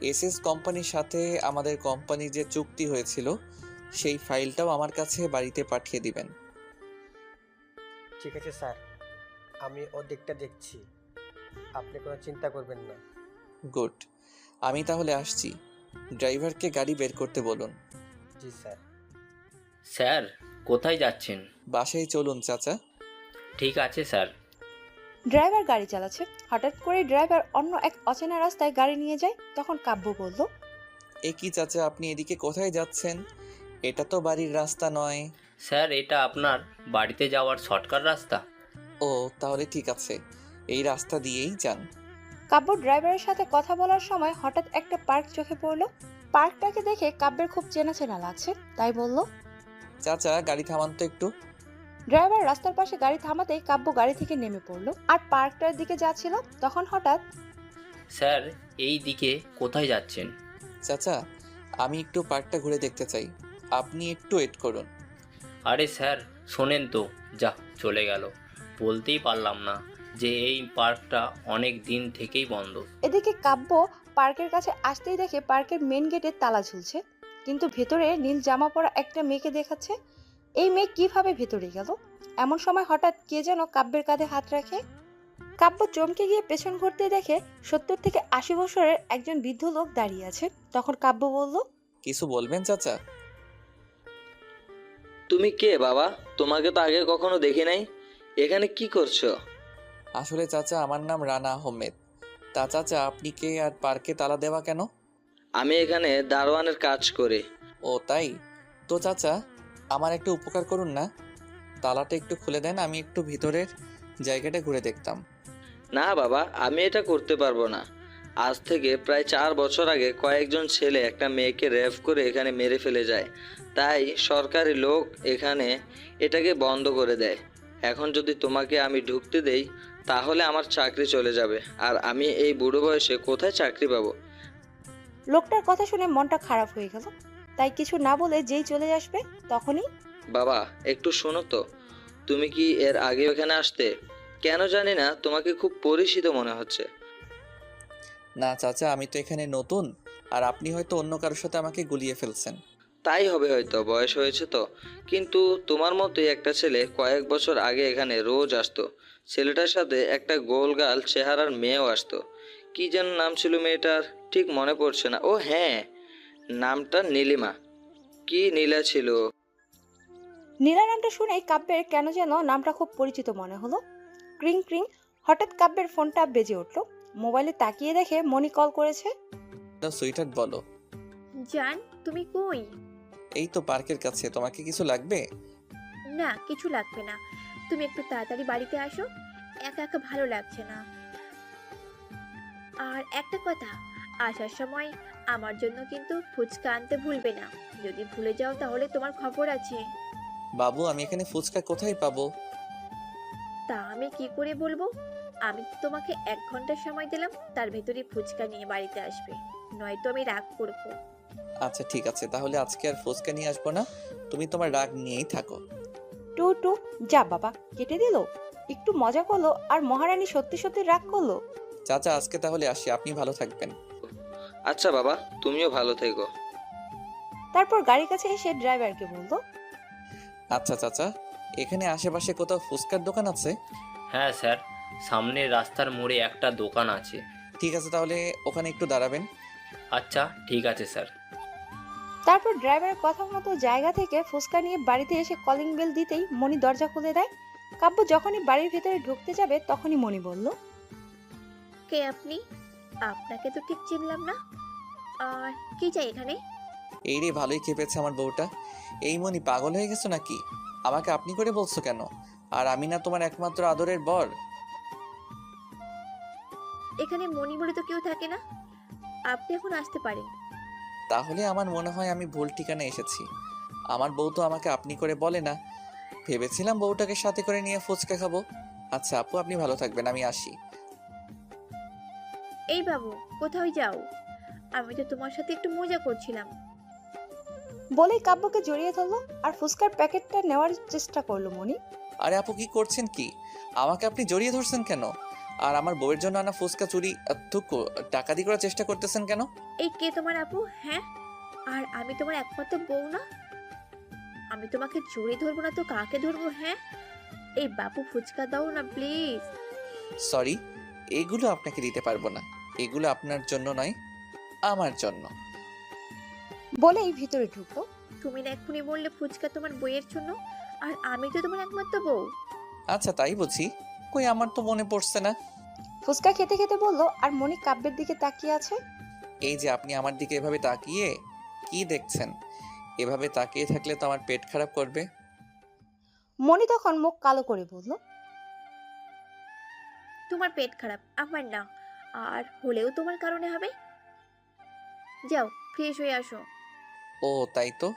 এসএস কোম্পানির সাথে আমাদের কোম্পানির যে চুক্তি হয়েছিল সেই ফাইলটাও আমার কাছে বাড়িতে পাঠিয়ে দিবেন। ঠিক আছে স্যার, আমি ওর দিকটা দেখছি, আপনি কোনো চিন্তা করবেন না। গুড, আমি তাহলে আসছি। ড্রাইভারকে গাড়ি বের করতে বলুন। জি স্যার। স্যার কোথায় যাচ্ছেন? বাসায় চলুন চাচা। ঠিক আছে স্যার। ড্রাইভার গাড়ি চালাচ্ছে, হঠাৎ করে ড্রাইভার অন্য এক অচেনা রাস্তায় গাড়ি নিয়ে যায়। তখন কাব্য বলল, এ কি চাচা, আপনি এদিকে কোথায় যাচ্ছেন? এটা তো বাড়ির রাস্তা নয়। স্যার এটা আপনার বাড়িতে যাওয়ার শর্টকাট রাস্তা। ও তাহলে ঠিক আছে, এই রাস্তা দিয়েই যান। কাব্য ড্রাইভারের সাথে কথা বলার সময় হঠাৎ একটা পার্ক চোখে পড়লো। পার্কটাকে দেখে কাব্যের খুব চেনা চেনা লাগছে, তাই বলল, চাচা গাড়ি থামান তো একটু। ড্রাইভার রাস্তার পাশে গাড়ি থামাতেই কাব্য গাড়ি থেকে নেমে পড়লো আর পার্কটার দিকে যাচ্ছিল। তখন হঠাৎ, স্যার এই দিকে কোথায় যাচ্ছেন? চাচা আমি একটু পার্কটা ঘুরে দেখতে চাই, আপনি একটু ওয়েট করুন। আরে স্যার শোনেন তো, যা চলে গেল, বলতেই পারলাম না যে এই পার্কটা অনেক দিন থেকেই বন্ধ। এদিকে কাব্য পার্কের কাছে আসতেই দেখে পার্কের মেন গেটে তালা ঝুলছে, কিন্তু ভেতরে নীল জামা পরা একটা মেয়েকে দেখাচ্ছে। এই মেয়ে কিভাবে ভেতরে গেল? এমন সময় হঠাৎ কে যেন কাব্যের কাঁধে হাত রাখে। কাব্য চমকে গিয়ে পেছন ঘুরতে দেখে 70 থেকে 80 বছরের একজন বৃদ্ধ লোক দাঁড়িয়ে আছে। তখন কাব্য বলল, কিছু বলবেন চাচা? তুমি কে বাবা? তোমাকে তো আগে কখনো দেখি নাই, এখানে কি করছো? আসলে চাচা আমার নাম রানা আহমেদ। তা চাচা আপনি কে, আর পার্কে তালা দেওয়া কেন? আমি এখানে দারোয়ানের কাজ করি। ও তাই? তো চাচা আমার একটা উপকার করুন না, তালাটা একটু খুলে দেন, আমি একটু ভিতরের জায়গাটা ঘুরে দেখতাম। না বাবা, আমি এটা করতে পারবো না। আজ থেকে প্রায় 4 বছর আগে কয়েকজন ছেলে একটা মেয়েকে রেপ করে এখানে মেরে ফেলে যায়, তাই সরকারি লোক এখানে এটাকে বন্ধ করে দেয়। এখন যদি তোমাকে আমি ঢুকতে দেই তাহলে আমার চাকরি চলে যাবে, আর আমি এই বুড়ো বয়সে কোথায় চাকরি পাবো? লোকটার কথা শুনে মনটা খারাপ হয়ে গেল, তাই কিছু না বলে যেই চলে আসবে তখনই, বাবা একটু শোনো তো, তুমি কি এর আগে এখানে আসতে? কেন জানি না তোমাকে খুব পরিচিত মনে হচ্ছে। না চাচা, আমি তো এখানে নতুন, আর আপনি হয়তো অন্য কারোর সাথে আমাকে গুলিয়ে ফেলছেন। তাই হবে হয়তো, বয়স হয়েছে তো। কিন্তু তোমার মতোই একটা ছেলে কয়েক বছর আগে এখানে রোজ আসতো। ছেলেটার সাথে একটা গোলগাল চেহারার মেয়েও আসতো। কি যেন নাম ছিল মেয়েটার, ঠিক মনে পড়ছে না। ও হ্যাঁ, নামটা নীলিমা। কি নীলা ছিল। নীলা নামটা শুনেই কাব্যের কেন যেন নামটা খুব পরিচিত মনে হলো। ক্রিং ক্রিং, হঠাৎ কাব্যের ফোনটা বেজে উঠলো। মোবাইলে তাকিয়ে দেখে মনি কল করেছে। সুইটার্ট বলো। জান তুমি কই? এই তো পার্কের কাছে, তোমাকে কিছু লাগবে? না কিছু লাগবে না, তুমি একটু তাড়াতাড়ি বাড়িতে আসো, একা একা ভালো লাগছে না। আর একটা কথা, আসার সময় আমার জন্য কিন্তু ফুচকা আনতে ভুলবে না, যদি ভুলে যাও তাহলে তোমার খবর আছে। বাবু আমি এখানে ফুচকা কোথায় পাবো? তা আমি কি করে বলবো? আমি তোমাকে 1 ঘন্টা সময় দিলাম, তার ভেতরে ফুচকা নিয়ে বাড়িতে আসবে, নয়তো আমি রাগ করবো। আচ্ছা ঠিক আছে, তাহলে আজকে আর ফুচকা নিয়ে আসবো না, তুমি তোমার রাগ নিয়েই থাকো। টু টু, যা বাবা, কেটে দিল। একটু মজা করলো আর মহারানী সত্যি সত্যি রাগ করলো। চাচা আজকে তাহলে আসি, আপনি ভালো থাকবেন। আচ্ছা বাবা, তুমিও ভালো থেকো। তারপর গাড়ির কাছে এসে ড্রাইভারকে বলল, আচ্ছা চাচা, এখানে আশেপাশে কোথাও ফুচকার দোকান আছে? হ্যাঁ স্যার, সামনের রাস্তার মোড়ে একটা দোকান আছে। ঠিক আছে, তাহলে ওখানে একটু দাঁড়াবেন। আচ্ছা ঠিক আছে স্যার। তারপর ড্রাইভারের কথা মতো জায়গা থেকে ফুচকা নিয়ে বাড়িতে এসে কলিং বেল দিতেই মনি দরজা খুলে দেয়। কাব্য যখনই বাড়ির ভিতরে ঢুকতে যাবে তখনই মনি বলল, কে আপনি? আপনাকে তো ঠিক চিনলাম না। আর কি চাই এখানে? এই রে, ভালোই খেপেছে আমার বউটা। এই মনি পাগল হয়ে গেছো নাকি? আমাকে আপনি করে বলছো কেন? আর আমি না তোমার একমাত্র আদরের বর? এখানে মনি বলে তো কেউ থাকে না, আপনি এখন আসতে পারেন। তাহলে আমার মনে হয় আমি ভুল ঠিকানা এসেছি। আমার বউ তো আমাকে আপনি করে বলে না। ভেবেছিলাম বউটাকে সাথে করে নিয়ে ফুচকা খাবো। আচ্ছা আপু, আপনি ভালো থাকবেন, আমি আসি। এই বাবু, কোথাও যাও? আমি তো তোমার সাথে একটু মজা করছিলাম। বলেই কাব্যকে জড়িয়ে ধরলো আর ফুচকার প্যাকেটটা নেওয়ার চেষ্টা করলো মনি। আরে আপু, কি করছেন কি? আমাকে আপনি জড়িয়ে ধরছেন কেন? আর আমার বউয়ের জন্য আনা ফুচকা চুরি ডাকাতি করার চেষ্টা করতেছেন কেন? এই কে তোমার আপু? হ্যাঁ, আর আমি তোমার একমাত্র বউ না? আমি তোমাকে জড়িয়ে ধরবো না তো কাকে ধরবো? হ্যাঁ, এই বাপু ফুচকা দাও না প্লিজ। সরি, এগুলো আপনাকে দিতে পারবো না। এগুলো আপনার জন্য নয়, আমার জন্য। বলেই ভিতরে ঢুকলো। তুমি না এক্ষুনি বললে ফুচকা তোমার বইয়ের জন্য, আর আমি তো তোমার একমাত্র বউ। আচ্ছা তাই বুঝি, কই আমার তো মনে পড়ছে না। ফুচকা খেতে খেতে বললো আর মনি কাব্যের দিকে তাকিয়ে আছে। এই যে আপনি আমার দিকে এভাবে তাকিয়ে কি দেখছেন? এভাবে তাকিয়ে থাকলে তো আমার পেট খারাপ করবে। মনি তখন মুখ কালো করে বলল, তোমার পেট খারাপ, আমার না। আর হলেও তোমার কারণে হবে। যাও ফ্রেশ হয়ে আসো। ও তাই তো,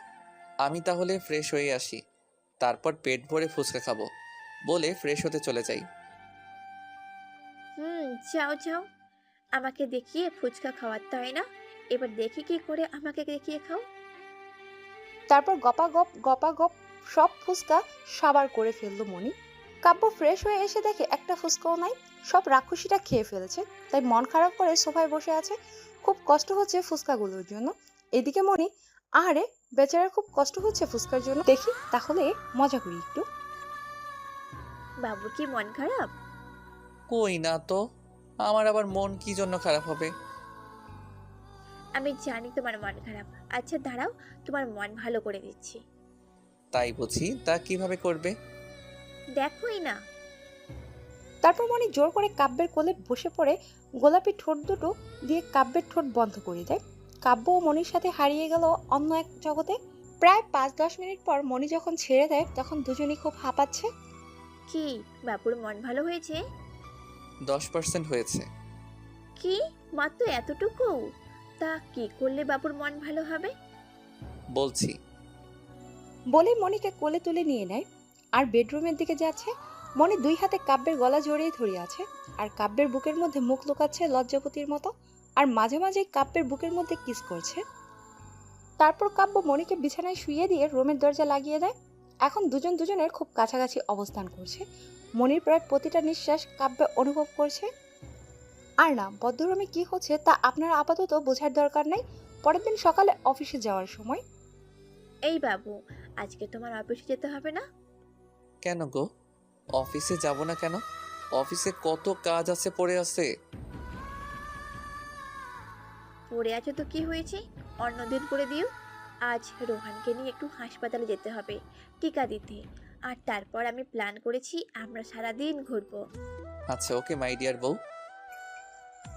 আমি তাহলে ফ্রেশ হয়ে আসি, তারপর পেট ভরে ফুচকা খাবো বলে ফ্রেশ হতে চলে যাই। যাও যাও, আমাকে দেখিয়ে ফুচকা খাওয়াতে হয় না, এবার দেখি কি করে আমাকে দেখিয়ে খাও। তারপর গপাগপ সব ফুচকা সাবার করে ফেললো মনি। কাব্য ফ্রেশ হয়ে এসে দেখে একটা ফুচকাও নাই, সব রাক্ষসীটা খেয়ে ফেলেছে। তাই মন খারাপ করে সোফায় বসে আছে, খুব কষ্ট হচ্ছে ফুচকাগুলোর জন্য। এদিকে মনি, আহারে বেচারার খুব কষ্ট হচ্ছে ফুচকার জন্য। দেখি তাহলে মজা করি একটু। বাবুর কি মন খারাপ? কই না তো, আমার আবার মন কি জন্য খারাপ হবে? আমি জানি তোমার মন খারাপ। আচ্ছা দাঁড়াও, তোমার মন ভালো করে দিচ্ছি। তাই বুঝি, তা কিভাবে করবে? দেখোই না। তারপর মনি জোর করে কাব্যের কোলে বসে পড়ে গোলাপি ঠোঁট দুটো দিয়ে কাব্যের ঠোঁট বন্ধ করে দেয়। কাব্য ও মনির সাথে হারিয়ে গেল অন্য এক জগতে। প্রায় 5-10 মিনিট পর মনি যখন ছেড়ে দেয় তখন দুজনই খুব হাঁপাচ্ছে। কি বাবুর মন ভালো হয়েছে? 10% হয়েছে। কি মাত্র এতটুকু? তা কি করলে বাবুর মন ভালো হবে? বলছি। বলে মনিকে কোলে তুলে নিয়ে নেয় আর বেডরুমের দিকে যাচ্ছে। মনি 2 হাতে কাব্যের গলা জড়িয়ে ধরে আছে আর কাব্যের বুকের মধ্যে মুখ লুকাচ্ছে লজ্জাপতির মতো, আর মাঝে মাঝে কাব্যের বুকের মধ্যে কিস করছে। তারপর কাব্য মনিকে বিছানায় শুইয়ে দিয়ে রুমের দরজা লাগিয়ে দেয়। এখন দুজন দুজনের খুব কাছাকাছি অবস্থান করছে। মনির প্রায় প্রতিটা নিঃশ্বাস কাব্য অনুভব করছে। আর না, বদ্ধরুমে কি হচ্ছে তা আপনারা আপাতত বোঝার দরকার নেই। পরের দিন সকালে অফিসে যাওয়ার সময়। এই বাবু, আজকে তোমার অফিসে যেতে হবে না? কেন গো, অফিসে যাব না কেন? অফিসে কত কাজ আছে, পড়ে আছে। পড়ে আছো তো কি হয়েছে, অন্যদিন করে দিও। আজ রোহানকে নিয়ে একটু হাসপাতালে যেতে হবে টিকা দিতে, আর তারপর আমি প্ল্যান করেছি আমরা সারাদিন ঘুরবো। আচ্ছা ওকে মাই ডিয়ার বউ।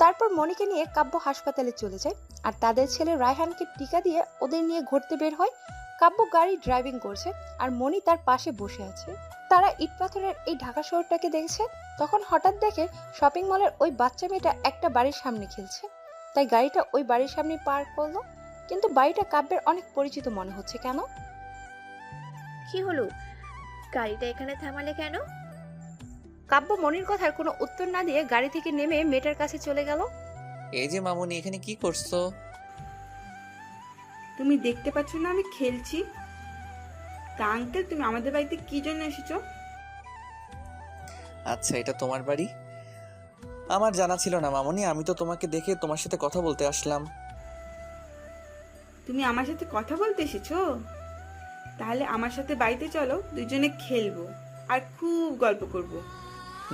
তারপর মনিকে নিয়ে কাব্য হাসপাতালে চলে যায় আর তাদের ছেলে রায়হানকে টিকা দিয়ে ওদের নিয়ে ঘুরতে বের হয়। কাব্য গাড়ি ড্রাইভিং করছে আর মনি তার পাশে বসে আছে। তারা ইট পাথরের এই ঢাকা শহরটাকে দেখছে। তখন হঠাৎ দেখে শপিং মলের ওই বাচ্চা মেয়েটা একটা বাড়ির সামনে খেলছে, তাই গাড়িটা ওই বাড়ির সামনে পার্ক করলো। কিন্তু বাড়িটা কাব্যের অনেক পরিচিত মনে হচ্ছে। কেন? কি হলো, গাড়িটা এখানে থামালে কেন? কাব্য মনির কথার কোনো উত্তর না দিয়ে গাড়ি থেকে নেমে মেয়েটার কাছে চলে গেল। এই যে মামুনি, এখানে কি করছো? তুমি দেখতে পাচ্ছ না আমি খেলছি? তা আঙ্কেল, তুমি আমাদের বাড়িতে কি জন্য এসেছো? আচ্ছা এটা তোমার বাড়ি? আমার জানা ছিল না মামুনি, আমি তো তোমাকে দেখে তোমার সাথে কথা বলতে আসলাম। তুমি আমার সাথে কথা বলতে এসেছো? তাহলে আমার সাথে বাড়িতে চলো, দুজনে খেলবো আর খুব গল্প করব।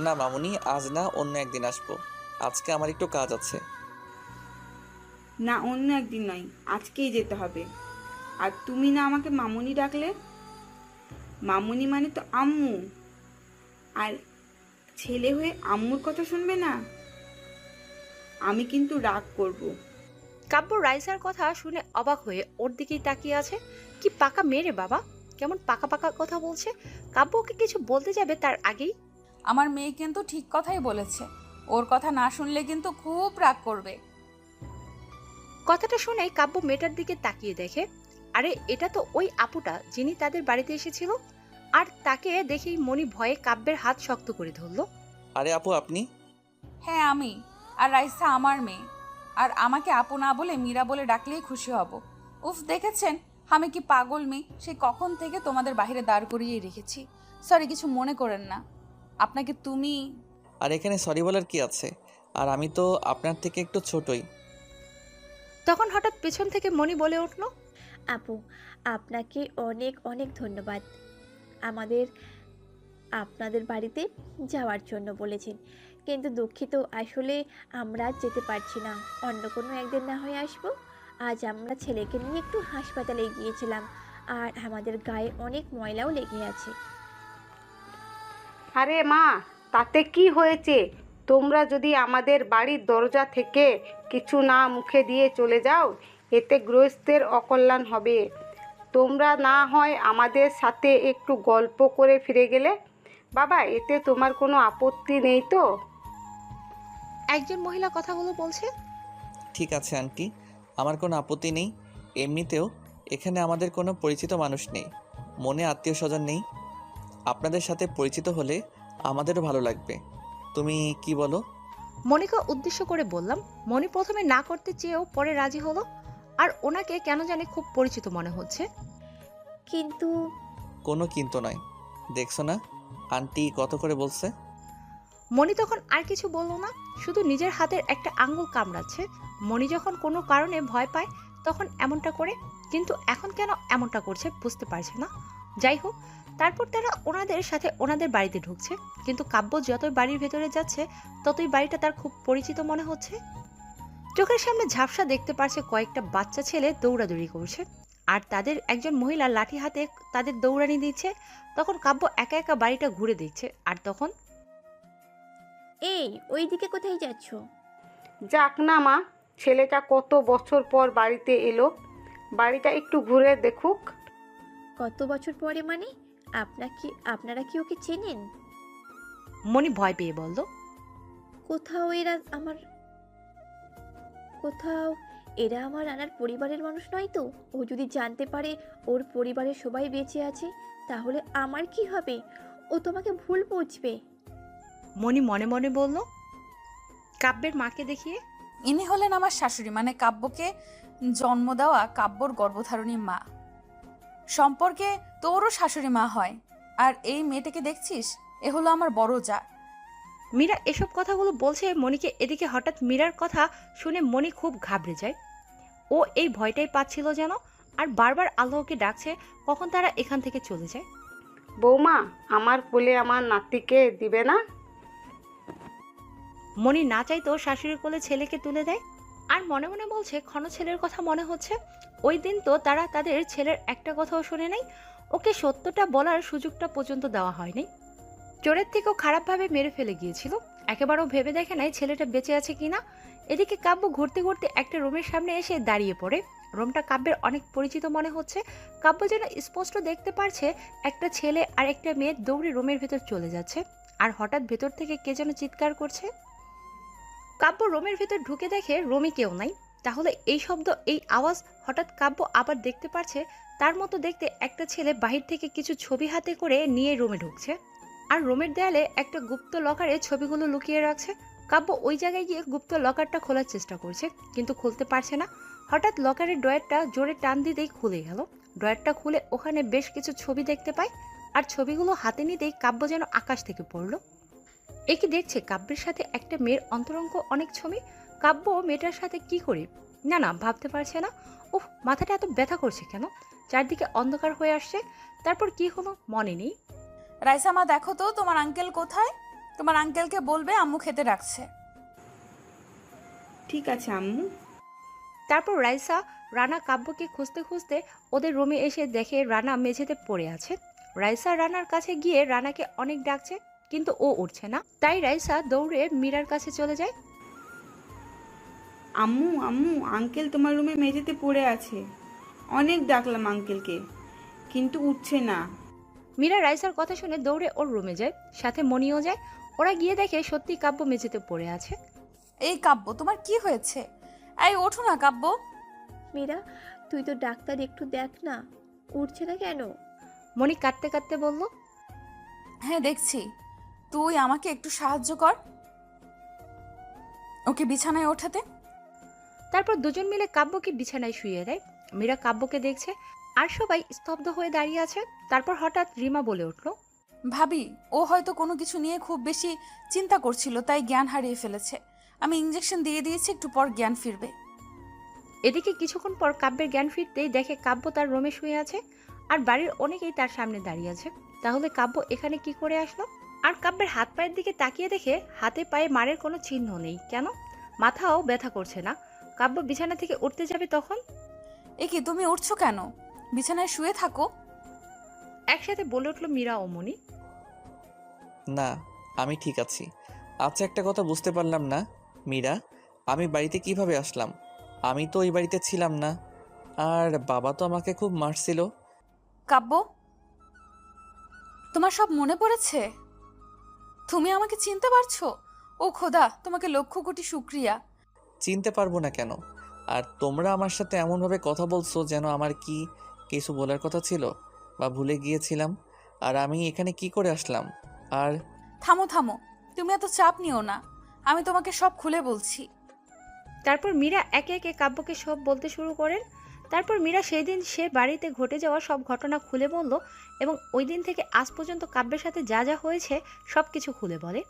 না মামুনি, আজ না, অন্য একদিন আসবো। আজকে আমার একটু কাজ আছে। না, অন্য একদিন নয়, আজকেই যেতে হবে। আর তুমি না আমাকে মামুনি ডাকলে? মামুনি মানে তো আম্মু, আর ছেলে হয়ে আম্মুর কথা শুনবে না, আমি কিন্তু রাগ করব। কাব্য রাইসার কথা শুনে অবাক হয়ে ওর দিকেই তাকিয়ে আছে। কি পাকা মেরে বাবা, কেমন পাকা পাকা কথা বলছে। কাব্য ওকে কিছু বলতে যাবে তার আগেই আমার মেয়ে কিন্তু ঠিক কথাই বলেছে, ওর কথা না শুনলে কিন্তু খুব রাগ করবে। কথাটা শুনেই কাব্য মেয়েটার দিকে তাকিয়ে দেখে, আরে এটা তো ওই আপুটা যিনি তাদের বাড়িতে এসেছিল। আর তাকে দেখেই মনি ভয়ে কাব্যের হাত শক্ত করে ধরলো। আরে আপু আপনি? হ্যাঁ আমি, আর রাইসা আমার মেয়ে। আর আমাকে আপু না বলে মীরা বলে ডাকলেই খুশি হব। উফ, দেখেছেন আমি কি পাগল মেয়ে, সে কখন থেকে তোমাদের বাইরে দাঁড় করিয়েই রেখেছি। সরি, কিছু মনে করেন না। আপনাকে তুমি। আর এখানে সরি বলার কি আছে? আর আমি তো আপনার থেকে একটু ছোটই। তখন হঠাৎ পেছন থেকে মনি বলে উঠল, আপু আপনাকে অনেক অনেক ধন্যবাদ আপনাদের বাড়িতে যাওয়ার জন্য বলেছেন, কিন্তু দুঃখিত, আসলে আমরা যেতে পারছি না। অন্য কোনো একদিন না হয়ে আসবো। আজ আমরা ছেলেকে নিয়ে একটু হাসপাতালে গিয়েছিলাম, আর আমাদের গায়ে অনেক ময়লাও লেগে আছে। আরে মা, তাতে কি হয়েছে? তোমরা যদি আমাদের বাড়ির দরজা থেকে কিছু না মুখে দিয়ে চলে যাও, এতে গৃহস্থের অকল্যাণ হবে। তোমরা না হয় আমাদের সাথে একটু গল্প করে ফিরে গেলে। বাবা, এতে তোমার কোনো আপত্তি নেই তো? একজন মহিলা কথাগুলো বলছে। ঠিক আছে আন্টি, আমার কোনো আপত্তি নেই। এমনিতেও এখানে আমাদের কোনো পরিচিত মানুষ নেই, মনে আত্মীয় স্বজন নেই। আপনাদের সাথে পরিচিত হলে আমাদেরও ভালো লাগবে। তুমি কি বলো? মনিকে উদ্দেশ্য করে বললাম। মনি প্রথমে না করতে চেয়েও পরে রাজি হলো, আর ওনাকে কেন জানি খুব পরিচিত মনে হচ্ছে। কিন্তু কোনো কিন্তু নয়, দেখছো না আন্টি কত করে বলছে। মনি তখন আর কিছু বলল না, শুধু নিজের হাতের একটা আঙ্গুল কামড়াচ্ছে। মনি যখন কোনো কারণে ভয় পায় তখন এমনটা করে, কিন্তু এখন কেন এমনটা করছে বুঝতে পারছে না। যাই হোক, তারপর তারা ওনাদের সাথে ওনাদের বাড়িতে ঢুকছে, কিন্তু কাব্য যতই বাড়ির ভেতরে যাচ্ছে ততই বাড়িটা তার খুব পরিচিত মনে হচ্ছে। চোখের সামনে ঝাপসা দেখতে পারছে কয়েকটা বাচ্চা ছেলে দৌড়াদৌড়ি করছে, আর তাদের একজন মহিলা লাঠি হাতে তাদের দৌড়ানি দিচ্ছে। তখন কাব্য একা একা বাড়িটা ঘুরে দেখছে, আর তখন এই ওইদিকে কোথায় যাচ্ছ? যাক না মা, ছেলেটা কত বছর পর বাড়িতে এলো, বাড়িটা একটু ঘুরে দেখুক। কত বছর পরে মানে? আপনারা কি ওকে চেনেন? মনি ভয় পেয়ে বলল, কোথাও এরা আমার রানার পরিবারের মানুষ নয় তো? ও যদি জানতে পারে ওর পরিবারের সবাই বেঁচে আছে, তাহলে আমার কি হবে? ও তোমাকে ভুল বুঝবে। মনি মনে মনে বলল কাব্যের মাকে দেখিয়ে, ইনি হলেন আমার শাশুড়ি, মানে কাব্যকে জন্ম দেওয়া কাব্যর গর্ভধারণী মা। সম্পর্কে তোরও শাশুড়ি মা হয়। আর এই মেয়েটাকে দেখছিস, এ হলো আমার বড় যা। মীরা এসব কথাগুলো বলছে মনিকে। এদিকে হঠাৎ মীরার কথা শুনে মনি খুব ঘাবড়ে যায়। ও এই ভয়টাই পাচ্ছিল যেন, আর বারবার আল্লাহকে ডাকছে কখন তারা এখান থেকে চলে যায়। বৌমা, আমার কোলে আমার নাতিকে দিবে না? মনি না চাইতেও শাশুড়ির কোলে ছেলেকে তুলে দেয়, আর মনে মনে বলছে ক্ষণ ছেলের কথা মনে হচ্ছে। ওই দিন তো তারা তাদের ছেলের একটা কথাও শুনে নাই, ওকে সত্যটা বলার সুযোগটা পর্যন্ত দেওয়া হয়নি। চোরের থেকেও খারাপভাবে মেরে ফেলে গিয়েছিল, একেবারেও ভেবে দেখে নাই ছেলেটা বেঁচে আছে কিনা। এদিকে কাব্য ঘুরতে ঘুরতে একটা রুমের সামনে এসে দাঁড়িয়ে পড়ে। রুমটা কাব্যের অনেক পরিচিত মনে হচ্ছে। কাব্য যেন স্পষ্ট দেখতে পারছে একটা ছেলে আর একটা মেয়ে দৌড়ে রুমের ভেতর চলে যাচ্ছে, আর হঠাৎ ভেতর থেকে কে যেন চিৎকার করছে। কাব্য রুমের ভেতর ঢুকে দেখে রুমে কেউ নাই। তাহলে এই শব্দ, এই আওয়াজ? হঠাৎ কাব্য আবার দেখতে পারছে তার মতো দেখতে একটা ছেলে বাহির থেকে কিছু ছবি হাতে করে নিয়ে রুমে ঢুকছে, আর রুমের দেয়ালে একটা গুপ্ত লকারে ছবিগুলো লুকিয়ে রাখছে। কাব্য ওই জায়গায় গিয়ে গুপ্ত লকারটা খোলার চেষ্টা করছে, কিন্তু খুলতে পারছে না। হঠাৎ লকারের ড্রয়ারটা জোরে টান দিতেই খুলে গেল। ড্রয়ারটা খুলে ওখানে বেশ কিছু ছবি দেখতে পায়, আর ছবিগুলো হাতে নিতেই কাব্য যেন আকাশ থেকে পড়ল। এ কি দেখছে কাব্যের সাথে একটা মেয়ের অন্তরঙ্গ অনেক ছবি। কাব্য মেয়েটার সাথে কি করে? না ভাবতে পারছে না। উফ, মাথাটা এত ব্যথা করছে কেন? চারদিকে অন্ধকার হয়ে আসছে। তারপর কি হলো মনে নেই। রাইসা মা, দেখো তো তোমার আঙ্কেল কোথায়? তোমার আঙ্কেলকে বলবে আম্মু খেতে রাখছে। ঠিক আছে আম্মু। তারপর রাইসা রানা কাব্যকে খুঁজতে খুঁজতে ওদের রুমে এসে দেখে রানা মেঝেতে পড়ে আছে। রাইসা রানার কাছে গিয়ে রানাকে অনেক ডাকছে, কিন্তু ও উঠছে না। তাই রাইসা দৌড়ে মীরার কাছে চলে যায়। আম্মু আম্মু, আঙ্কেল তোমার রুমে মেঝেতে পড়ে আছে। অনেক ডাকলাম আঙ্কেলকে, কিন্তু উঠছে না। মীরা রাইসার কথা শুনে দৌড়ে ওর রুমে যায়, সাথে মনিও যায়। ওরা গিয়ে দেখে সত্যি কাব্য মেঝেতে পড়ে আছে। এই কাব্য, তোমার কি হয়েছে? এই ওঠো না কাব্য। মীরা, তুই তো ডাক্তার, একটু দেখ না, উঠছে না কেন? মনি কাঁদতে কাঁদতে বলল, হ্যাঁ দেখছি, তুই আমাকে একটু সাহায্য কর ওকে বিছানায় ওঠাতে। তারপর দুজন মিলে কাব্যকে বিছানায় শুইয়ে দেয়। মীরা কাব্যকে দেখছে আর সবাই স্তব্ধ হয়ে দাঁড়িয়ে আছে। তারপর হঠাৎ রিমা বলে উঠল, ভাবি, ও হয়তো কোনো কিছু নিয়ে খুব বেশি চিন্তা করছিল, তাই জ্ঞান হারিয়ে ফেলেছে। আমি ইঞ্জেকশন দিয়ে দিয়েছি, একটু পর জ্ঞান ফিরবে। এদিকে কিছুক্ষণ পর কাব্যের জ্ঞান ফিরতেই দেখে কাব্য তার রুমে শুয়ে আছে আর বাড়ির অনেকেই তার সামনে দাঁড়িয়ে আছে। তাহলে কাব্য এখানে কি করে আসলো? আর কাব্যের হাত পায়ের দিকে তাকিয়ে দেখে হাতে পায়ে মারের কোনো চিহ্ন নেই। কেন? মাথাও ব্যথা করছে না। কাব্য বিছানা থেকে উঠতে যাবে তখন, এ কি, তুমি উঠছো কেন? বিছানায় শুয়ে থাকো। একসাথে বলে উঠল মীরা ও মনি। না, আমি ঠিক আছি। আচ্ছা, একটা কথা বুঝতে পারলাম না মীরা, আমি বাড়িতে কিভাবে আসলাম? আমি তো ওই বাড়িতে ছিলাম না, আর বাবা তো আমাকে খুব মারছিল। কাব্য, তোমার সব মনে পড়েছে? তুমি আমাকে চিনতে পারছো? ও খোদা, তোমাকে লক্ষ কোটি শুকরিয়া। চিনতে পারবো না কেন? আর তোমরা আমার সাথে এমনভাবে কথা বলছো যেন আমার কি কিছু বলার কথা ছিল বা ভুলে গিয়েছিলাম। আর আমি এখানে কি করে আসলাম? আর থামো থামো, তুমি এত চাপ নিও না, আমি তোমাকে সব খুলে বলছি। তারপর মীরা একে একে কাব্যকে সব বলতে শুরু করেন। তারপর মীরা সেই দিন সে বাড়িতে ঘটে যাওয়া সব ঘটনা খুলে বলল এবং ওই দিন থেকে আজ পর্যন্ত কাব্যের সাথে যা যা হয়েছে সব কিছু খুলে বলে।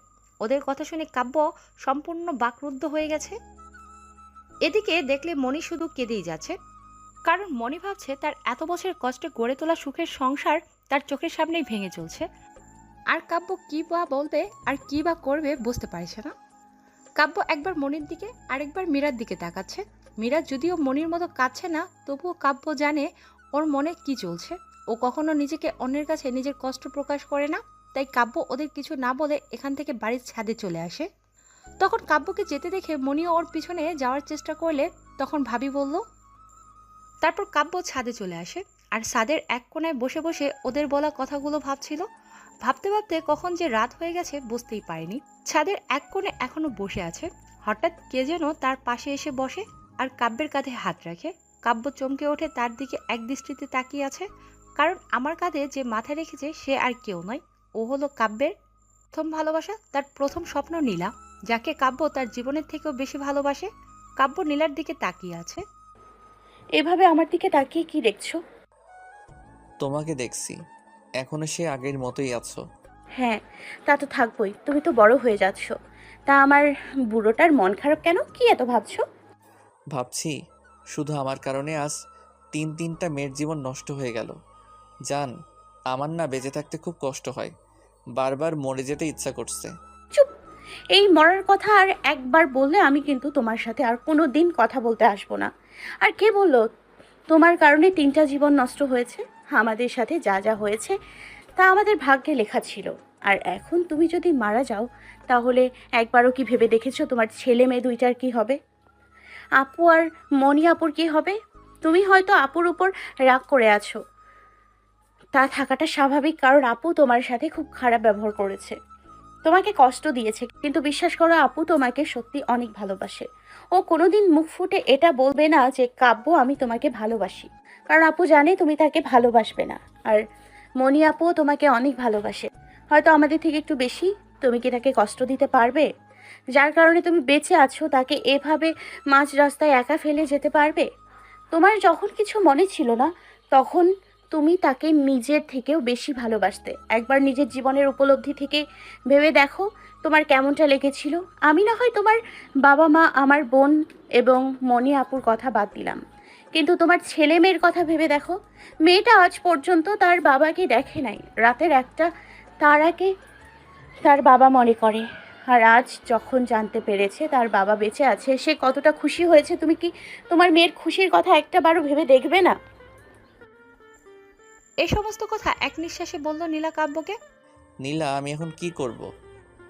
ওদের কথা শুনে কাব্য সম্পূর্ণ বাকরুদ্ধ হয়ে গেছে। এদিকে দেখলে মনি শুধু কেঁদেই যাচ্ছে, কারণ মনি ভাবছে তার এত বছর কষ্টে গড়ে তোলা সুখের সংসার তার চোখের সামনেই ভেঙে চলছে। আর কাব্য কী বা বলবে আর কী বা করবে বুঝতে পারছে না। কাব্য একবার মনির দিকে আরেকবার মীরার দিকে তাকাচ্ছে। মীরা যদিও মনির মতো কাঁদছে না, তবুও কাব্য জানে ওর মনে কি চলছে। ও কখনো নিজেকে অন্যের কাছে নিজের কষ্ট প্রকাশ করে না, তাই কাব্য ওদের কিছু না বলে এখান থেকে বাড়ির ছাদে চলে আসে। তখন কাব্যকে যেতে দেখে মনিও ওর পিছনে যাওয়ার চেষ্টা করলে তখন ভাবি বলল। তারপর কাব্য ছাদে চলে আসে আর ছাদের এক কোণায় বসে বসে ওদের বলা কথাগুলো ভাবছিল। ভাবতে ভাবতে কখন যে রাত হয়ে গেছে বুঝতেই পারেনি। ছাদের এক কোণে এখনো বসে আছে। হঠাৎ কে যেন তার পাশে এসে বসে আর কাব্যের কাঁধে হাত রাখে। কাব্য চমকে ওঠে, তার দিকে এক দৃষ্টিতে তাকিয়ে আছে, কারণ আমার কাঁধে যে মাথা রেখেছে সে আর কেউ নয়, ও হলো কাব্যের প্রথম ভালোবাসা, তার প্রথম স্বপ্ন নীলা, যাকে কাব্য তার জীবনের থেকেও বেশি ভালোবাসে। কাব্য নীলার দিকে তাকিয়ে আছে। এভাবে আমার দিকে তাকিয়ে কি দেখছো? তোমাকে দেখছি, এখনো সে আগের মতোই আছো। হ্যাঁ, তা তো থাকবোই, তুমি তো বড় হয়ে যাচ্ছ। তা আমার বুড়োটার মন খারাপ কেন? কি এত ভাবছো? ভাবছি শুধু আমার কারণে আজ তিনটা মেয়ের জীবন নষ্ট হয়ে গেল। জান, আমার না বেঁচে থাকতে খুব কষ্ট হয়, বারবার মরে যেতে ইচ্ছা করছে। চুপ! এই মরার কথা আর একবার বললে আমি কিন্তু তোমার সাথে আর কোনো দিন কথা বলতে আসবো না। আর কে বললো তোমার কারণে 3টা জীবন নষ্ট হয়েছে? আমাদের সাথে যা যা হয়েছে তা আমাদের ভাগ্যে লেখা ছিল। আর এখন তুমি যদি মারা যাও, তাহলে একবারও কি ভেবে দেখেছো তোমার ছেলে মেয়ে 2টার কি হবে? আপু আর মনি আপুর কি হবে? তুমি হয়তো আপুর উপর রাগ করে আছো, তা থাকাটা স্বাভাবিক, কারণ আপু তোমার সাথে খুব খারাপ ব্যবহার করেছে, তোমাকে কষ্ট দিয়েছে। কিন্তু বিশ্বাস করো, আপু তোমাকে সত্যি অনেক ভালোবাসে। ও কোনোদিন মুখ ফুটে এটা বলবে না যে কাব্য আমি তোমাকে ভালোবাসি, কারণ আপু জানে তুমি তাকে ভালোবাসবে না। আর মনি আপুও তোমাকে অনেক ভালোবাসে, হয়তো আমাদের থেকে একটু বেশি। তুমি কি তাকে কষ্ট দিতে পারবে? যার কারণে তুমি বেঁচে আছো, তাকে এভাবে মাঝ রাস্তায় একা ফেলে যেতে পারবে? তোমার যখন কিছু মনে ছিল না, তখন তুমি তাকে নিজের থেকেও বেশি ভালোবাসতে। একবার নিজের জীবনের উপলব্ধি থেকে ভেবে দেখো তোমার কেমনটা লেগেছিল। আমি না হয় তোমার বাবা মা, আমার বোন এবং মনি আপুর কথা বাদ দিলাম, কিন্তু তোমার ছেলে মেয়ের কথা ভেবে দেখো। মেয়েটা আজ পর্যন্ত তার বাবাকে দেখে নাই, রাতের একটা তারাকে তার বাবা মনে করে। আর আজ যখন জানতে পেরেছে তার বাবা বেঁচে আছে, সে কতটা খুশি হয়েছে। তুমি কি তোমার মেয়ের খুশির কথা একটাবারও ভেবে দেখবে না? এই সমস্ত কথা এক নিঃশ্বাসে বলল নীলা কাব্যকে। নীলা, আমি এখন কি করব?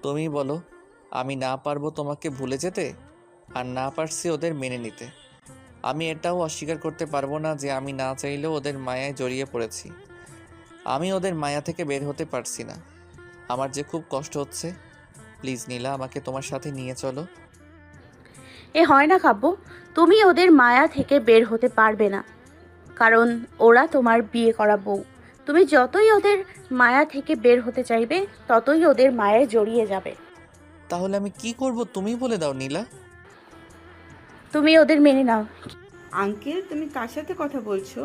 তুমি বলো। আমি না পারবো তোমাকে ভুলে যেতে, আর না পারছি ওদের মেনে নিতে। আমি এটাও অস্বীকার করতে পারবো না যে আমি না চাইলেও ওদের মায়ায় জড়িয়ে পড়েছি। আমি ওদের মায়া থেকে বের হতে পারছি না। আমার যে খুব কষ্ট হচ্ছে। প্লিজ নীলা, আমাকে তোমার সাথে নিয়ে চলো। এ হয় না কাব্য, তুমি ওদের মায়া থেকে বের হতে পারবে না, কারণ ওরা তোমার বিয়ে করা বউ। তুমি যতই ওদের মায়া থেকে বের হতে চাইবে, ততই ওদের মায়ায় জড়িয়ে যাবে। তাহলে আমি কি করব তুমি বলে দাও নীলা। তুমি ওদের মেনে নাও। আঙ্কেল, তুমি কার সাথে কথা বলছো?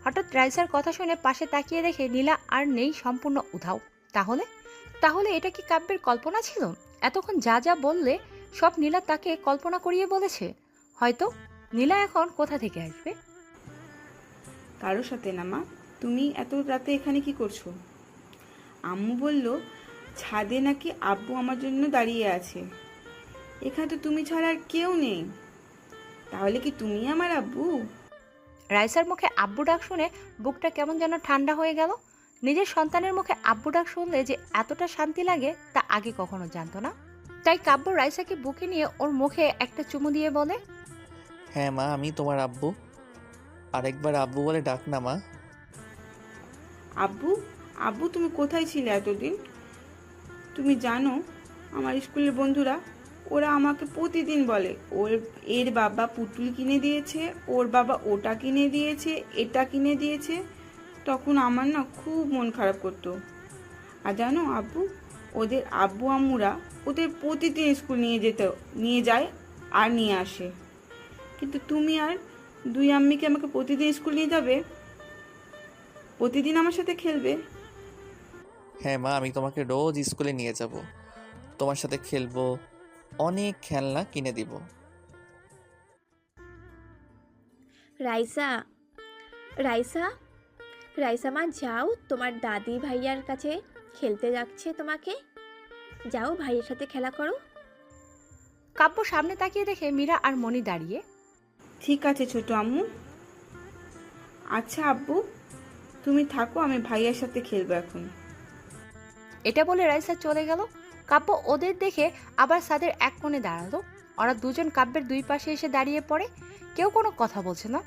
হঠাৎ রাইসার কথা শুনে পাশে তাকিয়ে দেখে নীলা আর নেই, সম্পূর্ণ উধাও। তাহলে তাহলে এটা কি কাব্যের কল্পনা ছিল? এতক্ষণ যা যা বললে সব নীলা তাকে কল্পনা করিয়ে বলেছে। হয়তো নীলা এখন কোথা থেকে আসবে? কারোর সাথে না মা। তুমি এত রাতে এখানে কি করছো? আম্মু বলল ছাদে নাকি আব্বু আমার জন্য দাঁড়িয়ে আছে। এখানে তো তুমি ছাড়া আর কেউ নেই। তাহলে কি তুমি আমার আব্বু? রাইসার মুখে আব্বু ডাক শুনে বুকটা কেমন যেন ঠান্ডা হয়ে গেল। নিজের সন্তানের মুখে আব্বু ডাক শুনলে যে এতটা শান্তি লাগে তা আগে কখনো জানতো না। তাই কাব্য রাইসাকে বুকে নিয়ে ওর মুখে একটা চুমু দিয়ে বলে, হ্যাঁ মা, আমি তোমার আব্বু। আরেকবার আব্বু বলে ডাক না মা। আব্বু? আব্বু, তুমি কোথায় ছিলে এতদিন? তুমি জানো আমার স্কুলের বন্ধুরা ওরা আমাকে প্রতিদিন বলে এর বাবা পুতুল কিনে দিয়েছে, ওর বাবা ওটা কিনে দিয়েছে, এটা কিনে দিয়েছে। তখন আমার না খুব মন খারাপ করতো। আর জানো আব্বু, ওদের আব্বু আম্মুরা ওদের প্রতিদিন স্কুল নিয়ে যায় আর নিয়ে আসে। কিন্তু তুমি আর দুই আম্মিকে আমাকে প্রতিদিন স্কুল নিয়ে যাবে, প্রতিদিন আমার সাথে খেলবে। হ্যাঁ মা, আমি তোমাকে রোজ স্কুলে নিয়ে যাব, তোমার সাথে খেলবো, অনেক খেলনা কিনে দিব। রাইসা, রাইসা, রাইসা মা, যাও, তোমার দাদি ভাইয়ার কাছে খেলতে যাচ্ছে তোমাকে। যাও, ভাইয়ের সাথে খেলা করো। কাব্য সামনে তাকিয়ে দেখে মীরা আর মণি দাঁড়িয়ে। ঠিক আছে ছোট আম্মু। আচ্ছা আব্বু, তুমি থাকো, আমি ভাইয়ার সাথে খেলবো এখন। এটা বলে রাইসা চলে গেল। কাব্য ওদের দেখে আবার ছাদের এক কোণে দাঁড়ালো। ওরা দুজন কাব্যের দুই পাশে এসে দাঁড়িয়ে পড়ে। কেউ কোনো কথা বলছে না।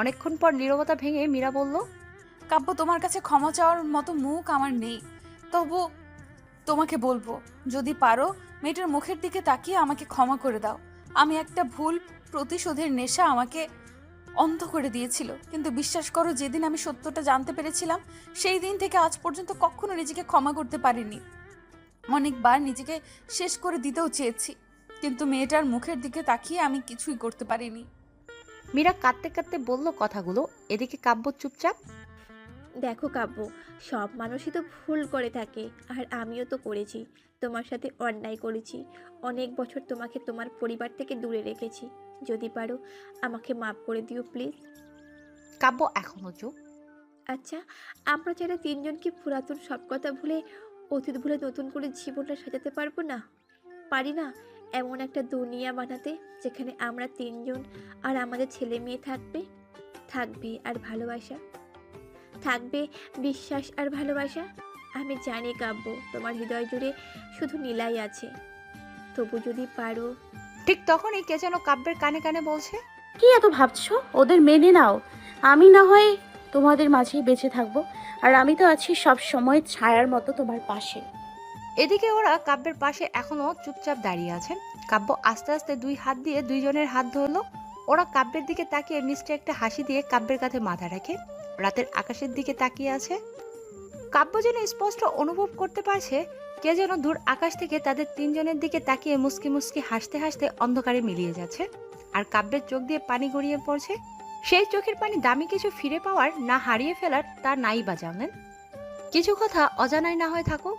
অনেকক্ষণ পর নীরবতা ভেঙে মীরা বলল, কাব্য, তোমার কাছে ক্ষমা চাওয়ার মতো মুখ আমার নেই, তবু তোমাকে বলবো, যদি পারো মেয়েটার মুখের দিকে তাকিয়ে আমাকে ক্ষমা করে দাও। আমি একটা ভুল প্রতিশোধের নেশা আমাকে অন্ধ করে দিয়েছিল, কিন্তু বিশ্বাস করো, যেদিন আমি সত্যটা জানতে পেরেছিলাম সেই দিন থেকে আজ পর্যন্ত কখনো নিজেকে ক্ষমা করতে পারিনি। অনেকবার নিজেকে শেষ করে দিতেও চেয়েছি, কিন্তু মেয়েটার মুখের দিকে তাকিয়ে আমি কিছুই করতে পারিনি। মীরা কাঁদতে কাঁদতে বলল কথাগুলো। এদিকে কাব্য চুপচাপ। দেখো কাব্য, সব মানুষই তো ভুল করে থাকে, আর আমিও তো করেছি। তোমার সাথে অন্যায় করেছি। অনেক বছর তোমাকে তোমার পরিবার থেকে দূরে রেখেছি। যদি পারো আমাকে মাফ করে দিও প্লিজ। কাব্য এখনো চুপ। আচ্ছা, আমরা যারা তিনজন কি পুরাতন সব কথা ভুলে, অতীত ভুলে নতুন করে জীবনটা সাজাতে পারবো না? পারি না এমন একটা দুনিয়া বানাতে যেখানে আমরা তিনজন আর আমাদের ছেলে মেয়ে থাকবে আর ভালোবাসা, থাকবে বিশ্বাস আর ভালোবাসা। আমি জানি কাব্য, তোমার হৃদয় জুড়ে শুধু নীলাই আছে, তবু যদি পারো। ঠিক তখনই কে যেন কাব্যের কানে কানে বলছে, কি এত ভাবছো? ওদের মেনে নাও। আমি না হয় তোমাদের মাঝেই বেঁচে থাকবো, আর আমি তো আছি সব সময় ছায়ার মতো তোমার পাশে। এদিকে ওরা কাব্যের পাশে এখনো চুপচাপ দাঁড়িয়ে আছেন। কাব্য আস্তে আস্তে দুই হাত দিয়ে দুইজনের হাত ধরলো। ওরা কাব্যের দিকে তাকিয়ে মিষ্টি একটা হাসি দিয়ে কাব্যের কাঁধে মাথা রেখে রাতের আকাশের দিকে তাকিয়ে আছে। কাব্য যেন স্পষ্ট অনুভব করতে পারছে কে যেন দূর আকাশ থেকে তাদের তিনজনের দিকে তাকিয়ে মুস্কি মুস্কি হাসতে হাসতে অন্ধকারে মিলিয়ে যাচ্ছে, আর কাব্যের চোখ দিয়ে পানি গড়িয়ে পড়ছে। সেই চোখের পানি দামি কিছু ফিরে পাওয়ার না হারিয়ে ফেলার তা নাই বা জানেন। কিছু কথা অজানায় না হয়ে থাকুক,